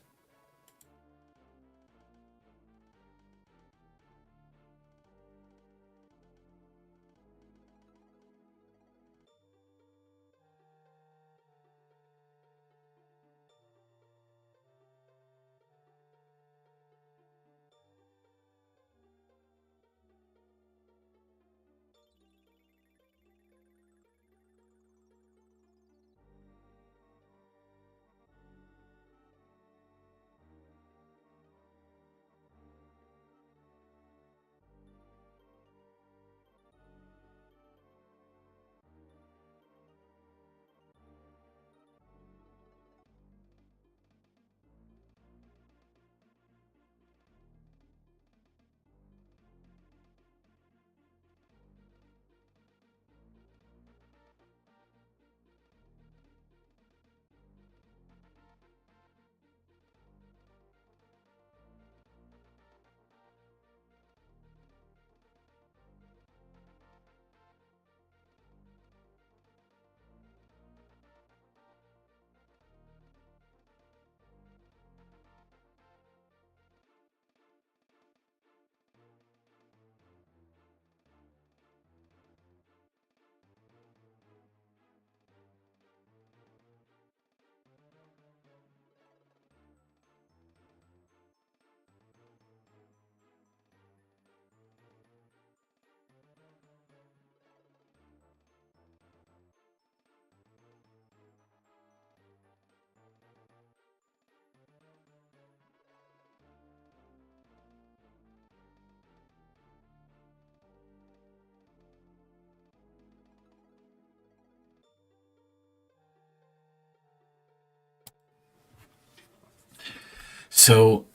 So,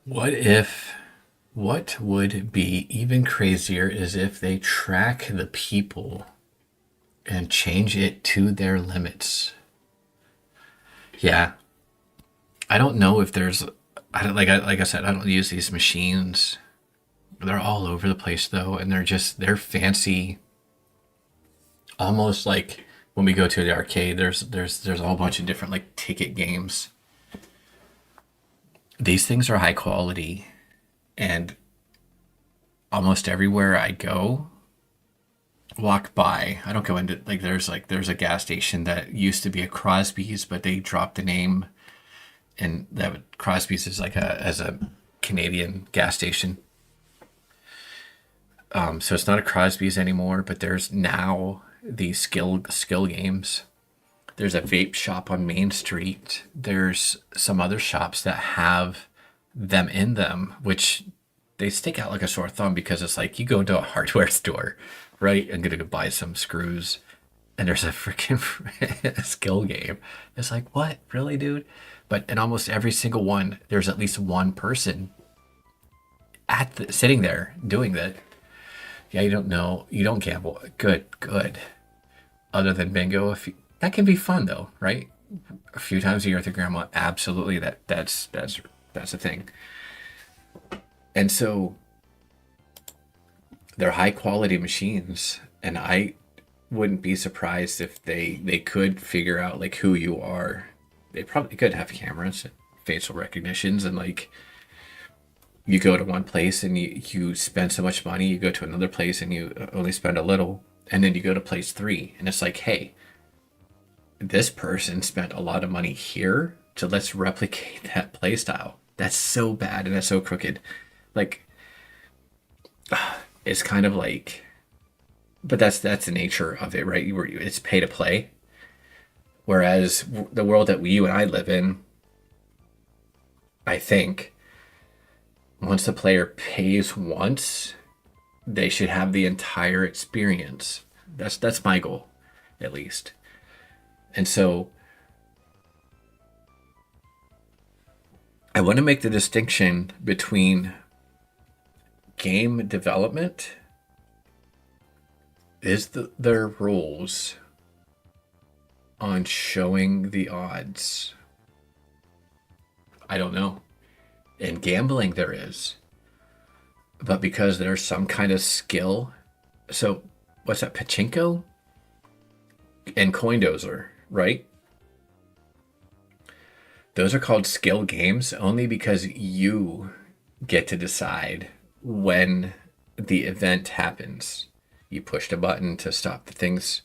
what would be even crazier is if they track the people and change it to their limits. Yeah. I don't know if there's, like I said, I don't use these machines. They're all over the place though, and they're fancy. Almost like when we go to the arcade, there's a whole bunch of different like ticket games. These things are high quality, and almost everywhere I go, walk by. I don't go into there's a gas station that used to be a Crosby's, but they dropped the name, and that Crosby's is like a Canadian gas station. So it's not a Crosby's anymore, but there's now these skill games. There's a vape shop on Main Street. There's some other shops that have them in them, which they stick out like a sore thumb because it's like you go into a hardware store, right? I'm gonna go buy some screws, and there's a freaking skill game. It's like, what, really, dude? But in almost every single one, there's at least one person sitting there doing that. Yeah, you don't know, you don't gamble. Good. Other than bingo, that can be fun though, right? A few times a year with your grandma, absolutely. That's a thing. And so they're high quality machines, and I wouldn't be surprised if they could figure out like who you are. They probably could have cameras and facial recognitions, and like you go to one place and you spend so much money, you go to another place and you only spend a little, and then you go to place 3 and it's like, hey, this person spent a lot of money here, so let's replicate that play style. That's so bad and that's so crooked. Like, it's kind of like, but that's the nature of it, right? It's pay to play. Whereas the world that you and I live in, I think, once the player pays once, they should have the entire experience. That's my goal, at least. And so I want to make the distinction between game development is their rules on showing the odds. I don't know. In gambling there is, but because there's some kind of skill. So what's that, pachinko and coindozer, right? Those are called skill games only because you get to decide when the event happens. You pushed a button to stop the things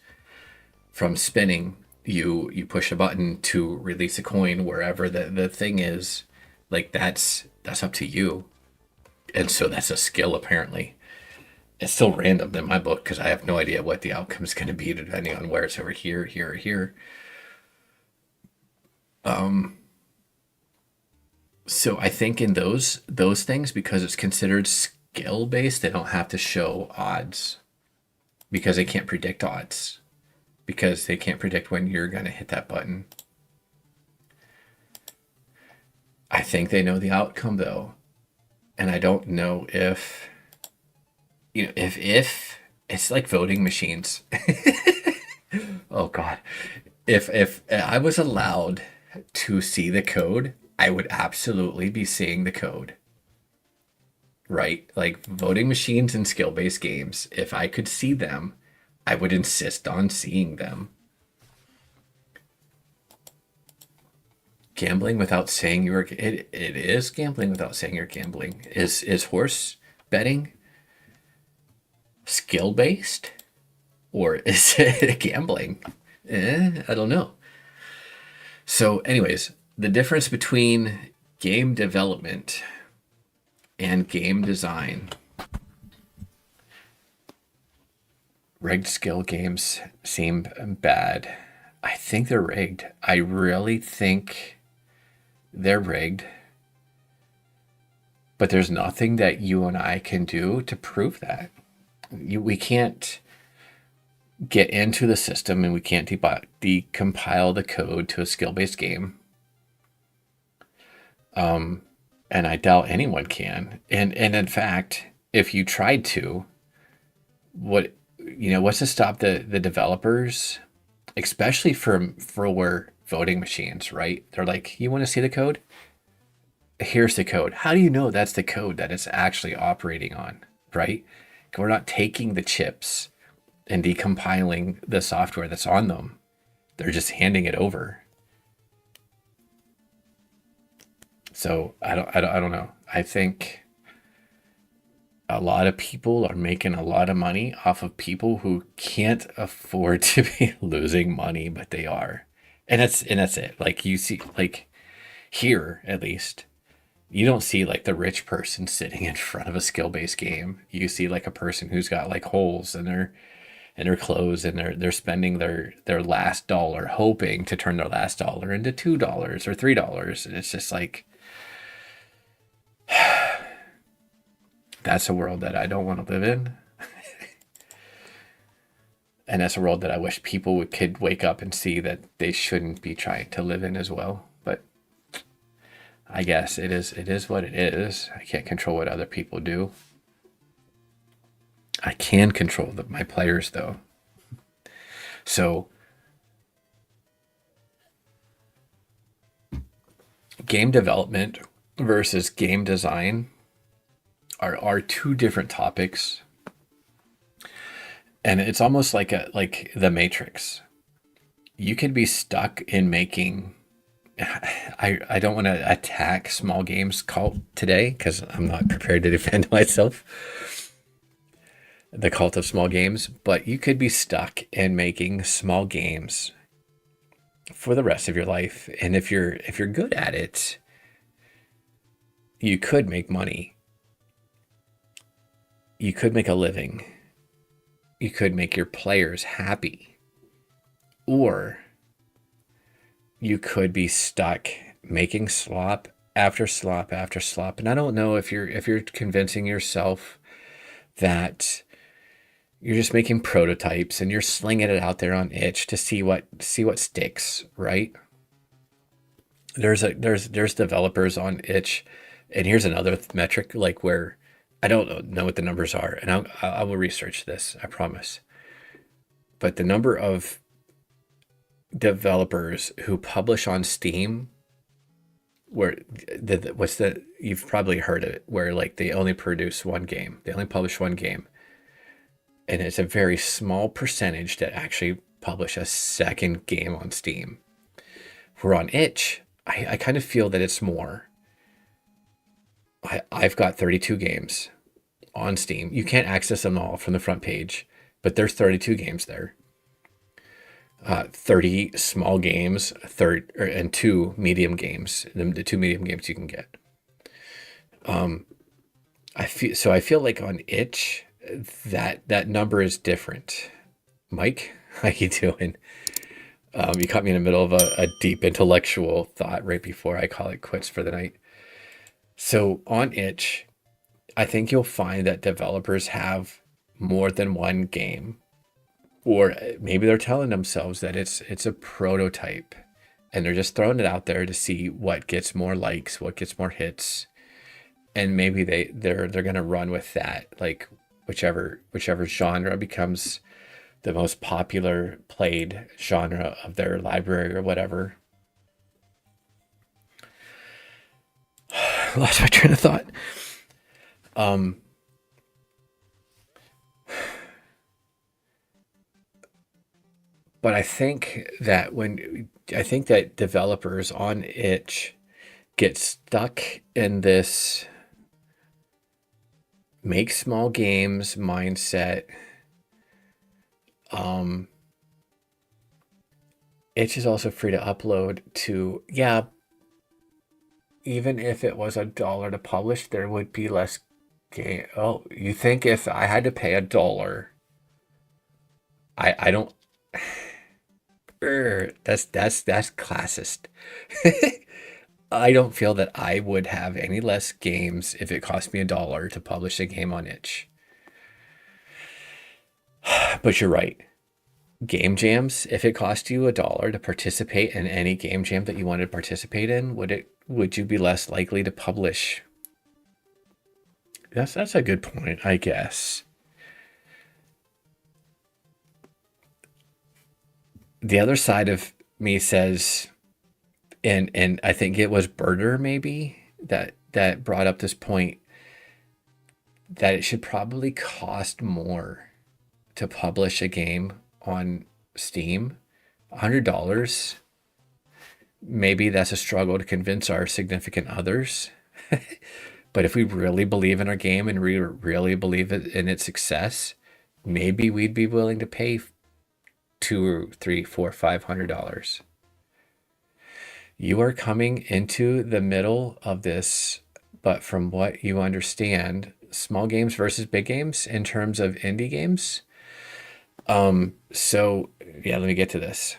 from spinning. You push a button to release a coin wherever the thing is. Like that's up to you. And so that's a skill apparently. It's still random in my book because I have no idea what the outcome is going to be depending on where it's over here, here, or here. So I think in those things, because it's considered skill based, they don't have to show odds because they can't predict odds, because they can't predict when you're going to hit that button. I think they know the outcome though. And I don't know if, if it's like voting machines. Oh God. If I was allowed to see the code, I would absolutely be seeing the code. Right? Like voting machines and skill-based games, if I could see them, I would insist on seeing them. Gambling without saying it is gambling without saying you're gambling. Is horse betting skill based, or is it gambling? I don't know. So anyways, the difference between game development and game design. Rigged skill games seem bad. I think they're rigged. I really think they're rigged, but there's nothing that you and I can do to prove that. We can't get into the system and we can't decompile the code to a skill-based game. And I doubt anyone can. And in fact, if you tried to, what's to stop the developers, especially for voting machines, right? They're like, you want to see the code? Here's the code. How do you know that's the code that it's actually operating on, right? We're not taking the chips and decompiling the software that's on them. They're just handing it over. So I don't know. I think a lot of people are making a lot of money off of people who can't afford to be losing money, but they are. And that's it. Like you see, like here at least, you don't see like the rich person sitting in front of a skill-based game. You see like a person who's got like holes in their clothes, and they're spending their last dollar hoping to turn their last dollar into $2 or $3. And it's just like, that's a world that I don't want to live in. And that's a world that I wish people could wake up and see that they shouldn't be trying to live in as well. But I guess it is what it is. I can't control what other people do. I can control my players though. So game development versus game design are two different topics. And it's almost like the Matrix. You could be stuck in making, I don't want to attack small games cult today because I'm not prepared to defend myself, the cult of small games, but you could be stuck in making small games for the rest of your life. And if you're good at it, you could make money. You could make a living. You could make your players happy. Or you could be stuck making slop after slop after slop. And I don't know if you're convincing yourself that you're just making prototypes and you're slinging it out there on itch to see what sticks, right? There's developers on itch, and here's another metric, like where I don't know what the numbers are, and I will research this, I promise. But the number of developers who publish on Steam, where you've probably heard of it, where like they only produce one game, they only publish one game, and it's a very small percentage that actually publish a second game on Steam. Where on itch, I kind of feel that it's more. I've got 32 games on Steam. You can't access them all from the front page, but there's 32 games there. 30 small games, and 2 medium games. The 2 medium games you can get. I feel like on itch that number is different. Mike, how you doing? You caught me in the middle of a deep intellectual thought right before I call it quits for the night. So on itch, I think you'll find that developers have more than one game, or maybe they're telling themselves that it's a prototype, and they're just throwing it out there to see what gets more likes, what gets more hits, and maybe they're gonna run with that, like whichever genre becomes the most popular played genre of their library or whatever. Lost my train of thought. But I think that developers on itch get stuck in this make small games mindset. Itch is also free to upload to, yeah, even if it was $1 to publish, there would be less game. Oh, you think if I had to pay $1, I don't. That's classist. I don't feel that I would have any less games if it cost me $1 to publish a game on itch. But you're right. Game jams, if it cost you $1 to participate in any game jam that you wanted to participate in, would it would you be less likely to publish? That's a good point, I guess. The other side of me says, and I think it was Birder maybe that brought up this point, that it should probably cost more to publish a game on Steam. $100. Maybe that's a struggle to convince our significant others. But if we really believe in our game and we really believe in its success, maybe we'd be willing to pay $200 or $300, $400, $500. You are coming into the middle of this, but from what you understand, small games versus big games in terms of indie games. So yeah, let me get to this.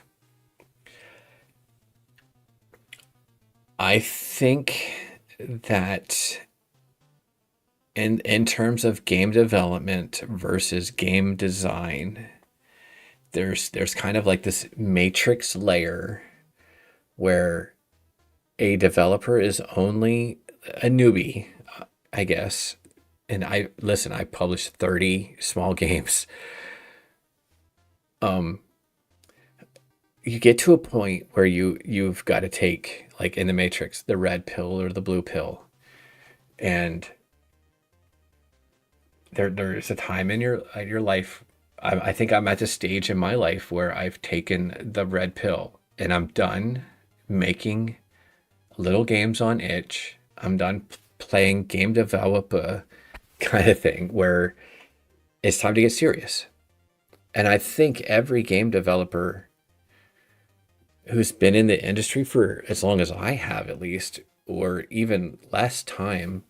I think that in terms of game development versus game design, there's kind of like this matrix layer where a developer is only a newbie, I guess. And I published 30 small games. You get to a point where you've got to take, like in the Matrix, the red pill or the blue pill. And there's a time in your life. I think I'm at the stage in my life where I've taken the red pill and I'm done making little games on itch. I'm done playing game developer kind of thing where it's time to get serious. And I think every game developer who's been in the industry for as long as I have, at least, or even less time,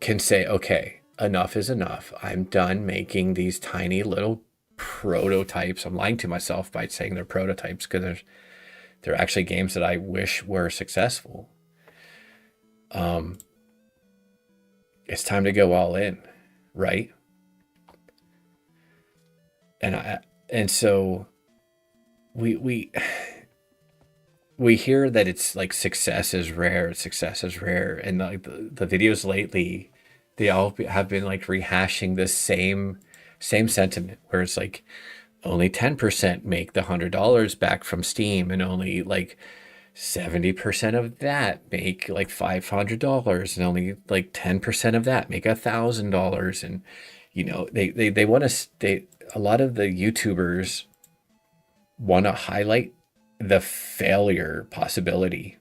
can say, okay, enough is enough. I'm done making these tiny little prototypes. I'm lying to myself by saying they're prototypes because they're actually games that I wish were successful. It's time to go all in, right? And so we hear that it's like success is rare, and like the videos lately, they all have been like rehashing the same sentiment where it's like only 10% make the $100 back from Steam, and only like 70% of that make like $500, and only like 10% of that make $1,000. And they want to, a lot of the YouTubers want to highlight the failure possibility.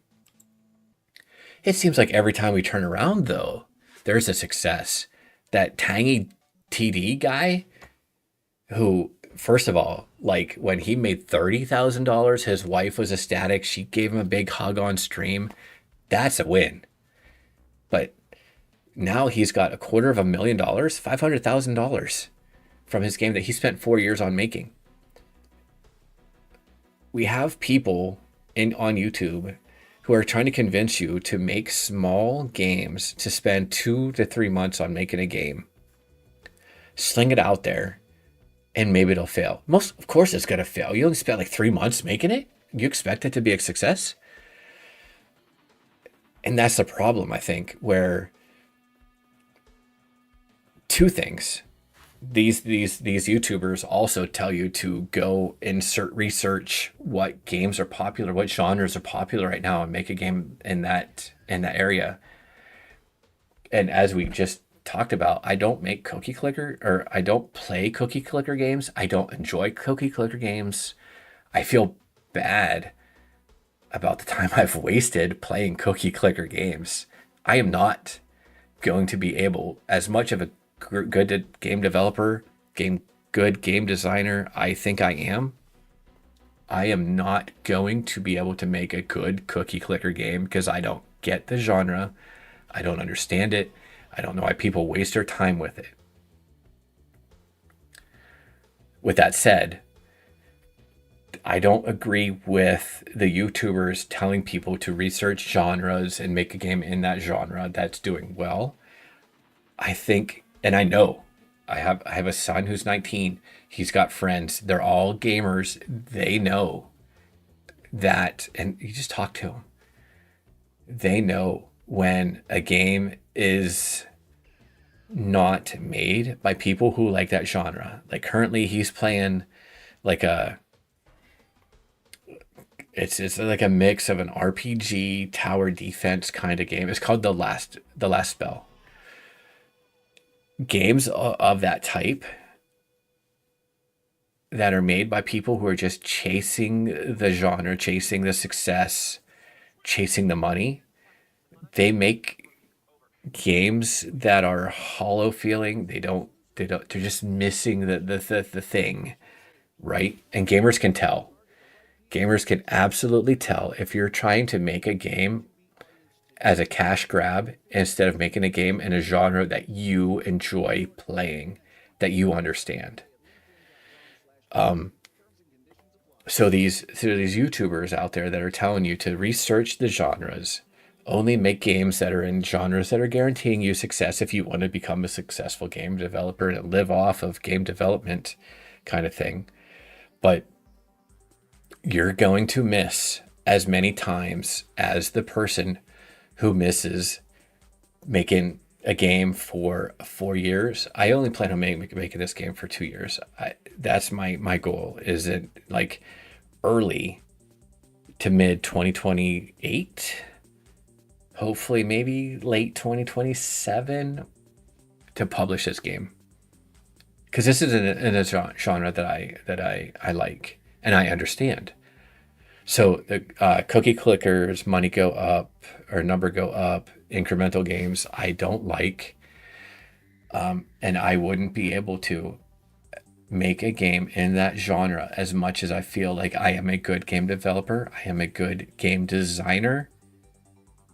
It seems like every time we turn around, though, there's a success. That Tangy TD guy, who, first of all, like when he made $30,000, his wife was ecstatic. She gave him a big hug on stream. That's a win. But now he's got $250,000, $500,000 from his game that he spent 4 years on making. We have people on YouTube who are trying to convince you to make small games, to spend 2 to 3 months on making a game, sling it out there, and maybe it'll fail. Of course it's going to fail. You only spent like 3 months making it. You expect it to be a success? And that's the problem, I think, where two things. These YouTubers also tell you to go research what games are popular, what genres are popular right now, and make a game in that area. And as we just talked about, I don't make cookie clicker, or I don't play cookie clicker games. I don't enjoy cookie clicker games. I feel bad about the time I've wasted playing cookie clicker games. I am not going to be able, as much of a good game developer, good game designer I think I am not going to be able to make a good cookie clicker game because I don't get the genre. I don't understand it. I don't know why people waste their time with it. With that said, I don't agree with the YouTubers telling people to research genres and make a game in that genre that's doing well. I think, and I know, I have a son who's 19. He's got friends. They're all gamers. They know that, and you just talk to them. they know when a game is not made by people who like that genre. Like currently he's playing like it's like a mix of an RPG tower defense kind of game. It's called the last spell. Games of that type that are made by people who are just chasing the genre, chasing the success, chasing the money. They make games that are hollow feeling. They're just missing the thing, right? And gamers can tell. Gamers can absolutely tell if you're trying to make a game as a cash grab instead of making a game in a genre that you enjoy playing, that you understand. So these YouTubers out there that are telling you to research the genres, only make games that are in genres that are guaranteeing you success if you want to become a successful game developer and live off of game development kind of thing. But you're going to miss as many times as the person who misses making a game for 4 years. I only plan on making this game for 2 years. That's my goal. Is it like early to mid 2028? Hopefully, maybe late 2027 to publish this game. Because this is in a genre that I like and I understand. So the cookie clickers, money go up or number go up, incremental games I don't like, and I wouldn't be able to make a game in that genre as much as I feel like I am a good game developer, I am a good game designer.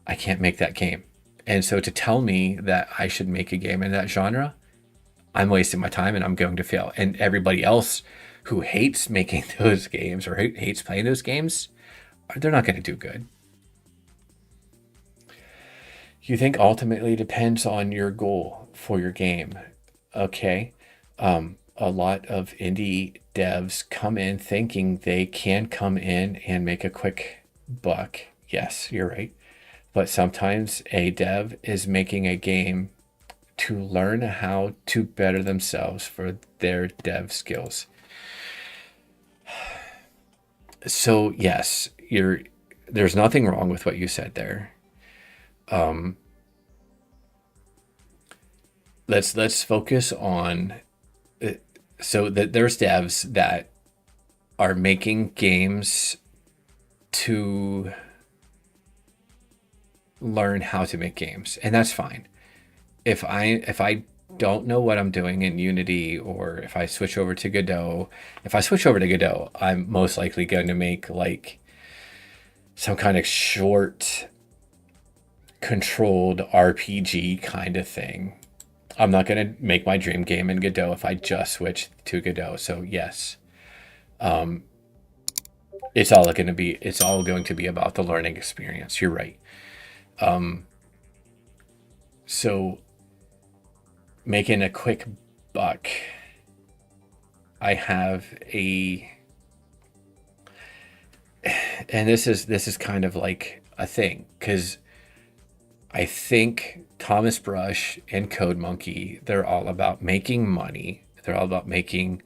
I can't make that game. And so to tell me that I should make a game in that genre, I'm wasting my time and I'm going to fail. And everybody else who hates making those games or hates playing those games, they're not going to do good. You think ultimately depends on your goal for your game. Okay. A lot of indie devs come in thinking they can come in and make a quick buck. Yes, you're right. But sometimes a dev is making a game to learn how to better themselves for their dev skills. So yes, there's nothing wrong with what you said there. Let's focus on so that there's devs that are making games to learn how to make games, and that's fine. If I don't know what I'm doing in Unity, or if I switch over to Godot, I'm most likely going to make like some kind of short controlled RPG kind of thing. I'm not going to make my dream game in Godot if I just switch to Godot. So yes, it's all going to be about the learning experience. You're right. So making a quick buck, I have and this is kind of like a thing, because I think Thomas Brush and Code Monkey, they're all about making money. They're all about making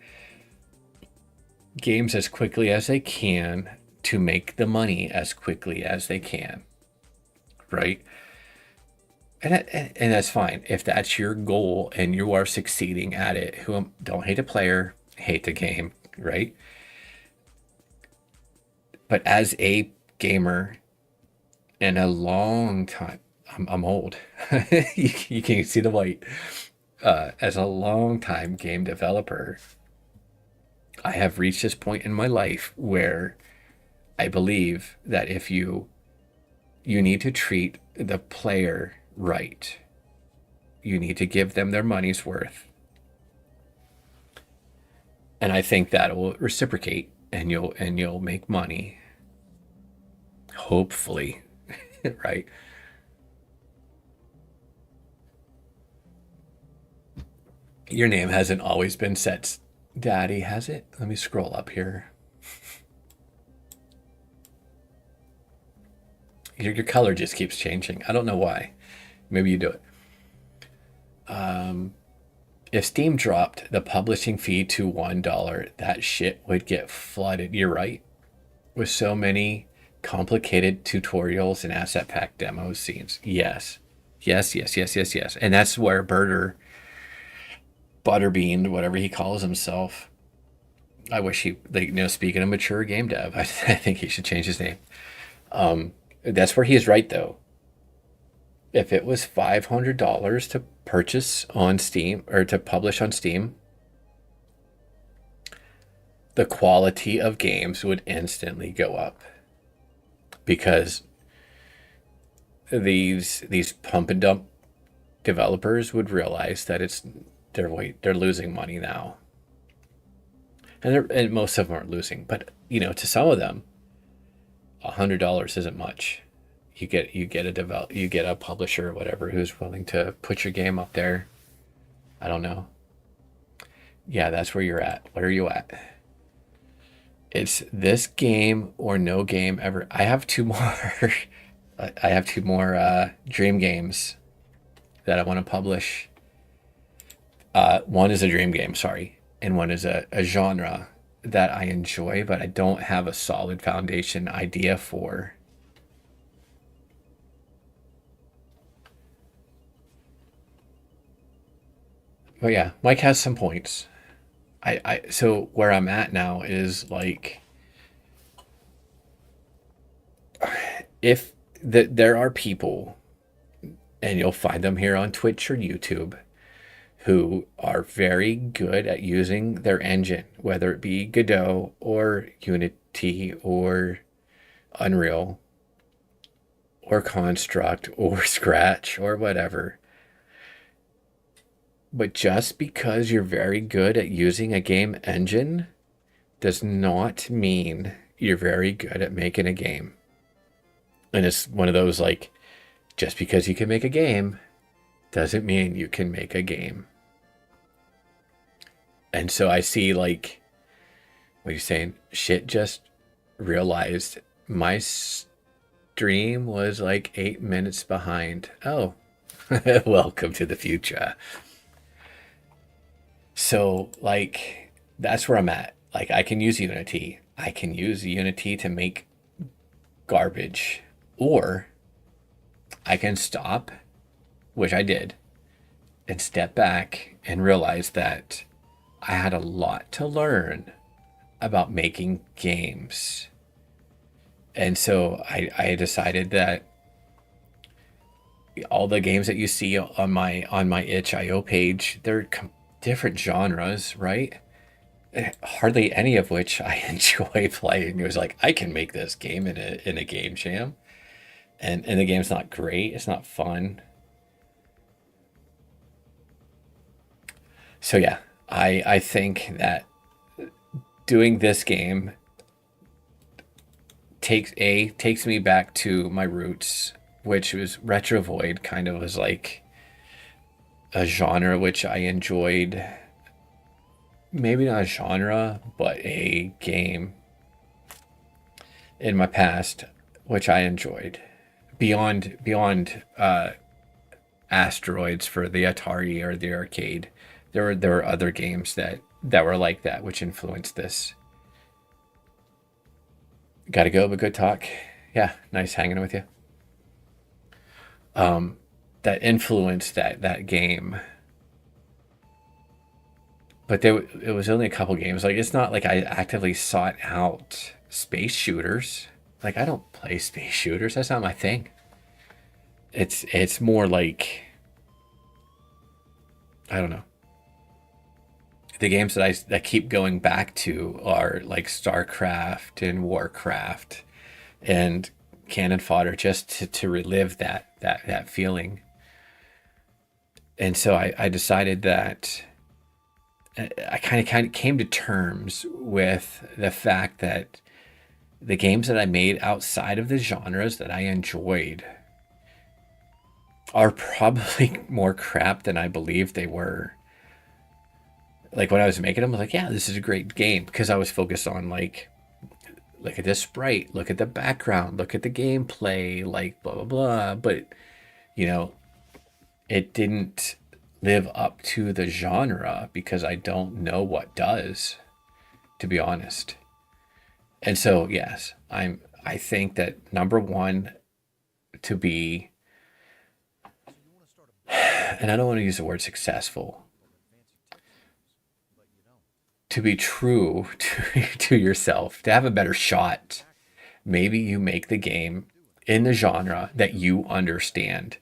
games as quickly as they can to make the money as quickly as they can, right? And that's fine if that's your goal and you are succeeding at it. Who don't hate a player, hate the game, right? But as a gamer, in a long time, I'm old. You can't see the white. As a long time game developer, I have reached this point in my life where I believe that if you need to treat the player right. You need to give them their money's worth. And I think that will reciprocate, and you'll make money. Hopefully, right? Your name hasn't always been set, Daddy, has it? Let me scroll up here. Your color just keeps changing. I don't know why. Maybe you do it. If Steam dropped the publishing fee to $1, that shit would get flooded. You're right. With so many complicated tutorials and asset pack demo scenes. Yes. Yes. And that's where Butterbean, whatever he calls himself. I wish he, speaking of mature game dev, I think he should change his name. That's where he is right, though. If it was $500 to purchase on Steam or to publish on Steam, the quality of games would instantly go up, because these pump and dump developers would realize that they're losing money now, and most of them aren't losing, but to some of them, $100 isn't much. You get a publisher or whatever who's willing to put your game up there. I don't know. Yeah, that's where you're at. Where are you at? It's this game or no game ever. I have two more. I have two more dream games that I want to publish. One is a dream game, sorry, and one is a genre that I enjoy, but I don't have a solid foundation idea for. Oh yeah, Mike has some points. So where I'm at now is like, if there are people, and you'll find them here on Twitch or YouTube, who are very good at using their engine, whether it be Godot or Unity or Unreal or Construct or Scratch or whatever. But just because you're very good at using a game engine does not mean you're very good at making a game. And it's one of those, like, just because you can make a game doesn't mean you can make a game. And so I see, like, what are you saying? Shit, just realized my stream was like 8 minutes behind. Oh, welcome to the future. So, like, that's where I'm at. Like, I can use Unity. I can use Unity to make garbage. Or I can stop, which I did, and step back and realize that I had a lot to learn about making games. And so I decided that all the games that you see on my itch.io page, they're different genres, right? Hardly any of which I enjoy playing. It was like, I can make this game in a game jam, and the game's not great. It's not fun. So yeah, I think that doing this game takes me back to my roots, which was Retro Void. Kind of was like a genre which I enjoyed. Maybe not a genre, but a game in my past which I enjoyed. Beyond Asteroids for the Atari or the arcade, there were other games that were like that, which influenced this. Gotta go, but good talk. Yeah, nice hanging with you. That influenced that game. But it was only a couple games. Like, it's not like I actively sought out space shooters. Like, I don't play space shooters. That's not my thing. It's more like, I don't know. The games that I keep going back to are like StarCraft and Warcraft and Cannon Fodder, just to relive that feeling. And so I decided that I kind of came to terms with the fact that the games that I made outside of the genres that I enjoyed are probably more crap than I believed they were. Like, when I was making them, I was like, yeah, this is a great game, because I was focused on like look at the sprite, look at the background, look at the gameplay, like blah blah blah. But you know, it didn't live up to the genre because I don't know what does, to be honest. And so yes, I think that number one, to be, and I don't want to use the word successful, to be true to yourself, to have a better shot, maybe you make the game in the genre that you understand.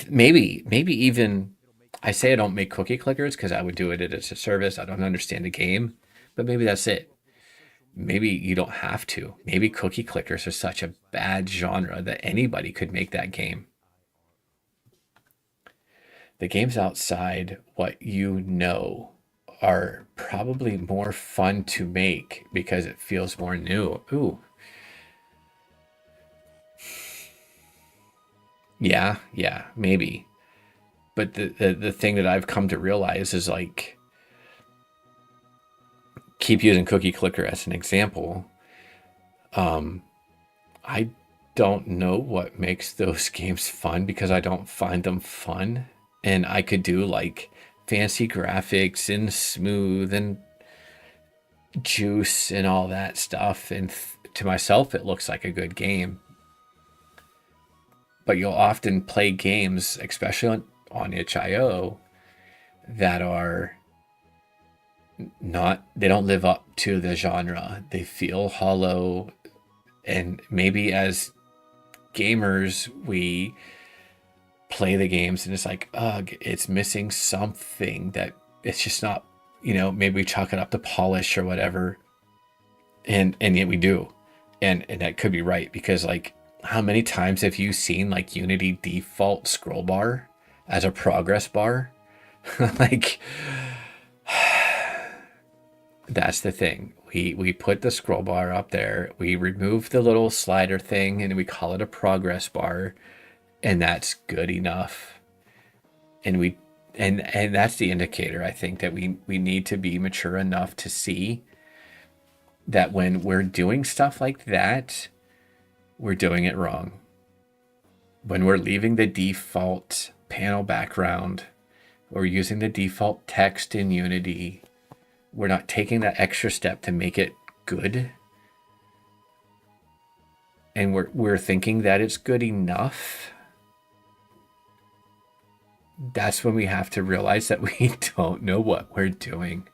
Maybe even, I say I don't make cookie clickers because I would do it as a service. I don't understand the game, but maybe that's it. Maybe you don't have to. Maybe cookie clickers are such a bad genre that anybody could make that game. The games outside what you know are probably more fun to make because it feels more new. Ooh. Yeah, maybe. But the thing that I've come to realize is like, keep using cookie clicker as an example. I don't know what makes those games fun because I don't find them fun. And I could do like fancy graphics and smooth and juice and all that stuff. And to myself, it looks like a good game. But you'll often play games, especially on itch.io, that are not, they don't live up to the genre. They feel hollow. And maybe as gamers, we play the games and it's like, ugh, it's missing something, that it's just not, maybe we chalk it up to polish or whatever. And yet we do. And that could be right, because like, how many times have you seen like Unity default scroll bar as a progress bar? Like, that's the thing. We put the scroll bar up there, we remove the little slider thing, and we call it a progress bar, and that's good enough. And that's the indicator, I think, that we need to be mature enough to see that when we're doing stuff like that, we're doing it wrong. When we're leaving the default panel background or using the default text in Unity, we're not taking that extra step to make it good. And we're thinking that it's good enough. That's when we have to realize that we don't know what we're doing.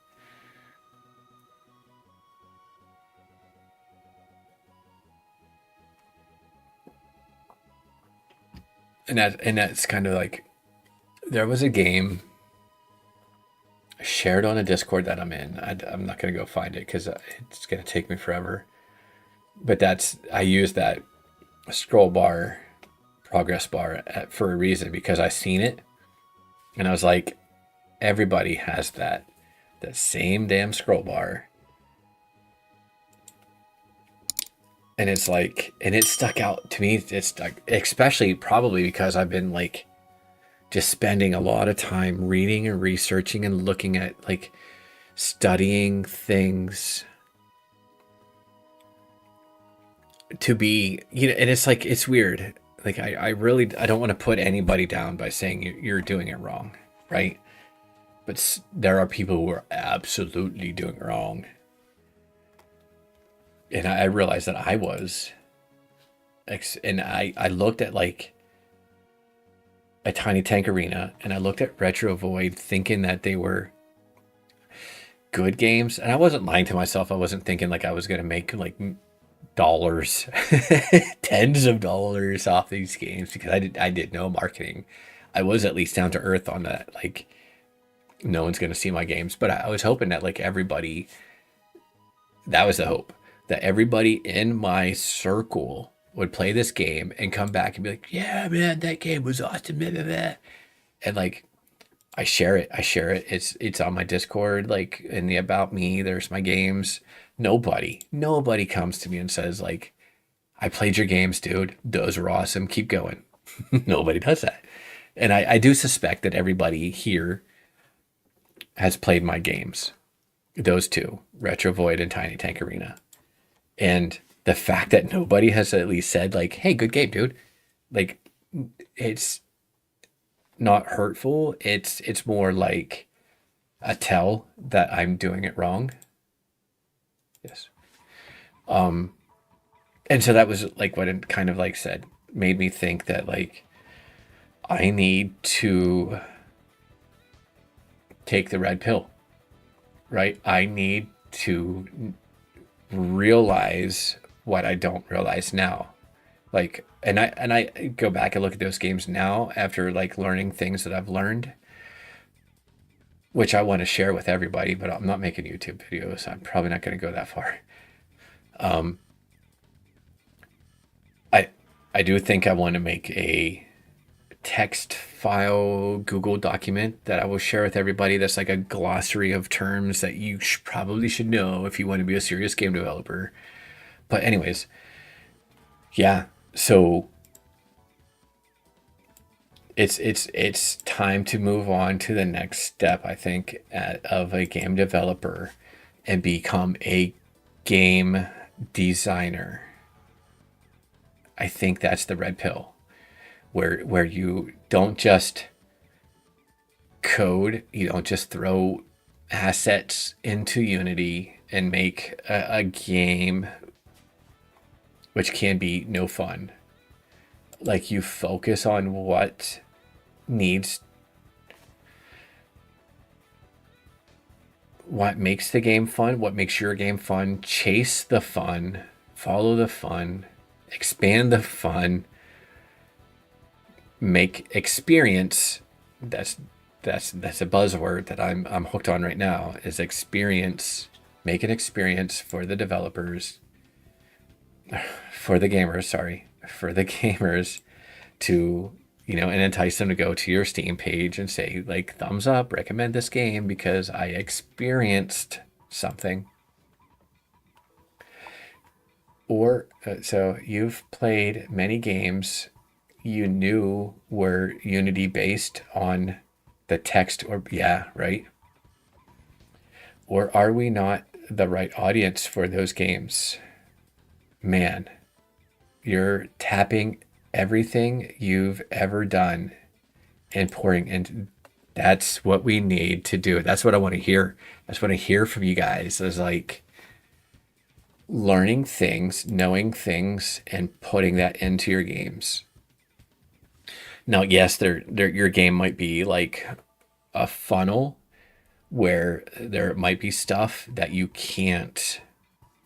And that's kind of like, there was a game shared on a Discord that I'm in. I'm not going to go find it because it's going to take me forever. But I use that scroll bar, progress bar for a reason, because I seen it and I was like, everybody has that same damn scroll bar. And it's like, and it stuck out to me. It's stuck, especially probably because I've been like just spending a lot of time reading and researching and looking at, like, studying things to be, and it's like, it's weird. Like, I don't want to put anybody down by saying you're doing it wrong, right? But there are people who are absolutely doing it wrong. And I realized that I was. And I looked at like a Tiny Tank Arena, and I looked at Retro Void thinking that they were good games. And I wasn't lying to myself. I wasn't thinking like I was going to make like dollars, tens of dollars off these games, because I did no marketing. I was at least down to earth on that. Like, no one's going to see my games, but I was hoping that like everybody, that was the hope, that everybody in my circle would play this game and come back and be like, yeah, man, that game was awesome. Blah, blah, blah. And like, I share it. It's on my Discord, like in the About Me, there's my games. Nobody comes to me and says like, I played your games, dude. Those were awesome. Keep going. Nobody does that. And I do suspect that everybody here has played my games. Those two, Retro Void and Tiny Tank Arena. And the fact that nobody has at least said like, "Hey, good game, dude." Like, it's not hurtful. It's more like a tell that I'm doing it wrong. Yes. And so that was like what it kind of like said, made me think that like I need to take the red pill, right? I need to realize what I don't realize now. Like, and I go back and look at those games now after like learning things that I've learned, which I want to share with everybody, but I'm not making YouTube videos. So I'm probably not going to go that far. I I do think I want to make a text file Google document that I will share with everybody. That's like a glossary of terms that you probably should know if you want to be a serious game developer. But anyways, yeah. So it's time to move on to the next step, I think, of a game developer and become a game designer. I think that's the red pill, where you don't just code, you don't just throw assets into Unity and make a game which can be no fun. Like, you focus on what needs, what makes the game fun, what makes your game fun, chase the fun, follow the fun, expand the fun, make experience. That's a buzzword that I'm hooked on right now, is experience. Make an experience for the developers, for the gamers, sorry, for the gamers to, and entice them to go to your Steam page and say like, thumbs up, recommend this game because I experienced something. Or so you've played many games you knew were Unity based on the text, or yeah, right? Or are we not the right audience for those games? Man, you're tapping everything you've ever done and pouring into. That's what we need to do. That's what I want to hear. That's what I hear from you guys, is like learning things, knowing things, and putting that into your games. Now, yes, your game might be like a funnel where there might be stuff that you can't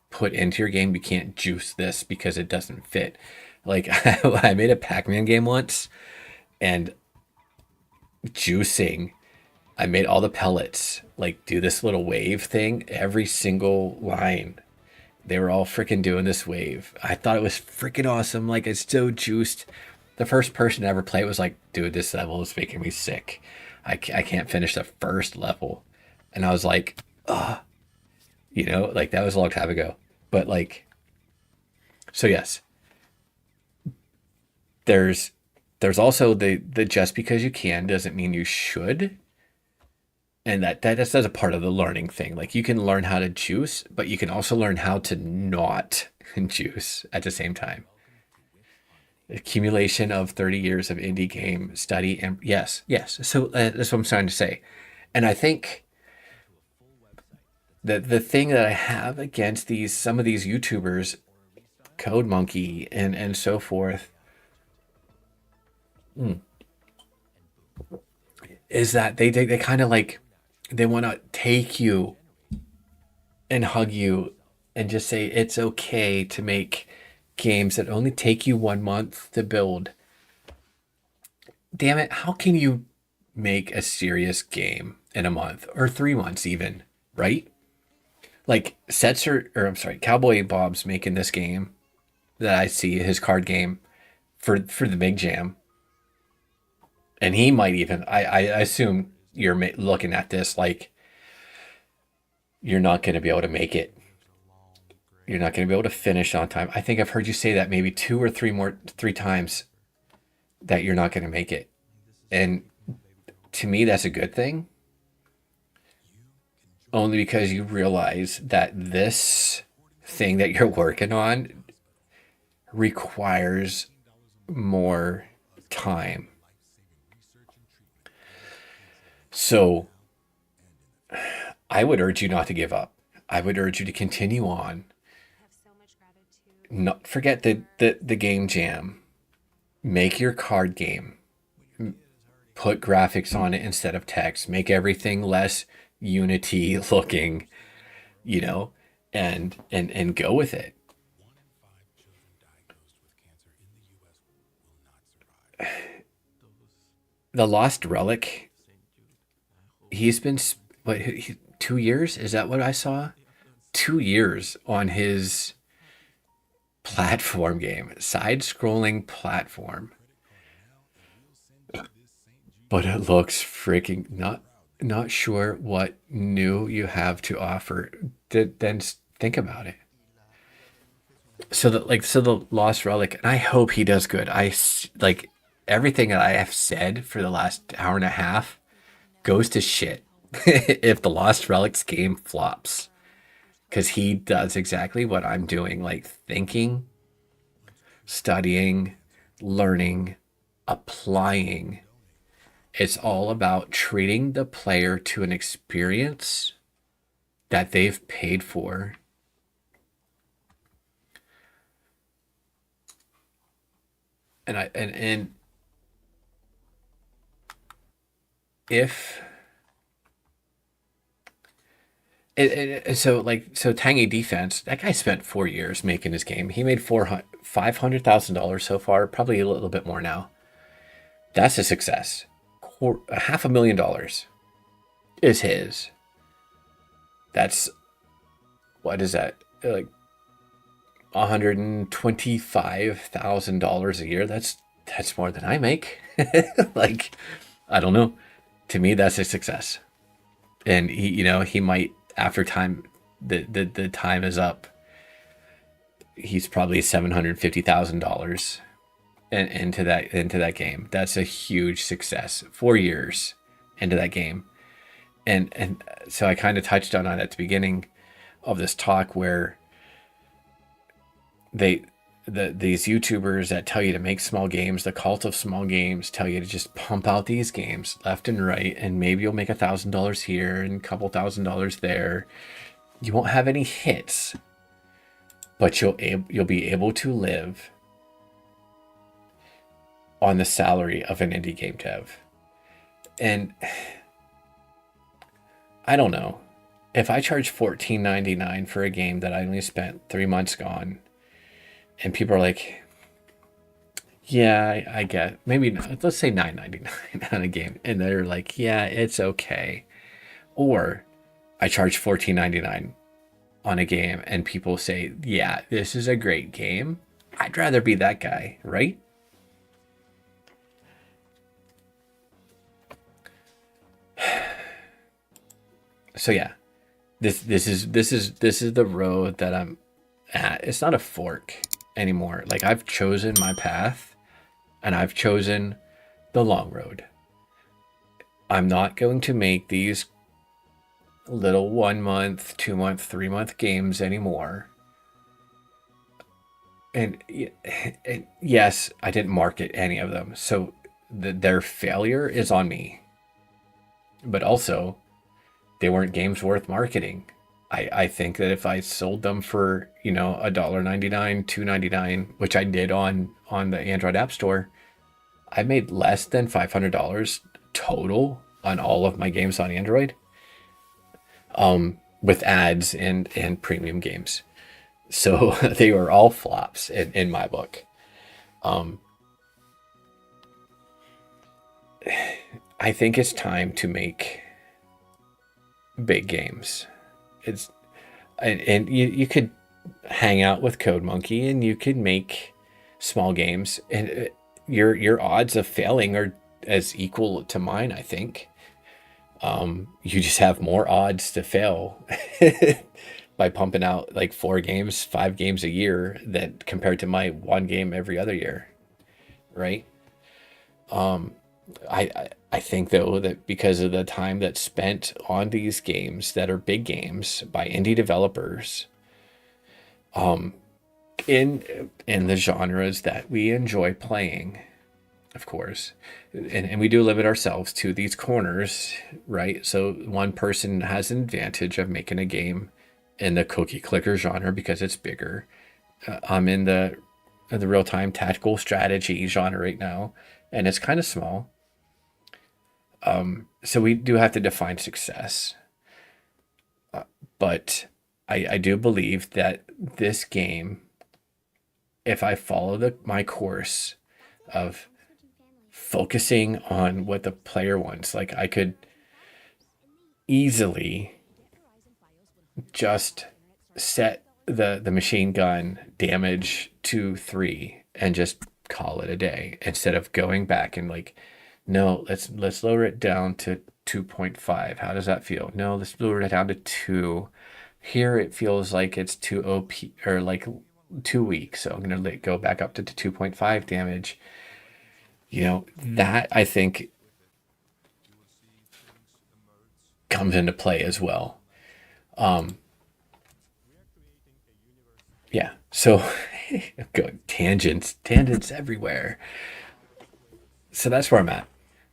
put into your game. You can't juice this because it doesn't fit. Like, I made a Pac-Man game once, and juicing, I made all the pellets like do this little wave thing. Every single line, they were all freaking doing this wave. I thought it was freaking awesome. Like, it's so juiced. The first person to ever play it was like, dude, this level is making me sick. I can't finish the first level. And I was like, like, that was a long time ago. But like, so yes, there's also the just because you can doesn't mean you should. And that's a part of the learning thing. Like, you can learn how to juice, but you can also learn how to not juice at the same time. Accumulation of 30 years of indie game study, and yes. So that's what I'm trying to say. And I think the thing that I have against some of these YouTubers, Code Monkey and so forth, is that they kind of like, they want to take you and hug you and just say it's okay to make games that only take you 1 month to build. Damn it, how can you make a serious game in a month or 3 months even, right? Like, Cowboy Bob's making this game that I see, his card game for the Big Jam. And he might even, I assume you're looking at this like you're not going to be able to make it. You're not going to be able to finish on time. I think I've heard you say that maybe 2 or 3 times, that you're not going to make it. And to me, that's a good thing. Only because you realize that this thing that you're working on requires more time. So I would urge you not to give up. I would urge you to continue on. Not forget the game jam. Make your card game. Put graphics on it instead of text. Make everything less Unity looking, you know, and go with it. The Lost Relic. He's been what 2 years? Is that what I saw? 2 years on his platform game, side-scrolling platform. But it looks freaking not sure what new you have to offer. Then think about it. So the Lost Relic, and I hope he does good. Like everything that I have said for the last hour and a half goes to shit if the Lost Relics game flops, because he does exactly what I'm doing, like thinking, studying, learning, applying. It's all about treating the player to an experience that they've paid for. And if so Tangy Defense, that guy spent 4 years making his game. He made $500,000 so far, probably a little bit more now. That's a success. $500,000 is his. That's, what is that? Like $125,000 a year. That's more than I make. Like, I don't know. To me, that's a success. And he might, after time, the time is up, he's probably $750,000 into that game. That's a huge success. 4 years into that game. And so I kind of touched on it at the beginning of this talk, where these YouTubers that tell you to make small games, the cult of small games, tell you to just pump out these games left and right, and maybe you'll make $1,000 here and a couple $1,000 there. You won't have any hits, but you'll be able to live on the salary of an indie game dev. And I don't know, if I charge $14.99 for a game that I only spent 3 months on, and people are like, yeah, I get, maybe let's say $9.99 on a game, and they're like, yeah, it's okay. Or I charge $14.99 on a game, and people say, yeah, this is a great game. I'd rather be that guy, right? So yeah, this is the road that I'm at. It's not a fork anymore. Like, I've chosen my path, and I've chosen the long road. I'm not going to make these little 1 month, 2 month, 3 month games anymore. And yes, I didn't market any of them, so their failure is on me. But also, they weren't games worth marketing. I think that if I sold them for, $1.99, $2.99, which I did on the Android App Store, I made less than $500 total on all of my games on Android, with ads and premium games. So they were all flops in my book. I think it's time to make big games. And you could hang out with Code Monkey, and you could make small games, and your odds of failing are as equal to mine, I think. You just have more odds to fail by pumping out like 4 games, 5 games a year, than compared to my 1 game every other year, right? I think, though, that because of the time that's spent on these games that are big games by indie developers, in the genres that we enjoy playing, of course. And we do limit ourselves to these corners, right? So one person has an advantage of making a game in the cookie clicker genre because it's bigger. I'm in the real time tactical strategy genre right now, and it's kind of small. So we do have to define success. But I do believe that this game, if I follow my course of focusing on what the player wants, like I could easily just set the machine gun damage to 3 and just call it a day instead of going back and like, no, let's lower it down to 2.5. How does that feel? No, let's lower it down to 2. Here it feels like it's too OP or like too weak, so I'm gonna go back up to 2.5 damage. That I think comes into play as well. Yeah. So going tangents everywhere. So that's where I'm at.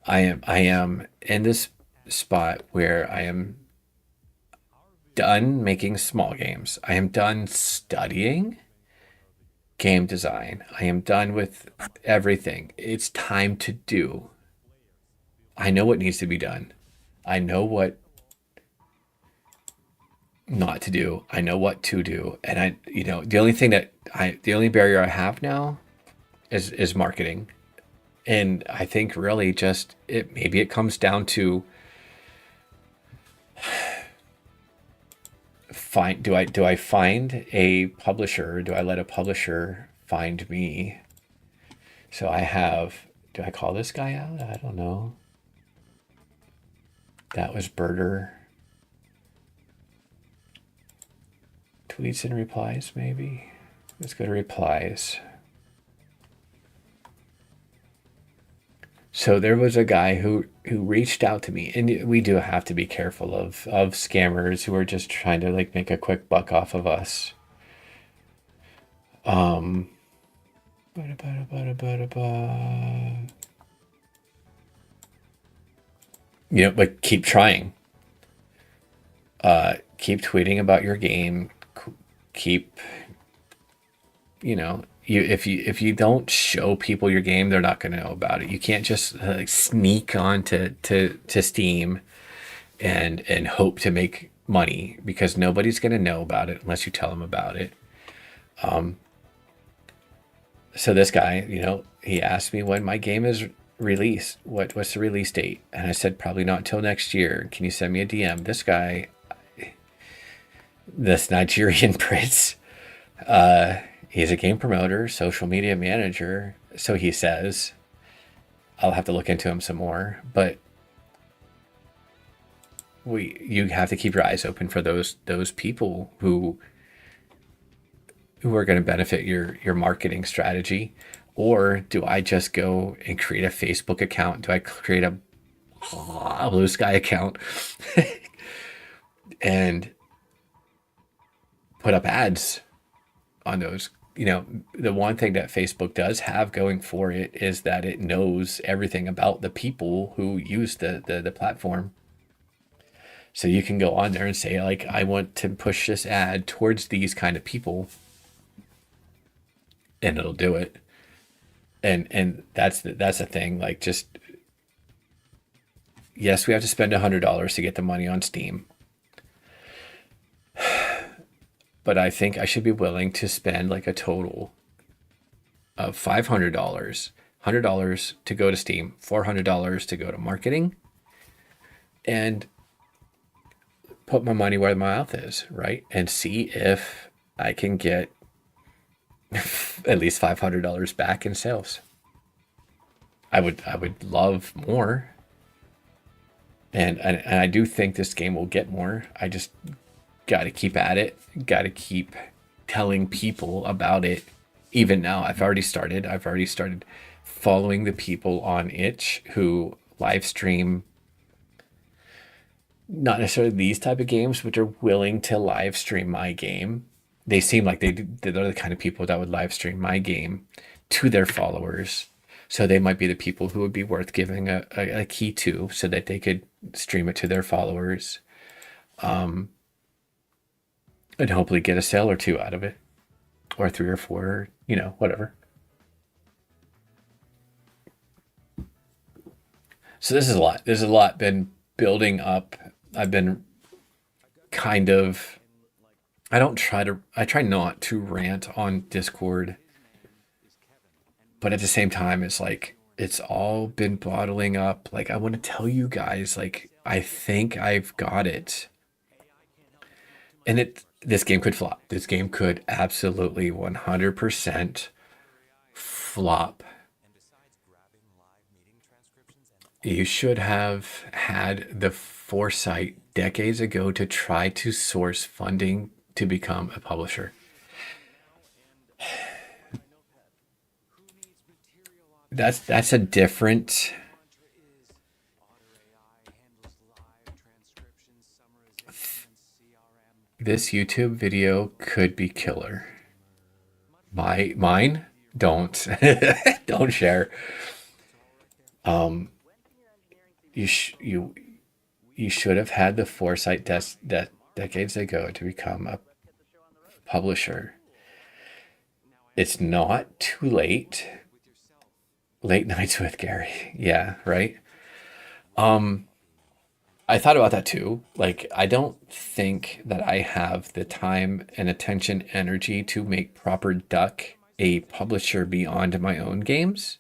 I am in this spot where I am done making small games. I am done studying game design. I am done with everything. It's time to do. I know what needs to be done. I know what not to do. I know what to do. And the only barrier I have now is marketing. And I think really just maybe it comes down to do I find a publisher, or do I let a publisher find me? So do I call this guy out? I don't know. That was Birder. Tweets and replies, maybe. Let's go to replies. So there was a guy who reached out to me, and we do have to be careful of scammers who are just trying to like make a quick buck off of us. But keep trying. Keep tweeting about your game. Keep, if you don't show people your game, they're not going to know about it. You can't just sneak on to Steam and hope to make money, because nobody's going to know about it unless you tell them about it. So this guy, he asked me when my game is released. What's the release date? And I said probably not until next year. Can you send me a DM? This guy, this Nigerian prince, he's a game promoter, social media manager, so he says. I'll have to look into him some more, but you have to keep your eyes open for those people who are going to benefit your marketing strategy. Or do I just go and create a Facebook account? Do I create a Blue Sky account and put up ads on those? The one thing that Facebook does have going for it is that it knows everything about the people who use the platform. So you can go on there and say, like, I want to push this ad towards these kind of people, and it'll do it. And that's the thing. Like, just, yes, we have to spend $100 to get the money on Steam. But I think I should be willing to spend like a total of $500, $100 to go to Steam, $400 to go to marketing, and put my money where my mouth is, right? And see if I can get at least $500 back in sales. I would love more. And I do think this game will get more. I just got to keep at it. Got to keep telling people about it. Even now, I've already started following the people on Itch who live stream, not necessarily these type of games, but are willing to live stream my game they seem like they're the kind of people that would live stream my game to their followers. So they might be the people who would be worth giving a key to so that they could stream it to their followers, and hopefully get a sale or two out of it, or 3 or 4, whatever. So this is a lot. There's a lot been building up. I've been kind of, I try not to rant on Discord, but at the same time, it's like, it's all been bottling up. Like, I want to tell you guys, like, I think I've got it. And this game could flop. This game could absolutely 100% flop. You should have had the foresight decades ago to try to source funding to become a publisher. That's a different. This YouTube video could be killer. Mine? Don't. Don't share. You should have had the foresight decades ago to become a publisher. It's not too late. Late nights with Gary. Yeah, right. I thought about that too. Like, I don't think that I have the time and attention, energy to make Proper Duck a publisher beyond my own games.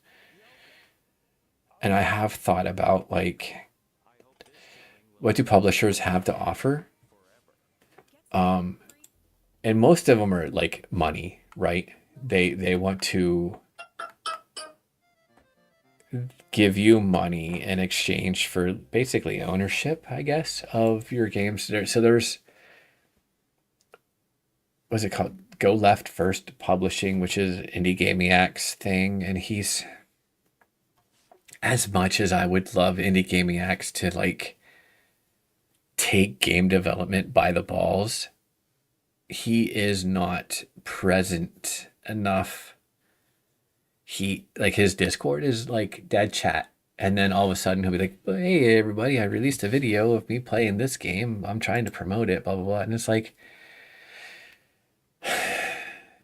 And I have thought about, like, what do publishers have to offer? And most of them are like money, right? They want to give you money in exchange for basically ownership, I guess, of your games. So there's, what's it called? Go Left First Publishing, which is Indie Gamiac's thing, and he's, as much as I would love Indie Gamiacs to like take game development by the balls, he is not present enough. He, like, his Discord is like dead chat, and then all of a sudden he'll be like, hey everybody, I released a video of me playing this game, I'm trying to promote it, blah blah blah. And it's like,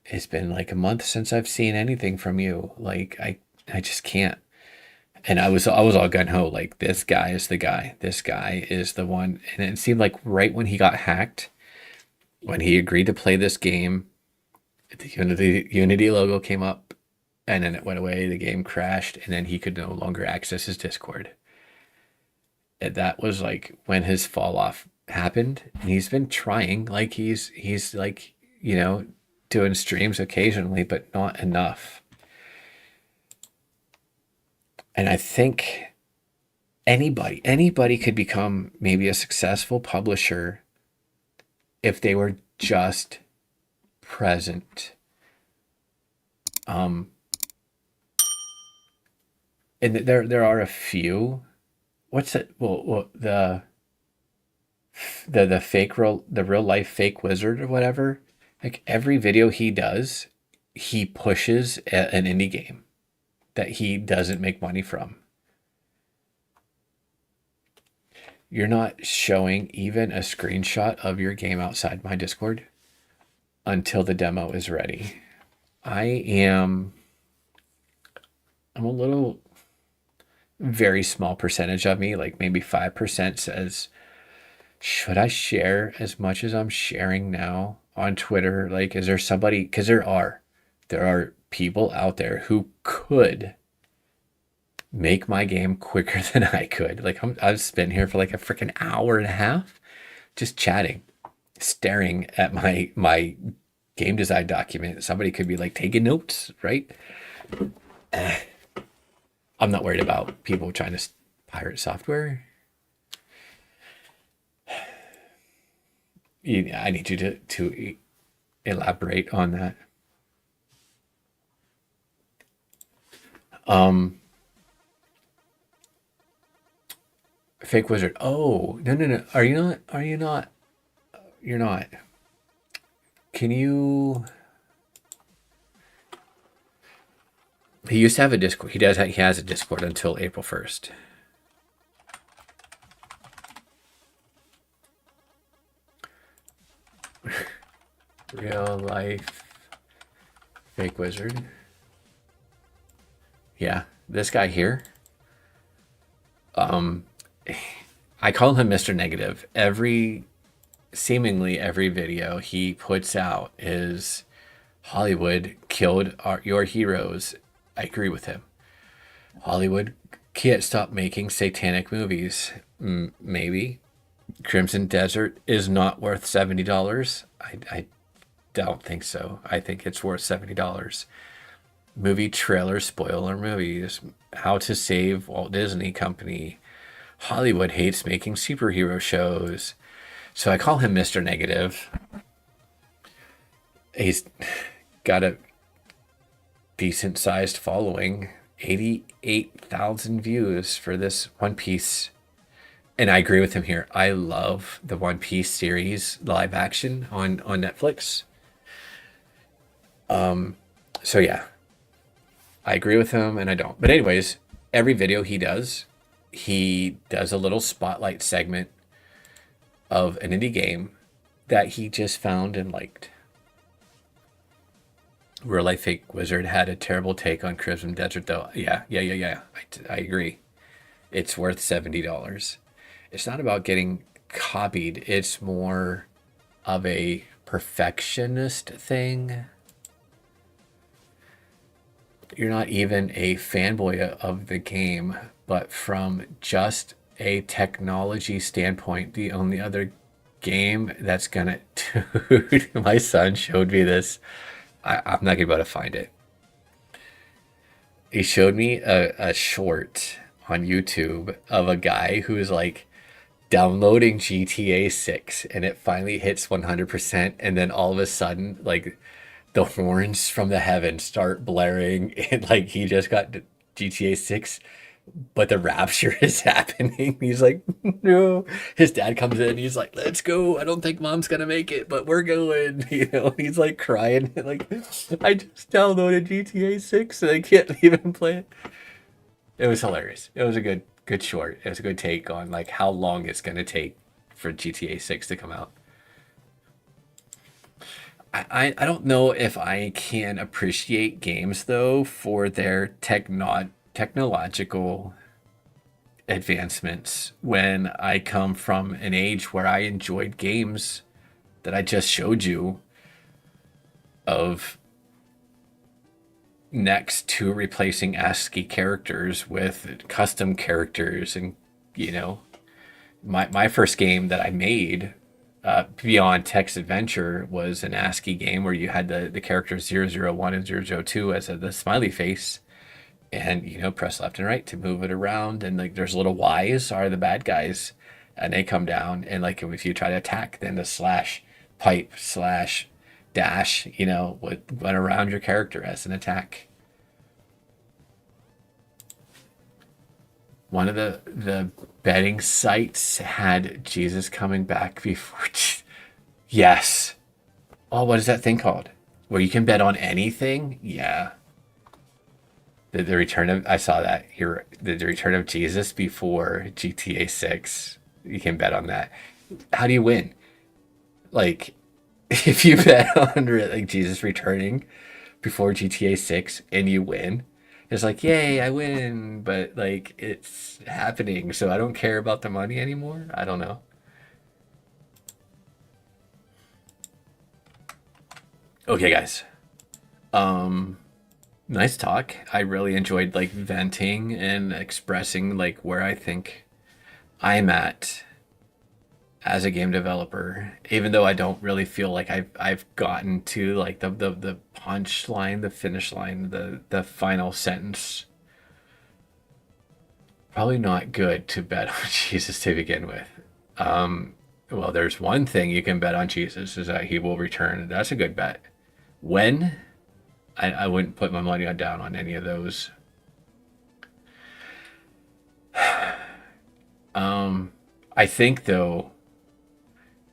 it's been like a month since I've seen anything from you. Like, I just can't. And I was all gung ho, like, this guy is the guy, this guy is the one. And it seemed like right when he got hacked, when he agreed to play this game, the Unity logo came up, and then it went away, the game crashed, and then he could no longer access his Discord. And that was like when his fall off happened. And he's been trying, like, he's like, doing streams occasionally, but not enough. And I think anybody could become maybe a successful publisher if they were just present. And there are a few. What's it? Well, the real life fake wizard or whatever. Like, every video he does, he pushes an indie game that he doesn't make money from. You're not showing even a screenshot of your game outside my Discord until the demo is ready. I'm a little, very small percentage of me, like maybe 5%, says, should I share as much as I'm sharing now on Twitter? Like, is there somebody, because there are people out there who could make my game quicker than I could. Like, I've spent here for like a freaking hour and a half just chatting, staring at my game design document. Somebody could be like taking notes, right? I'm not worried about people trying to pirate software. I need you to elaborate on that. Fake wizard. Oh, no. Are you not? You're not. Can you? He used to have a Discord. He does. He has a Discord until April 1st. Real life fake wizard. Yeah, this guy here. I call him Mr. Negative. Seemingly every video he puts out is Hollywood killed your heroes. I agree with him. Hollywood can't stop making satanic movies. Maybe. Crimson Desert is not worth $70. I don't think so. I think it's worth $70. Movie trailer spoiler movies. How to Save Walt Disney Company. Hollywood hates making superhero shows. So I call him Mr. Negative. He's got a decent sized following. 88,000 views for this One Piece. And I agree with him here. I love the One Piece series live action on Netflix. So yeah, I agree with him and I don't. But anyways, every video he does a little spotlight segment of an indie game that he just found and liked. Real Life Fake Wizard had a terrible take on Crimson Desert, though. Yeah. I agree. It's worth $70. It's not about getting copied. It's more of a perfectionist thing. You're not even a fanboy of the game, but from just a technology standpoint, the only other game that's gonna... Dude, my son showed me this. I'm not gonna be able to find it. He showed me a short on YouTube of a guy who's like downloading GTA 6 and it finally hits 100%, and then all of a sudden like the horns from the heavens start blaring and like he just got GTA 6, but the rapture is happening. He's like, no. His dad comes in. He's like, let's go. I don't think mom's gonna make it, but we're going. You know, he's like crying. Like, I just downloaded GTA 6 and I can't even play it. It was hilarious. It was a good short. It was a good take on like how long it's gonna take for GTA 6 to come out. I don't know if I can appreciate games though for their technological advancements when I come from an age where I enjoyed games that I just showed you of next to replacing ASCII characters with custom characters. And you know, my first game that I made beyond text adventure was an ASCII game where you had the characters 001 and 002 as the smiley face, and you know, press left and right to move it around, and like there's little Y's are the bad guys, and they come down, and like if you try to attack, then the slash pipe slash dash, you know, would run around your character as an attack. One of the betting sites had Jesus coming back before. Yes. Oh, what is that thing called? Where you can bet on anything? Yeah. The return of, I saw that here. The return of Jesus before GTA 6. You can bet on that. How do you win? Like, if you bet on like Jesus returning before GTA 6 and you win, it's like, yay, I win, but like it's happening, so I don't care about the money anymore. I don't know. Okay, guys. Nice talk. I really enjoyed like venting and expressing like where I think I'm at as a game developer, even though I don't really feel like I've gotten to like the punch line, the finish line, the final sentence. Probably not good to bet on Jesus to begin with. Well, there's one thing you can bet on Jesus is that he will return. That's a good bet. When? I wouldn't put my money down on any of those. I think though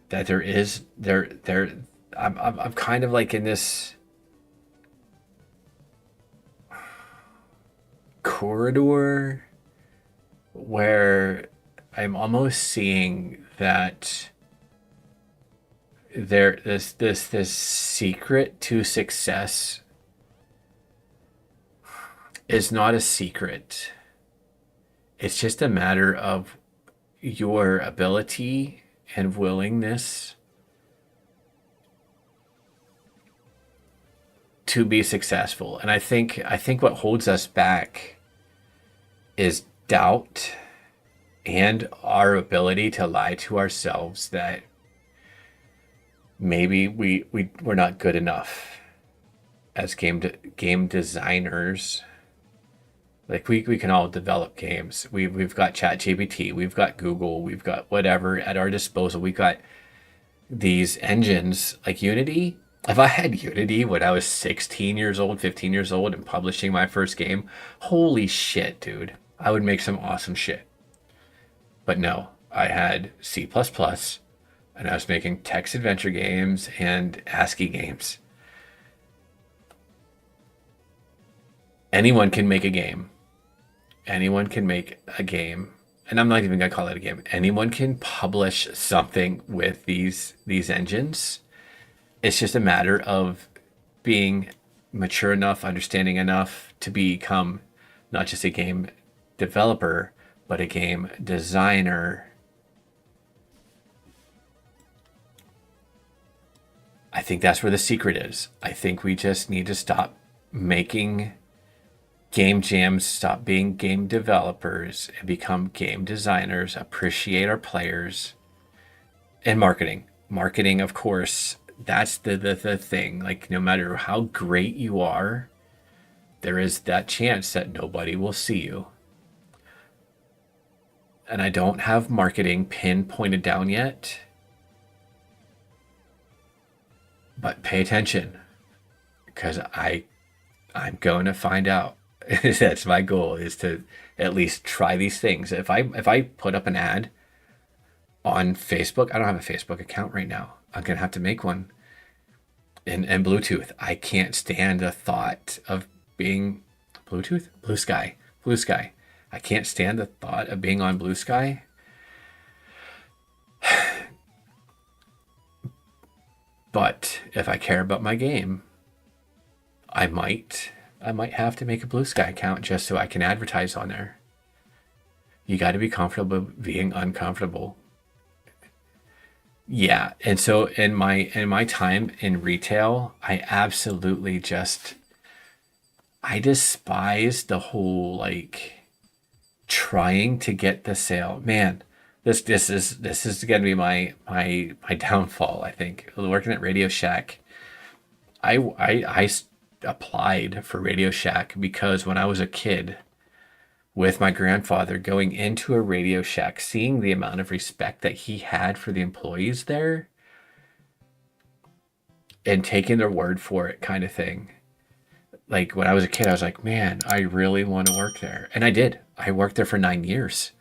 that there I'm kind of like in this corridor where I'm almost seeing that this secret to success is not a secret. It's just a matter of your ability and willingness to be successful. And I think what holds us back is doubt and our ability to lie to ourselves that maybe we're not good enough as game designers. Like we can all develop games. We've got ChatGPT, we've got Google, we've got whatever at our disposal. We've got these engines like Unity. If I had Unity when I was 16 years old, 15 years old, and publishing my first game, holy shit, dude, I would make some awesome shit. But no, I had C++, and I was making text adventure games and ASCII games. Anyone can make a game. Anyone can make a game. And I'm not even going to call it a game. Anyone can publish something with these engines. It's just a matter of being mature enough, understanding enough to become not just a game developer, but a game designer. I think that's where the secret is. I think we just need to stop making game jams, stop being game developers, and become game designers, appreciate our players, and marketing. Marketing, of course, that's the thing. Like, no matter how great you are, there is that chance that nobody will see you. And I don't have marketing pinpointed down yet, but pay attention, because I'm going to find out. That's my goal, is to at least try these things. If I put up an ad on Facebook, I don't have a Facebook account right now. I'm gonna have to make one. And Bluetooth. I can't stand the thought of being Bluetooth? Blue Sky. Blue Sky. I can't stand the thought of being on Blue Sky. But if I care about my game, I might have to make a Blue Sky account just so I can advertise on there. You got to be comfortable being uncomfortable. Yeah, and so in my time in retail, I absolutely just I despise the whole like trying to get the sale. Man, this is gonna be my downfall. I think working at Radio Shack, I applied for Radio Shack because when I was a kid, with my grandfather, going into a Radio Shack, seeing the amount of respect that he had for the employees there, and taking their word for it, kind of thing. Like when I was a kid, I was like, man, I really want to work there, and I did. I worked there for 9 years.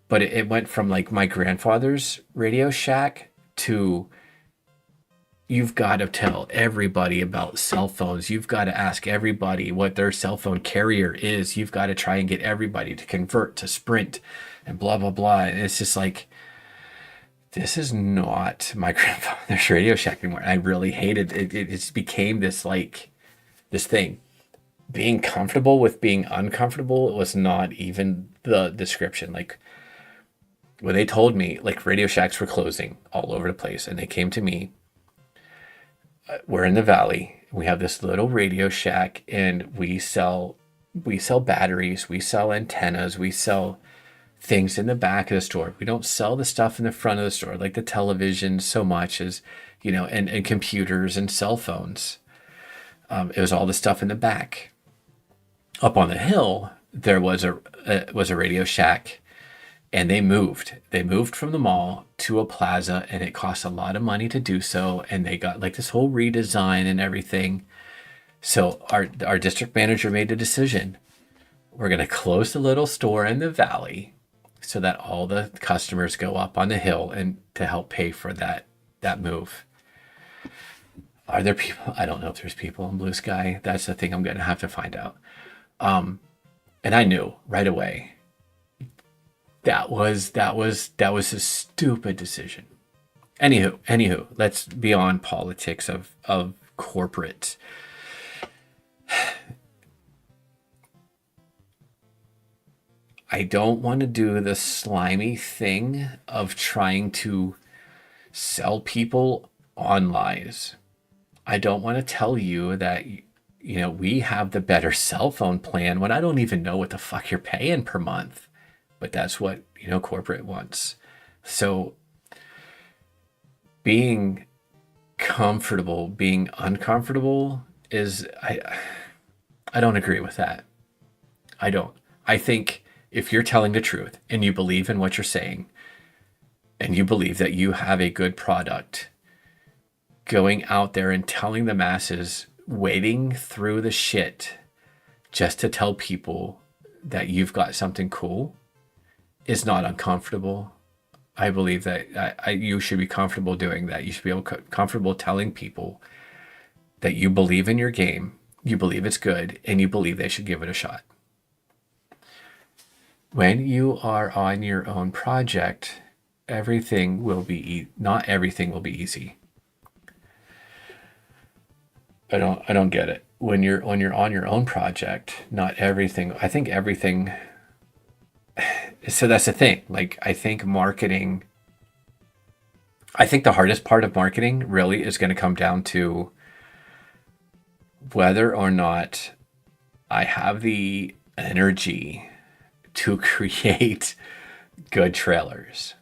But it went from like my grandfather's Radio Shack to, you've got to tell everybody about cell phones. You've got to ask everybody what their cell phone carrier is. You've got to try and get everybody to convert to Sprint and blah, blah, blah. And it's just like, this is not my grandfather's Radio Shack anymore. I really hated it. It just became this like, this thing. Being comfortable with being uncomfortable was not even the description. Like, when they told me like Radio Shacks were closing all over the place, and they came to me, we're in the valley. We have this little Radio Shack, and we sell batteries, we sell antennas, we sell things in the back of the store. We don't sell the stuff in the front of the store, like the television so much as, and computers and cell phones. It was all the stuff in the back. Up on the hill, there was a Radio Shack. And they moved from the mall to a plaza, and it cost a lot of money to do so. And they got like this whole redesign and everything. So our district manager made a decision. We're going to close the little store in the valley so that all the customers go up on the hill and to help pay for that move. Are there people? I don't know if there's people in Blue Sky. That's the thing I'm going to have to find out. And I knew right away that was a stupid decision. Anywho, let's be on politics of corporate. I don't want to do the slimy thing of trying to sell people on lies. I don't want to tell you that, we have the better cell phone plan when I don't even know what the fuck you're paying per month. But that's what, corporate wants. So being comfortable, being uncomfortable is, I don't agree with that. I don't. I think if you're telling the truth and you believe in what you're saying and you believe that you have a good product, going out there and telling the masses, wading through the shit just to tell people that you've got something cool is not uncomfortable. I believe that you should be comfortable doing that. You should be comfortable telling people that you believe in your game, you believe it's good, and you believe they should give it a shot. When you are on your own project, everything will be not everything will be easy. I don't get it. When you're on your own project, not everything. I think everything. So that's the thing. Like, I think the hardest part of marketing really is going to come down to whether or not I have the energy to create good trailers.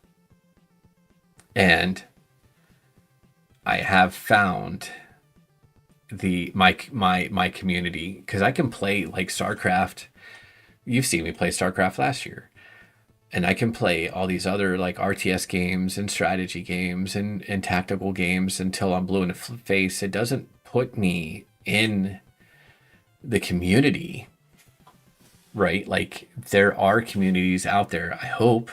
And I have found my community, because I can play like StarCraft. You've seen me play StarCraft last year. And I can play all these other like RTS games and strategy games and tactical games until I'm blue in the face. It doesn't put me in the community, right? Like, there are communities out there, I hope,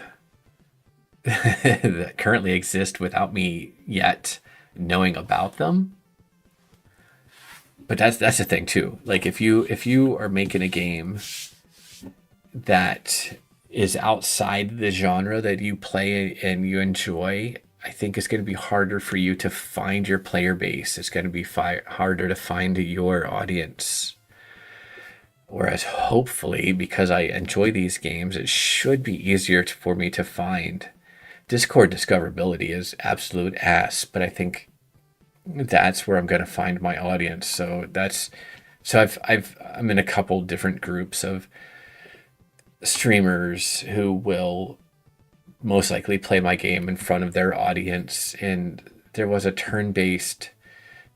that currently exist without me yet knowing about them. But that's the thing too. Like, if you are making a game that is outside the genre that you play and you enjoy, I think it's going to be harder for you to find your player base. It's going to be harder to find your audience. Whereas hopefully, because I enjoy these games, it should be easier for me to find. Discord discoverability is absolute ass, but I think that's where I'm going to find my audience. So I'm in a couple different groups of streamers who will most likely play my game in front of their audience. And there was a turn-based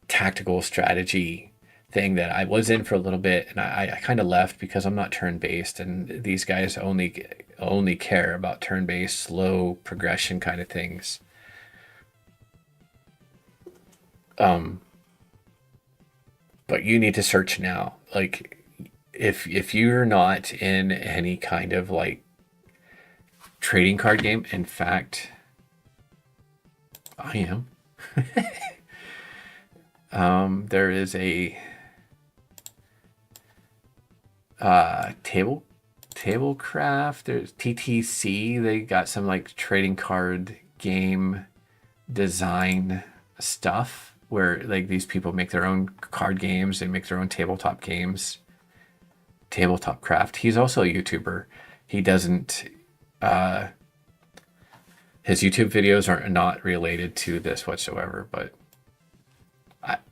tactical strategy thing that I was in for a little bit, and I kind of left because I'm not turn-based, and these guys only care about turn-based, slow progression kind of things. But you need to search now. Like, if you're not in any kind of like trading card game, in fact, I am. There is a Tablecraft. There's TTC. They got some like trading card game design stuff where like these people make their own card games and make their own tabletop games. Tabletop Craft. He's also a YouTuber. He doesn't. His YouTube videos are not related to this whatsoever. But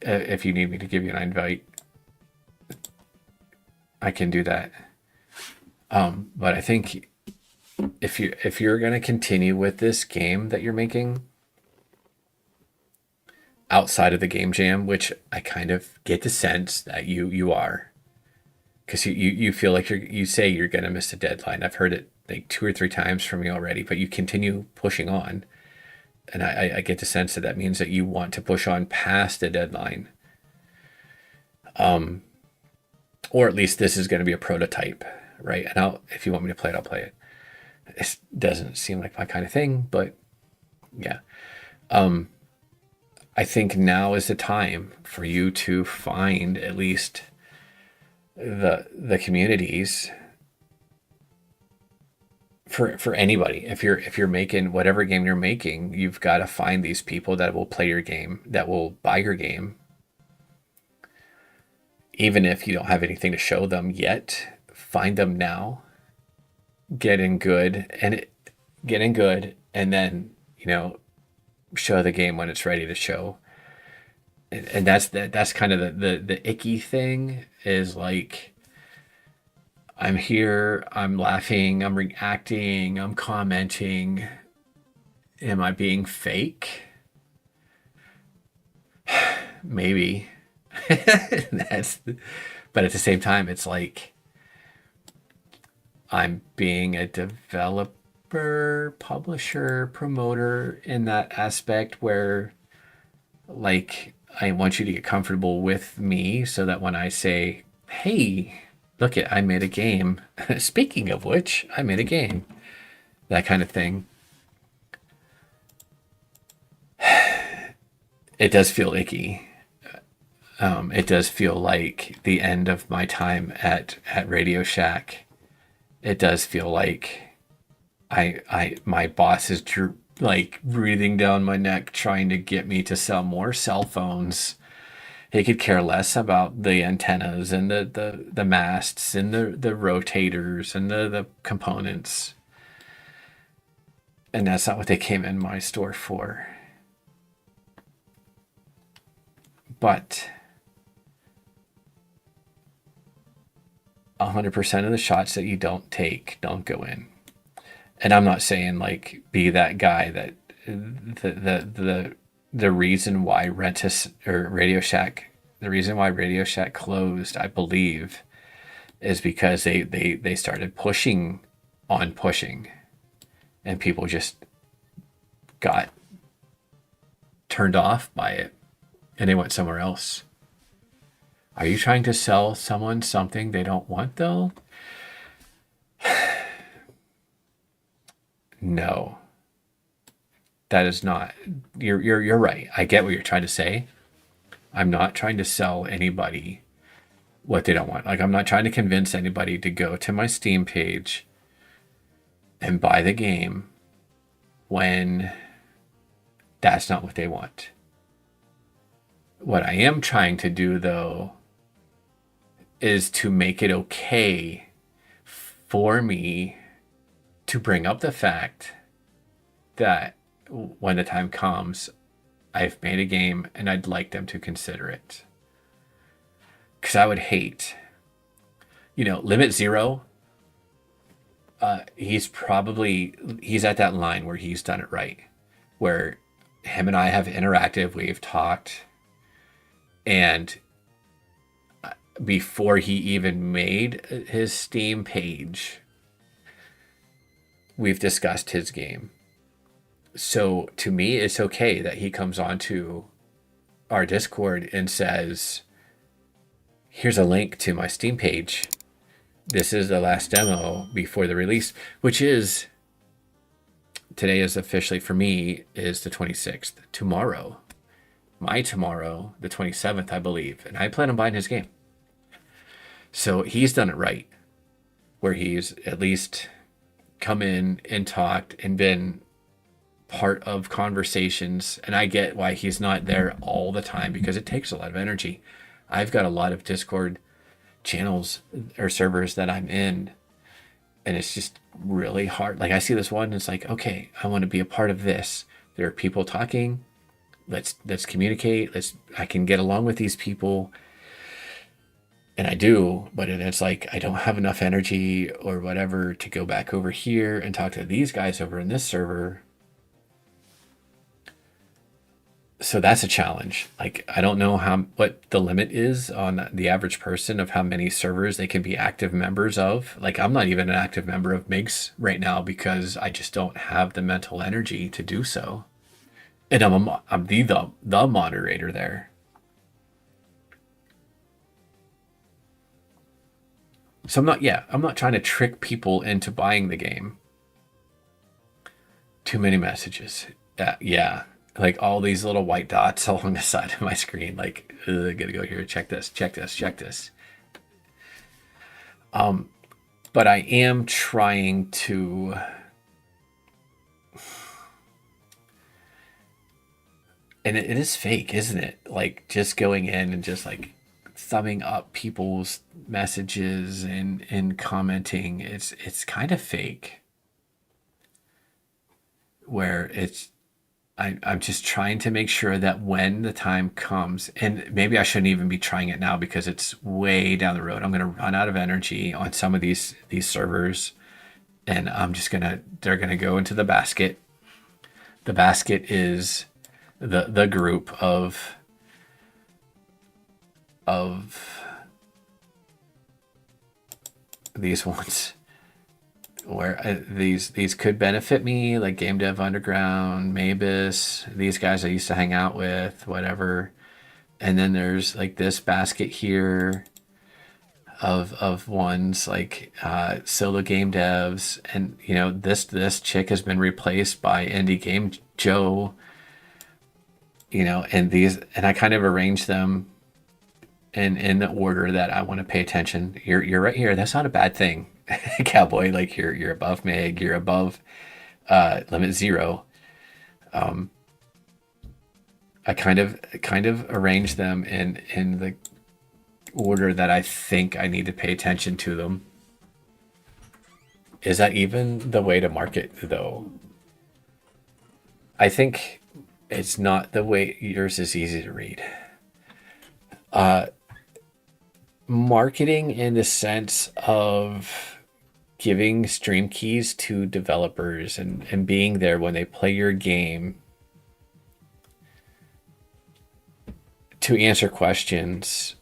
if you need me to give you an invite, I can do that. But I think if you're gonna continue with this game that you're making outside of the game jam, which I kind of get the sense that you are, because you feel like you say you're gonna miss a deadline. I've heard it like 2 or 3 times from you already, but you continue pushing on, and I get the sense that means that you want to push on past the deadline. Or at least this is going to be a prototype, right? And if you want me to play it, I'll play it. It doesn't seem like my kind of thing, but yeah. I think now is the time for you to find at least the communities for anybody. If you're making whatever game you're making, you've got to find these people that will play your game, that will buy your game, even if you don't have anything to show them yet. Find them now, get in good, and then show the game when it's ready to show. And that's kind of the icky thing, is like, I'm here, I'm laughing, I'm reacting, I'm commenting. Am I being fake? Maybe. But at the same time, it's like I'm being a developer, publisher, promoter in that aspect where, like, I want you to get comfortable with me so that when I say, hey, look I made a game. Speaking of which, I made a game. That kind of thing. It does feel icky. It does feel like the end of my time at Radio Shack. It does feel like my boss is like breathing down my neck trying to get me to sell more cell phones. He could care less about the antennas and the masts and the rotators and the components. And that's not what they came in my store for. But 100% of the shots that you don't take don't go in. And I'm not saying like be that guy that the reason why Radio Shack, the reason why Radio Shack closed, I believe, is because they started pushing, and people just got turned off by it and they went somewhere else. Are you trying to sell someone something they don't want, though? No. That is not. You're right. I get what you're trying to say. I'm not trying to sell anybody what they don't want. Like, I'm not trying to convince anybody to go to my Steam page and buy the game when that's not what they want. What I am trying to do, though, is to make it okay for me to bring up the fact that when the time comes, I've made a game and I'd like them to consider it. Because I would hate, Limit Zero, he's at that line where he's done it right. Where him and I have interacted, we've talked, and before he even made his Steam page, we've discussed his game. So to me, it's okay that he comes onto our Discord and says, here's a link to my Steam page. This is the last demo before the release, which is, today is officially for me, is the 26th. Tomorrow, the 27th, I believe. And I plan on buying his game. So he's done it right, where he's at least come in and talked and been part of conversations. And I get why he's not there all the time, because it takes a lot of energy. I've got a lot of Discord channels or servers that I'm in, and it's just really hard. Like, I see this one and it's like, okay, I want to be a part of this. There are people talking. Let's communicate. I can get along with these people. And I do, but it's like I don't have enough energy or whatever to go back over here and talk to these guys over in this server. So that's a challenge. Like, I don't know what the limit is on the average person of how many servers they can be active members of. Like, I'm not even an active member of MIGS right now because I just don't have the mental energy to do so. And I'm the moderator there. So I'm not trying to trick people into buying the game. Too many messages. Yeah. like all these little white dots along the side of my screen. Like, gotta go here, check this, check this, check this. But I am trying to and it is fake, isn't it? Like just going in and just like thumbing up people's messages and commenting. It's kind of fake. Where I'm just trying to make sure that when the time comes, and maybe I shouldn't even be trying it now because it's way down the road. I'm gonna run out of energy on some of these servers, and they're gonna go into the basket. The basket is the group of these ones where these could benefit me, like Game Dev Underground, Mabus, these guys I used to hang out with, whatever. And then there's like this basket here of ones like solo game devs, and you know this chick has been replaced by Indie Game Joe. You know, and I kind of arrange them in the order that I want to pay attention. You're right here. That's not a bad thing, Cowboy. Like you're above Meg. You're above limit 0. I kind of arrange them in the order that I think I need to pay attention to them. Is that even the way to market though? I think it's not the way. Yours is easy to read. Marketing in the sense of giving stream keys to developers and being there when they play your game to answer questions.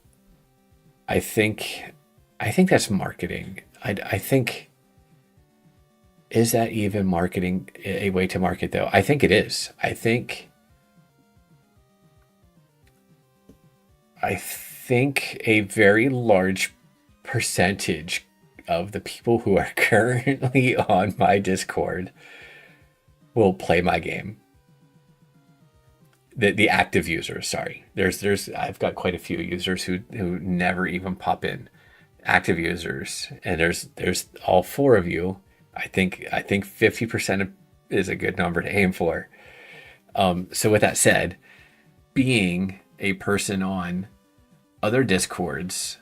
I think that's marketing. I think, is that even marketing, a way to market though? I think it is. I think a very large percentage of the people who are currently on my Discord will play my game. The active users, sorry. I've got quite a few users who never even pop in. Active users, and there's all 4 of you. I think 50% is a good number to aim for. So with that said, being a person on other Discords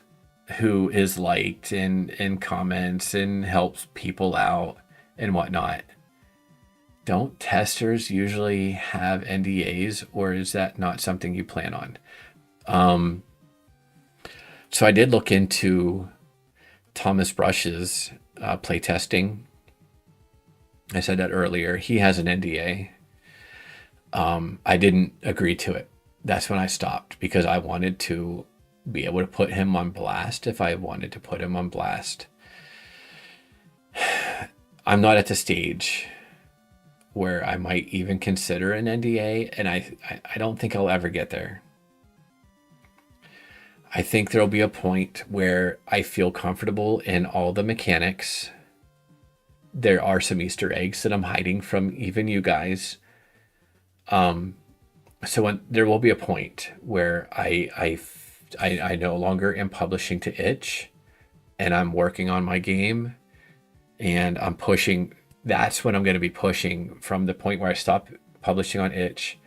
who is liked and comments and helps people out and whatnot, don't testers usually have NDAs, or is that not something you plan on? So I did look into Thomas Brush's playtesting. I said that earlier. He has an NDA. I didn't agree to it. That's when I stopped, because I wanted to be able to put him on blast if I wanted to put him on blast. I'm not at the stage where I might even consider an NDA, and I don't think I'll ever get there. I think there'll be a point where I feel comfortable in all the mechanics. There are some Easter eggs that I'm hiding from even you guys. So when there will be a point where I no longer am publishing to itch, and I'm working on my game, and I'm pushing. That's when I'm going to be pushing from the point where I stop publishing on itch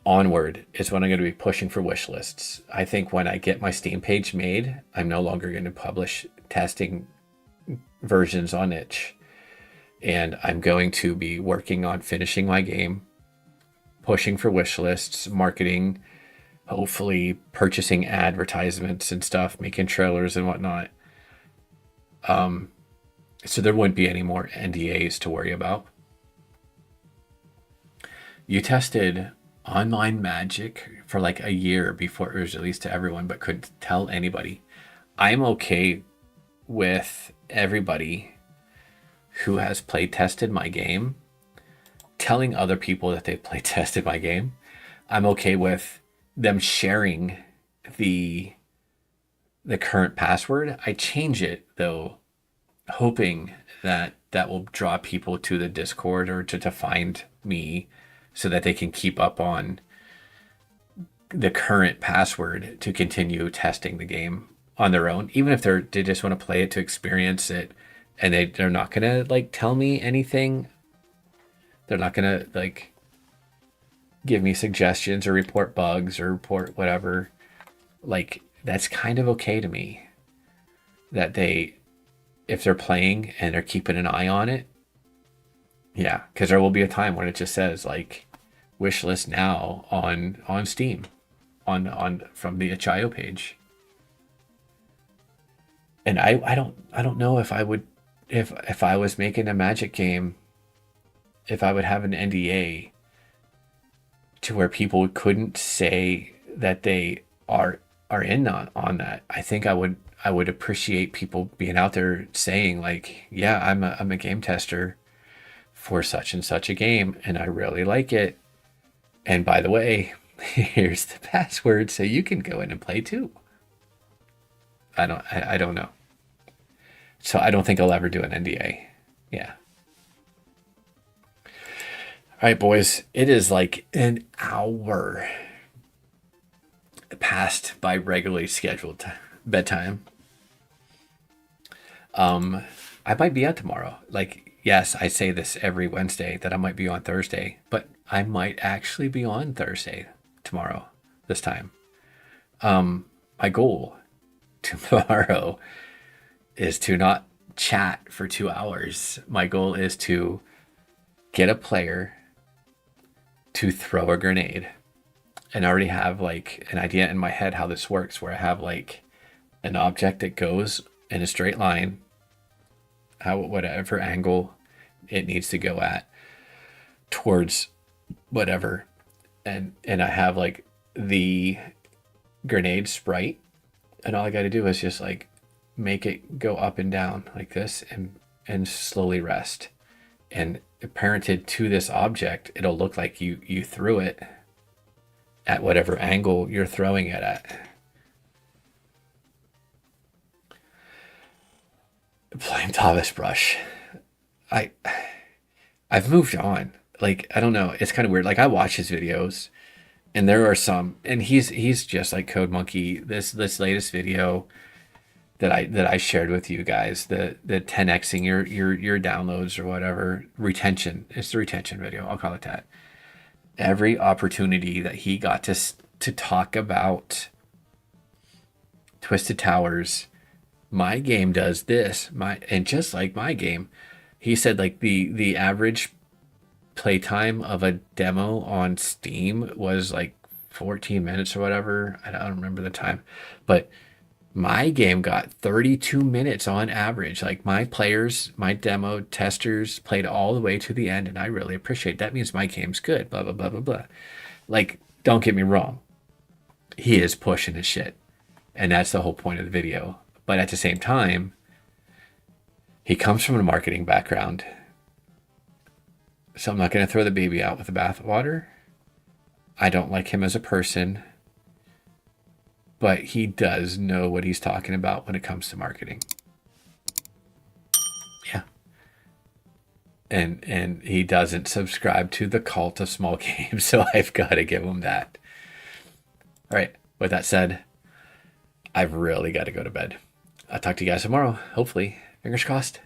onward is when I'm going to be pushing for wish lists. I think when I get my Steam page made, I'm no longer going to publish testing versions on itch, and I'm going to be working on finishing my game, pushing for wish lists, marketing, hopefully purchasing advertisements and stuff, making trailers and whatnot. So there wouldn't be any more NDAs to worry about. You tested Online Magic for like a year before it was released to everyone, but couldn't tell anybody. I'm okay with everybody who has play tested my game telling other people that they play tested my game. I'm okay with them sharing the current password. I change it though, hoping that will draw people to the Discord or to find me so that they can keep up on the current password to continue testing the game on their own, even if they just want to play it to experience it, and they're not gonna like tell me anything. They're not gonna like give me suggestions or report bugs or report whatever. Like, that's kind of okay to me that if they're playing and they're keeping an eye on it. Yeah, because there will be a time when it just says like wish list now on Steam, on from the itch.io page. And I don't know if I would, if I was making a Magic game, if I would have an NDA to where people couldn't say that they are in on that. I think I would appreciate people being out there saying like, yeah, I'm a game tester for such and such a game, and I really like it. And by the way, here's the password so you can go in and play too. I don't know. So I don't think I'll ever do an NDA. Yeah. All right, boys. It is like an hour past by regularly scheduled bedtime. I might be out tomorrow. Like, yes, I say this every Wednesday that I might be on Thursday, but I might actually be on Thursday tomorrow this time. My goal tomorrow is to not chat for 2 hours. My goal is to get a player to throw a grenade. And I already have like an idea in my head how this works, where I have like an object that goes in a straight line, whatever angle it needs to go at towards whatever. And I have like the grenade sprite, and all I got to do is just like make it go up and down like this and slowly rest. And parented to this object, it'll look like you threw it at whatever angle you're throwing it at. Flame Tavis brush. I've moved on. Like, I don't know. It's kind of weird. Like, I watch his videos, and there are some, and he's just like Code Monkey. This latest video that I shared with you guys, the 10xing your downloads or whatever, retention. It's the retention video. I'll call it that. Every opportunity that he got to talk about Twisted Towers, my game does this. And just like my game, he said like the average playtime of a demo on Steam was like 14 minutes or whatever. I don't remember the time, but my game got 32 minutes on average. Like, my players, my demo testers played all the way to the end, and I really appreciate that. Means my game's good, blah, blah, blah, blah, blah. Like, don't get me wrong. He is pushing his shit, and that's the whole point of the video. But at the same time, he comes from a marketing background. So I'm not going to throw the baby out with the bathwater. I don't like him as a person, but he does know what he's talking about when it comes to marketing. Yeah. And he doesn't subscribe to the cult of small games, so I've got to give him that. All right. With that said, I've really got to go to bed. I'll talk to you guys tomorrow, hopefully. Fingers crossed.